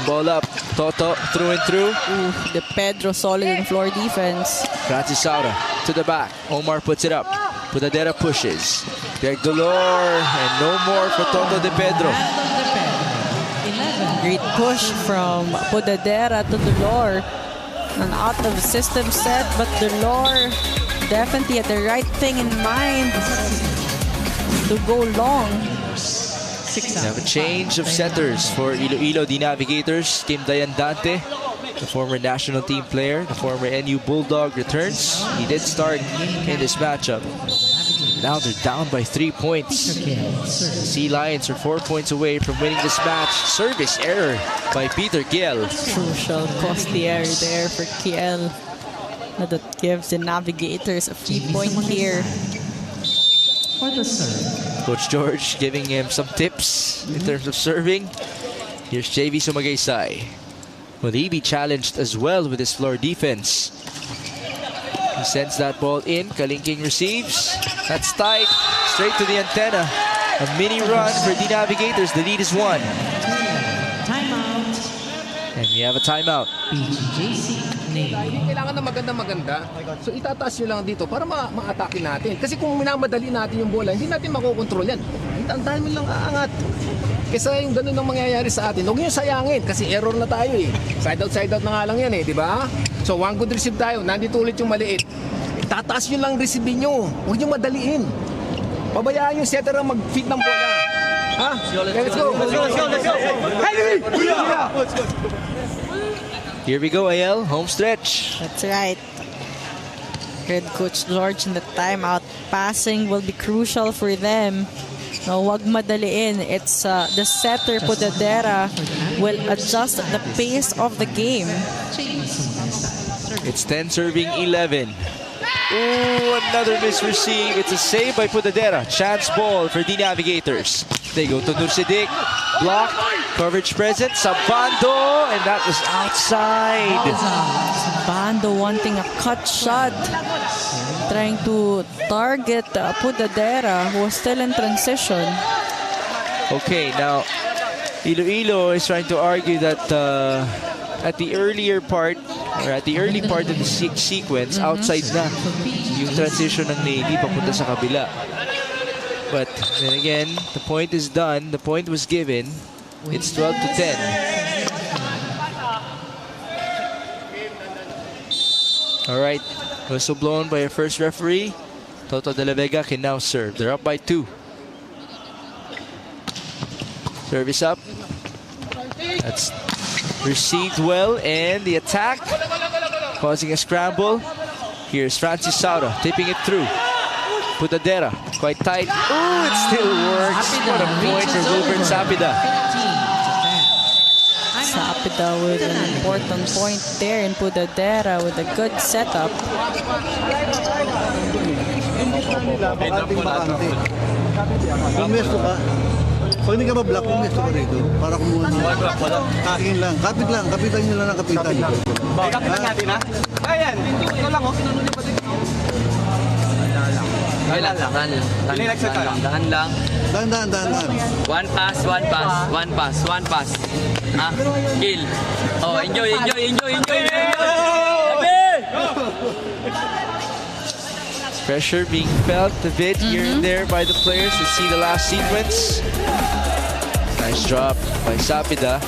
Ball up. Toto through and through. Ooh, De Pedro solid in floor defense. Francis Saura to the back. Omar puts it up. Pudadera pushes. Greg Dolor. And no more for Toto De Pedro. Great push from Pudadera to Dolor. An out-of-system set, but Dolor definitely had the right thing in mind to go long. We have a change of setters for Iloilo, the Navigators. Kim Dayandante, the former national team player, the former NU Bulldog, returns. He did start in this matchup. Now they're down by 3 points. The Sea Lions are 4 points away from winning this match. Service error by Peter Kiel. Crucial costly error there for Kiel. That gives the Navigators a free point here. For the serve. Coach George giving him some tips in terms of serving. Here's JV Sumagaysay. Will he be challenged as well with his floor defense? He sends that ball in. Kalingking receives. That's tight. Straight to the antenna. A mini run for the Navigators. The lead is 1. Timeout. And we have a timeout. PGJC Navy. Kailangan na maganda. So itataas nyo lang dito para ma-atake natin. Kasi kung minamadali natin yung bola, hindi natin makokontrol yan. Ang mo lang aangat. Kesa yung ganun ang mangyayari sa atin. Huwag nyo sayangin kasi error na tayo eh. Side out na nga lang yan eh, di ba? So one good receive tayo. Nandito ulit yung maliit. Tataas nyo lang receive nyo. Huwag nyo madaliin. Pabayaan yung setter ang mag-feed ng bola. Ha? Let's go. Here we go, AL. Home stretch. That's right. Heard Coach George in the timeout. Passing will be crucial for them. No, wag madaliin. It's the setter Pudadera will adjust the pace of the game. It's 10 serving 11. Ooh, another misreceive. It's a save by Putadera. Chance ball for the Navigators. They go to Nursidik. Block. Coverage present. Sabando. And that was outside. Bando wanting a cut shot. Trying to target Putadera, who was still in transition. Okay, now Iloilo is trying to argue that at the earlier part, or at the early part of the sequence, outside na yung transition ng Navy papunta sa kabila. But then again, the point is done. The point was given. It's 12 to 10. All right, whistle blown by our first referee. Toto de la Vega can now serve. They're up by 2. Service up. That's received well, and the attack causing a scramble. Here's Francis Saura tipping it through. Putadera quite tight. Oh, it still works. What a point for Wilbert Sapida. Sapida with an important point there, and Putadera with a good setup. Pumesto ka. Pag hindi ka ba-block, pumesto ka rito. Para kumuha ng... Kakin lang. Kapit lang. Kapitan nyo lang ng kapitan. Kapitan natin, ha? Ayan. Ito lang, oh. Daan lang. Daan. One pass. Ah, kill. Oh, enjoy. Pressure being felt a bit here and there by the players. Let's see the last sequence. Nice drop by Sapida.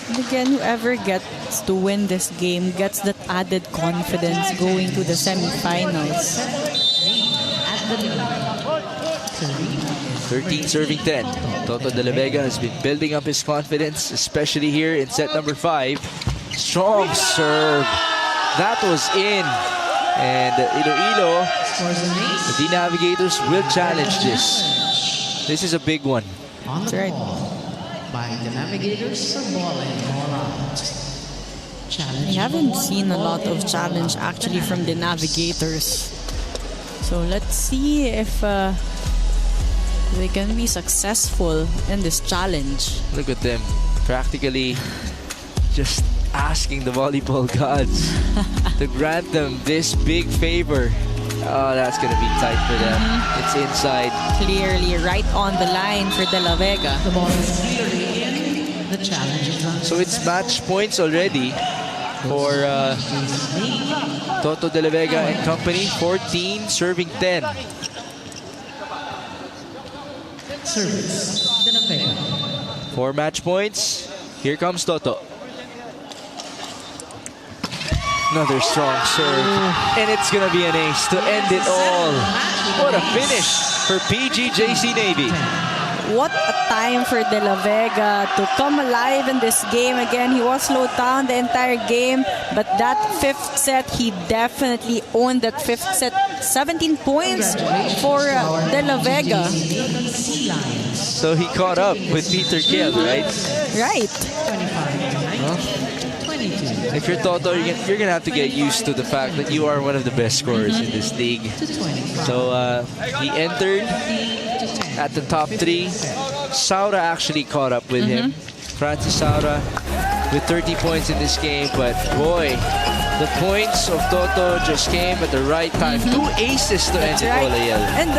And again, whoever gets to win this game gets that added confidence going to the semifinals. 13 serving 10. Toto de la Vega has been building up his confidence, especially here in set number 5. Strong serve. That was in. And Iloilo, the Navigators will challenge this. This is a big one. That's right. By the Navigators for ball and ball out. We haven't seen a lot of challenge actually from the Navigators. So let's see if they can be successful in this challenge. Look at them. Practically just asking the volleyball gods to grant them this big favor. Oh, that's going to be tight for them. It's inside. Clearly right on the line for De La Vega. The ball is clearly in. The challenge is on. So it's match points already for Toto de la Vega and company. 14 serving 10. Service. De La Vega. 4 match points. Here comes Toto. Another strong serve. And it's going to be an ace to end it all. What a finish for PGJC Navy. What a time for De La Vega to come alive in this game again. He was slowed down the entire game, but that 5th set, he definitely owned that 5th set. 17 points for De La Vega. So he caught up with Peter Kiel, right? Right. 25-19. If you're Toto, you're going to have to get used to the fact that you are one of the best scorers in this league. So he entered at the top 3. Saura actually caught up with him. Francis Saura with 30 points in this game. But boy, the points of Toto just came at the right time. 2 aces to end it all, Ayel. And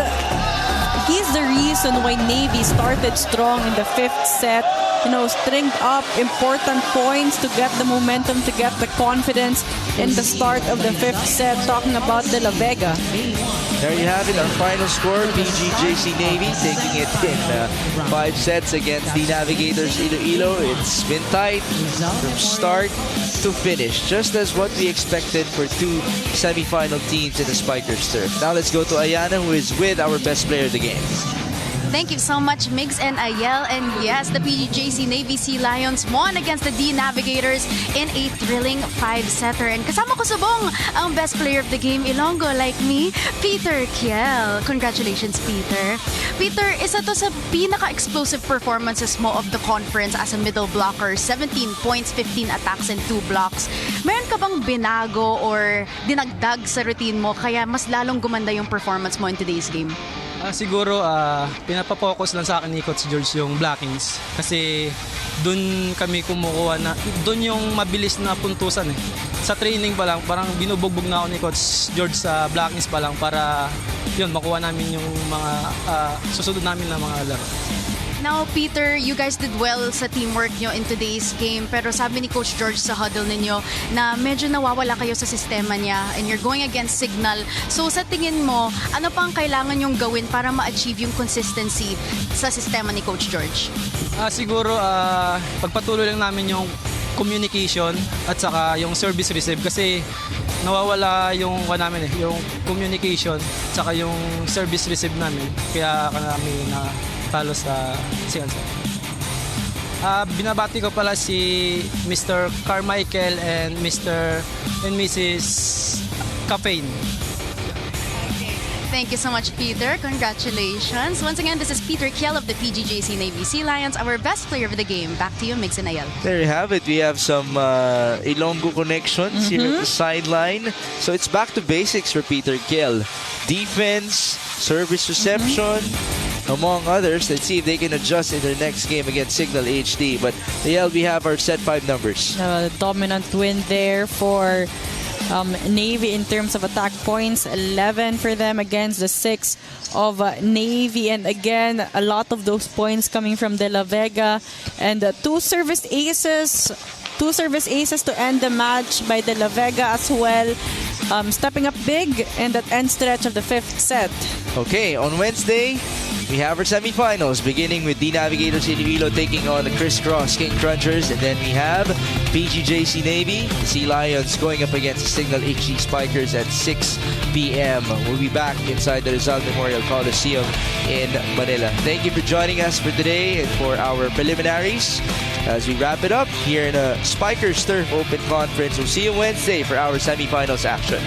he's the reason why Navy started strong in the 5th set. You know, stringed up important points to get the momentum, to get the confidence in the start of the 5th set. Talking about De La Vega. There you have it, our final score. PGJC Navy taking it in 5 sets against the Navigators Iloilo. It's been tight from start to finish, just as what we expected for 2 semi-final teams in the Spikers turf. Now let's go to Ayana, who is with our best player of the game. Thank you so much, Migs and Ayel. And yes, the PGJC Navy Sea Lions won against the D Navigators in a thrilling 5-setter. And kasama ko subong ang best player of the game, Ilonggo, like me, Peter Kiel. Congratulations, Peter. Peter, isa to sa pinaka-explosive performances mo of the conference as a middle blocker. 17 points, 15 attacks, and 2 blocks. Meron ka bang binago or dinagdag sa routine mo kaya mas lalong gumanda yung performance mo in today's game? Siguro, pinapafocus lang sa akin ni Coach George yung blockings. Kasi doon kami kumukuha na, doon yung mabilis na puntusan eh. Sa training pa lang, parang binubugbog na ako ni Coach George sa blockings pa lang para yun, makuha namin yung mga susunod namin na mga laro. Now, Peter, you guys did well sa teamwork nyo in today's game. Pero sabi ni Coach George sa huddle ninyo na medyo nawawala kayo sa sistema niya and you're going against signal. So sa tingin mo, ano pa ang kailangan nyong gawin para ma-achieve yung consistency sa sistema ni Coach George? Siguro, pagpatuloy lang namin yung communication at saka yung service receive kasi nawawala yung yung communication at saka yung service receive namin. Kaya kami na talo sa CNC. Binabati ko pala si Mr. Carmichael and Mr. and Mrs. Caffeine. Thank you so much, Peter. Congratulations. Once again, this is Peter Kiel of the PGJC Navy Sea Lions, our best player of the game. Back to you, Migs and Ayel. There you have it. We have some Ilonggo connections here at the sideline. So it's back to basics for Peter Kiel. Defense, service reception, among others. Let's see if they can adjust in their next game against Signal HD. But Ayel, we have our set 5 numbers. Dominant win there for Navy in terms of attack points, 11 for them against the 6 of Navy. And again, a lot of those points coming from De La Vega. And 2 service aces to end the match by De La Vega as well. Stepping up big in that end stretch of the 5th set. Okay, on Wednesday, we have our semifinals, beginning with D Navigators Iloilo taking on the Crisscross King Crunchers, and then we have PGJC Navy Sea Lions going up against the Signal HD Spikers at 6 p.m. We'll be back inside the Rizal Memorial Coliseum in Manila. Thank you for joining us for today and for our preliminaries. As we wrap it up here in a Spikers Turf Open Conference, we'll see you Wednesday for our semifinals action.